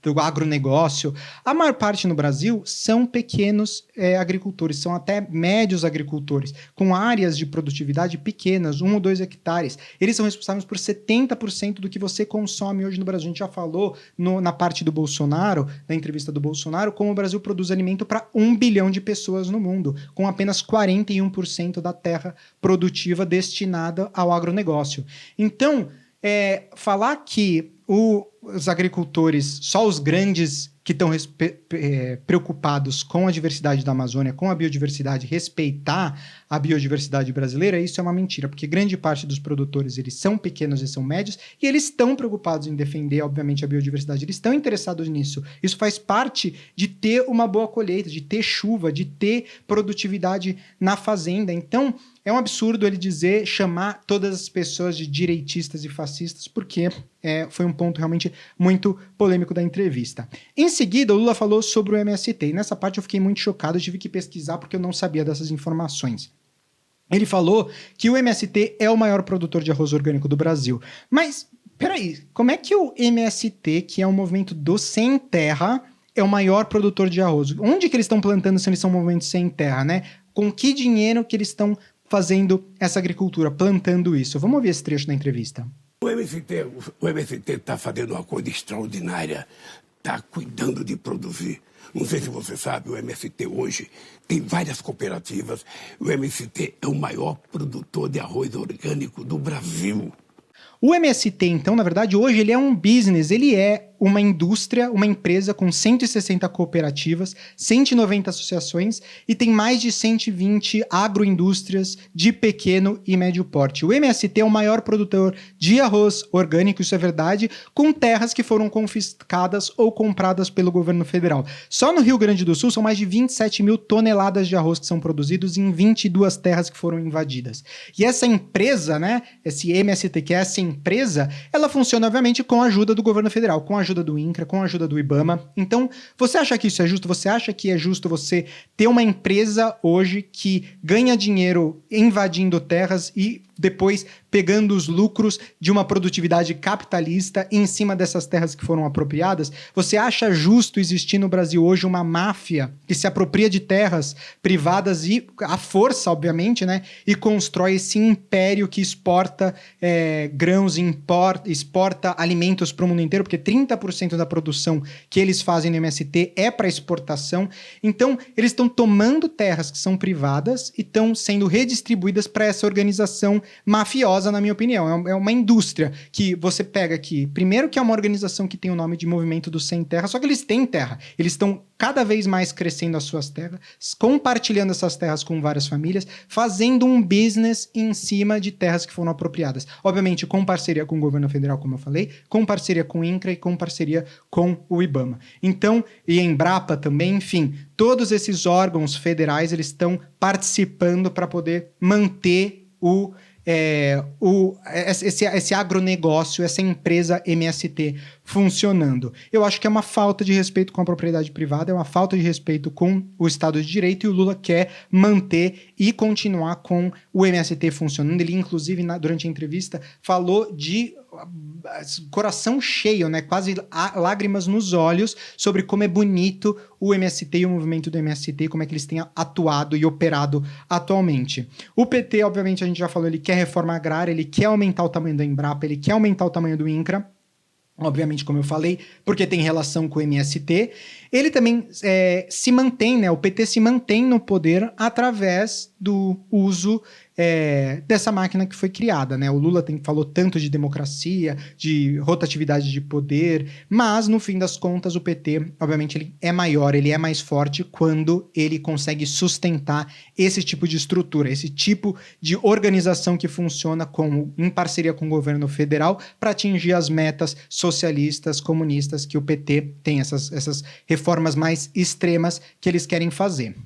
do agronegócio. A maior parte no Brasil são pequenos agricultores, são até médios agricultores, com áreas de produtividade pequenas, 1 ou 2 hectares. Eles são responsáveis por 70% do que você consome hoje no Brasil. A gente já falou na parte do Bolsonaro, na entrevista do Bolsonaro, como o Brasil produz alimento para 1 bilhão de pessoas no mundo, com apenas 41% da terra produtiva destinada ao agronegócio. Então, falar que os agricultores, só os grandes que estão preocupados com a diversidade da Amazônia, com a biodiversidade, respeitar a biodiversidade brasileira, isso é uma mentira, porque grande parte dos produtores, eles são pequenos e são médios, e eles estão preocupados em defender, obviamente, a biodiversidade, eles estão interessados nisso. Isso faz parte de ter uma boa colheita, de ter chuva, de ter produtividade na fazenda. Então, é um absurdo ele chamar todas as pessoas de direitistas e fascistas, porque foi um ponto realmente muito polêmico da entrevista. Em seguida, o Lula falou sobre o MST, e nessa parte eu fiquei muito chocado, eu tive que pesquisar porque eu não sabia dessas informações. Ele falou que o MST é o maior produtor de arroz orgânico do Brasil. Mas, peraí, como é que o MST, que é um movimento do sem terra, é o maior produtor de arroz? Onde que eles estão plantando se eles são um movimento sem terra, né? Com que dinheiro que eles estão fazendo essa agricultura, plantando isso? Vamos ouvir esse trecho da entrevista. O MST está fazendo uma coisa extraordinária, está cuidando de produzir. Não sei se você sabe, o MST hoje tem várias cooperativas. O MST é o maior produtor de arroz orgânico do Brasil. O MST, então, na verdade, hoje ele é um business, ele é uma indústria, uma empresa com 160 cooperativas, 190 associações e tem mais de 120 agroindústrias de pequeno e médio porte. O MST é o maior produtor de arroz orgânico, isso é verdade, com terras que foram confiscadas ou compradas pelo governo federal. Só no Rio Grande do Sul são mais de 27 mil toneladas de arroz que são produzidos em 22 terras que foram invadidas. E essa empresa, né, esse MST, que é essa empresa, ela funciona, obviamente, com a ajuda do governo federal, com a ajuda do INCRA, com a ajuda do IBAMA. Então, você acha que isso é justo? Você acha que é justo você ter uma empresa hoje que ganha dinheiro invadindo terras e depois pegando os lucros de uma produtividade capitalista em cima dessas terras que foram apropriadas? Você acha justo existir no Brasil hoje uma máfia que se apropria de terras privadas e, à força, obviamente, né, e constrói esse império que exporta grãos, exporta alimentos para o mundo inteiro? Porque 30% 30% da produção que eles fazem no MST é para exportação. Então, eles estão tomando terras que são privadas e estão sendo redistribuídas para essa organização mafiosa, na minha opinião. É uma indústria que você pega aqui. Primeiro que é uma organização que tem o nome de Movimento do Sem Terra, só que eles têm terra. Eles estão cada vez mais crescendo as suas terras, compartilhando essas terras com várias famílias, fazendo um business em cima de terras que foram apropriadas. Obviamente, com parceria com o governo federal, como eu falei, com parceria com o INCRA e com parceria com o IBAMA. Então, e a Embrapa também, enfim, todos esses órgãos federais, eles estão participando para poder manter esse agronegócio, essa empresa MST funcionando. Eu acho que é uma falta de respeito com a propriedade privada, é uma falta de respeito com o Estado de Direito, e o Lula quer manter e continuar com o MST funcionando. Ele, inclusive, durante a entrevista, falou de coração cheio, né? Quase lágrimas nos olhos, sobre como é bonito o MST e o movimento do MST, como é que eles têm atuado e operado atualmente. O PT, obviamente, a gente já falou, ele quer reforma agrária, ele quer aumentar o tamanho da Embrapa, ele quer aumentar o tamanho do INCRA, obviamente, como eu falei, porque tem relação com o MST. Ele também se mantém, né? O PT se mantém no poder através do uso dessa máquina que foi criada, né? O Lula falou tanto de democracia, de rotatividade de poder, mas, no fim das contas, o PT, obviamente, ele é maior, ele é mais forte quando ele consegue sustentar esse tipo de estrutura, esse tipo de organização que funciona em parceria com o governo federal para atingir as metas socialistas, comunistas que o PT tem, essas reformas mais extremas que eles querem fazer.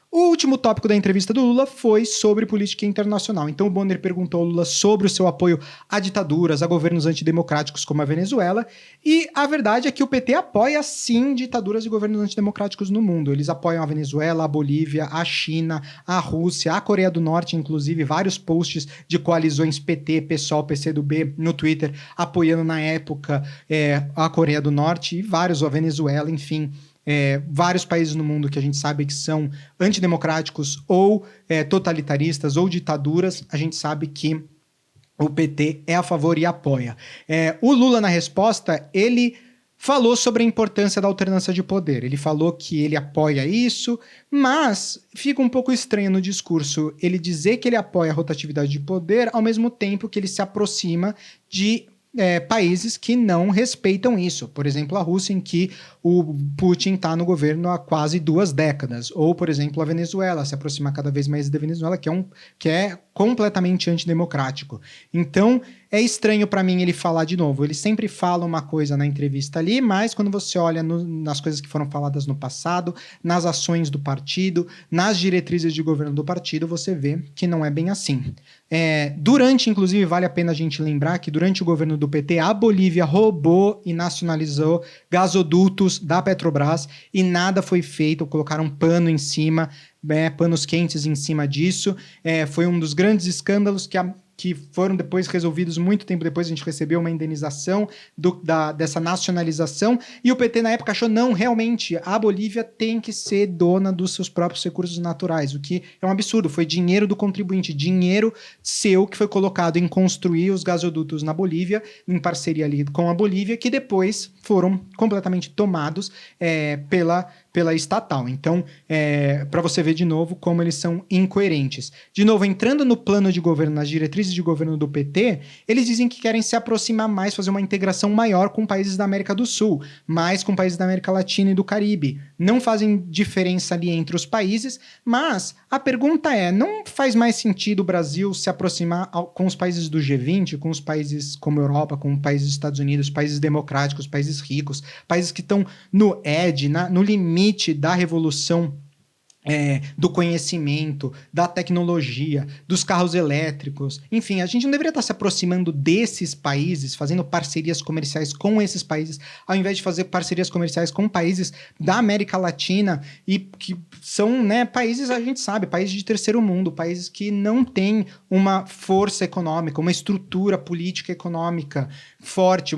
O último tópico da entrevista do Lula foi sobre política internacional. Então o Bonner perguntou ao Lula sobre o seu apoio a ditaduras, a governos antidemocráticos como a Venezuela, e a verdade é que o PT apoia sim ditaduras e governos antidemocráticos no mundo. Eles apoiam a Venezuela, a Bolívia, a China, a Rússia, a Coreia do Norte, inclusive vários posts de coalizões PT, PSOL, PCdoB no Twitter, apoiando na época a Coreia do Norte e vários, a Venezuela, enfim. Vários países no mundo que a gente sabe que são antidemocráticos ou totalitaristas ou ditaduras, a gente sabe que o PT é a favor e apoia. O Lula, na resposta, ele falou sobre a importância da alternância de poder. Ele falou que ele apoia isso, mas fica um pouco estranho no discurso ele dizer que ele apoia a rotatividade de poder ao mesmo tempo que ele se aproxima de países que não respeitam isso. Por exemplo, a Rússia, em que o Putin está no governo há quase 2 décadas. Ou, por exemplo, a Venezuela, se aproximar cada vez mais da Venezuela, que é completamente antidemocrático. Então, é estranho para mim ele falar de novo. Ele sempre fala uma coisa na entrevista ali, mas quando você olha nas coisas que foram faladas no passado, nas ações do partido, nas diretrizes de governo do partido, você vê que não é bem assim. Inclusive, vale a pena a gente lembrar que durante o governo do PT, a Bolívia roubou e nacionalizou gasodutos da Petrobras e nada foi feito, colocaram pano em cima, panos quentes em cima disso. Foi um dos grandes escândalos que foram depois resolvidos muito tempo depois. A gente recebeu uma indenização dessa nacionalização, e o PT na época achou, não, realmente, a Bolívia tem que ser dona dos seus próprios recursos naturais, o que é um absurdo. Foi dinheiro do contribuinte, dinheiro seu que foi colocado em construir os gasodutos na Bolívia, em parceria ali com a Bolívia, que depois foram completamente tomados pela estatal. Então, para você ver de novo como eles são incoerentes. De novo, entrando no plano de governo, nas diretrizes de governo do PT, eles dizem que querem se aproximar mais, fazer uma integração maior com países da América do Sul, mais com países da América Latina e do Caribe. Não fazem diferença ali entre os países, mas a pergunta não faz mais sentido o Brasil se aproximar com os países do G20, com os países como a Europa, com os países dos Estados Unidos, países democráticos, países ricos, países que estão no no limite da revolução do conhecimento, da tecnologia, dos carros elétricos. Enfim, a gente não deveria estar se aproximando desses países, fazendo parcerias comerciais com esses países, ao invés de fazer parcerias comerciais com países da América Latina, e que são, países, a gente sabe, países de terceiro mundo, países que não têm uma força econômica, uma estrutura política econômica forte,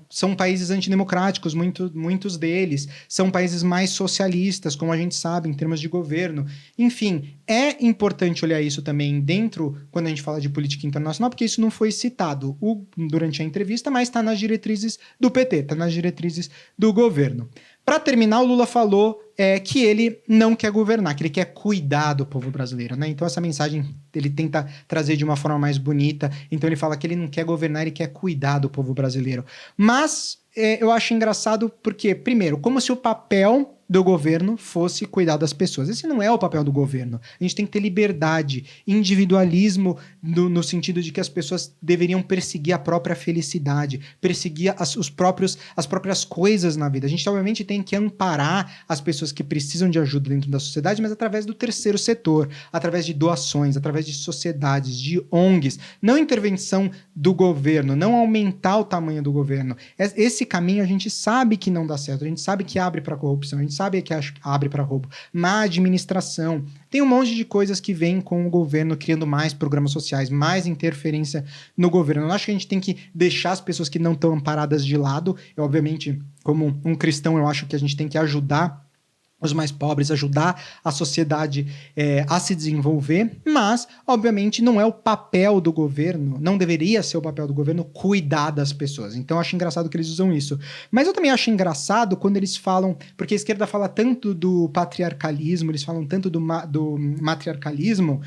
são países antidemocráticos, muitos deles, são países mais socialistas, como a gente sabe, em termos termos de governo. Enfim, é importante olhar isso também dentro, quando a gente fala de política internacional, porque isso não foi citado durante a entrevista, mas está nas diretrizes do PT, está nas diretrizes do governo. Para terminar, o Lula falou que ele não quer governar, que ele quer cuidar do povo brasileiro, né? Então essa mensagem ele tenta trazer de uma forma mais bonita. Então ele fala que ele não quer governar, ele quer cuidar do povo brasileiro. Mas eu acho engraçado porque, primeiro, como se o papel do governo fosse cuidar das pessoas. Esse não é o papel do governo. A gente tem que ter liberdade, individualismo no sentido de que as pessoas deveriam perseguir a própria felicidade, perseguir as próprias coisas na vida. A gente, obviamente, tem que amparar as pessoas que precisam de ajuda dentro da sociedade, mas através do terceiro setor, através de doações, através de sociedades, de ONGs, não intervenção do governo, não aumentar o tamanho do governo. Esse caminho a gente sabe que não dá certo, a gente sabe que abre para corrupção, a gente sabe que abre para roubo, má administração. Tem um monte de coisas que vêm com o governo criando mais programas sociais, mais interferência no governo. Eu não acho que a gente tem que deixar as pessoas que não estão amparadas de lado. Eu, obviamente, como um cristão, eu acho que a gente tem que ajudar os mais pobres, ajudar a sociedade a se desenvolver, mas, obviamente, não é o papel do governo, não deveria ser o papel do governo cuidar das pessoas. Então, eu acho engraçado que eles usam isso. Mas eu também acho engraçado quando eles falam, porque a esquerda fala tanto do patriarcalismo, eles falam tanto do matriarcalismo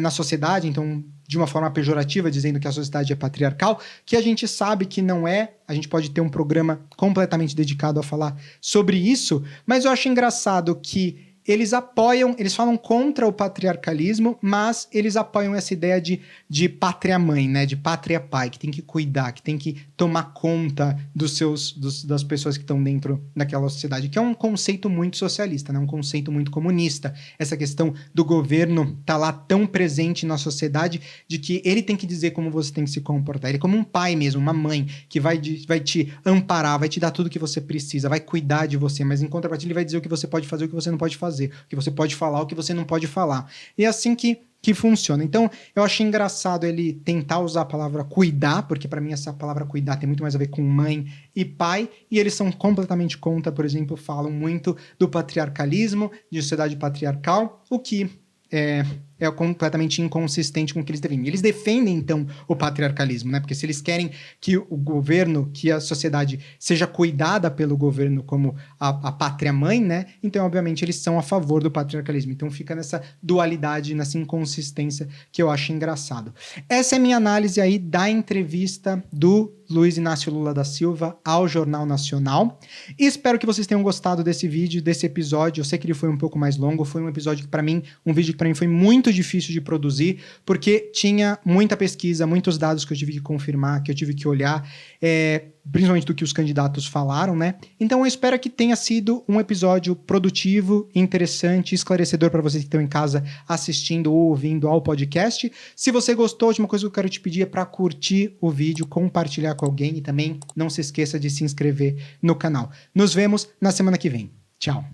na sociedade, então, de uma forma pejorativa, dizendo que a sociedade é patriarcal, que a gente sabe que não é. A gente pode ter um programa completamente dedicado a falar sobre isso, mas eu acho engraçado que eles falam contra o patriarcalismo, mas eles apoiam essa ideia de pátria-mãe, né? De pátria-pai, que tem que cuidar, que tem que tomar conta das pessoas que estão dentro daquela sociedade, que é um conceito muito socialista, né? Um conceito muito comunista. Essa questão do governo tá lá tão presente na sociedade de que ele tem que dizer como você tem que se comportar. Ele é como um pai mesmo, uma mãe, que vai te amparar, vai te dar tudo que você precisa, vai cuidar de você, mas em contrapartida ele vai dizer o que você pode fazer e o que você não pode fazer. O que você pode falar, o que você não pode falar. E é assim que funciona. Então, eu achei engraçado ele tentar usar a palavra cuidar, porque para mim essa palavra cuidar tem muito mais a ver com mãe e pai, e eles são completamente contra, por exemplo, falam muito do patriarcalismo, de sociedade patriarcal, o que é completamente inconsistente com o que eles defendem. Eles defendem, então, o patriarcalismo, né? Porque se eles querem que o governo, que a sociedade seja cuidada pelo governo como a pátria-mãe, né? Então, obviamente, eles são a favor do patriarcalismo. Então, fica nessa dualidade, nessa inconsistência que eu acho engraçado. Essa é a minha análise aí da entrevista do Luiz Inácio Lula da Silva ao Jornal Nacional. E espero que vocês tenham gostado desse vídeo, desse episódio. Eu sei que ele foi um pouco mais longo, foi um episódio que, para mim, foi muito difícil de produzir, porque tinha muita pesquisa, muitos dados que eu tive que confirmar, que eu tive que olhar, principalmente do que os candidatos falaram, né? Então eu espero que tenha sido um episódio produtivo, interessante, esclarecedor para vocês que estão em casa assistindo ou ouvindo ao podcast. Se você gostou, a última coisa que eu quero te pedir é para curtir o vídeo, compartilhar com alguém e também não se esqueça de se inscrever no canal. Nos vemos na semana que vem. Tchau!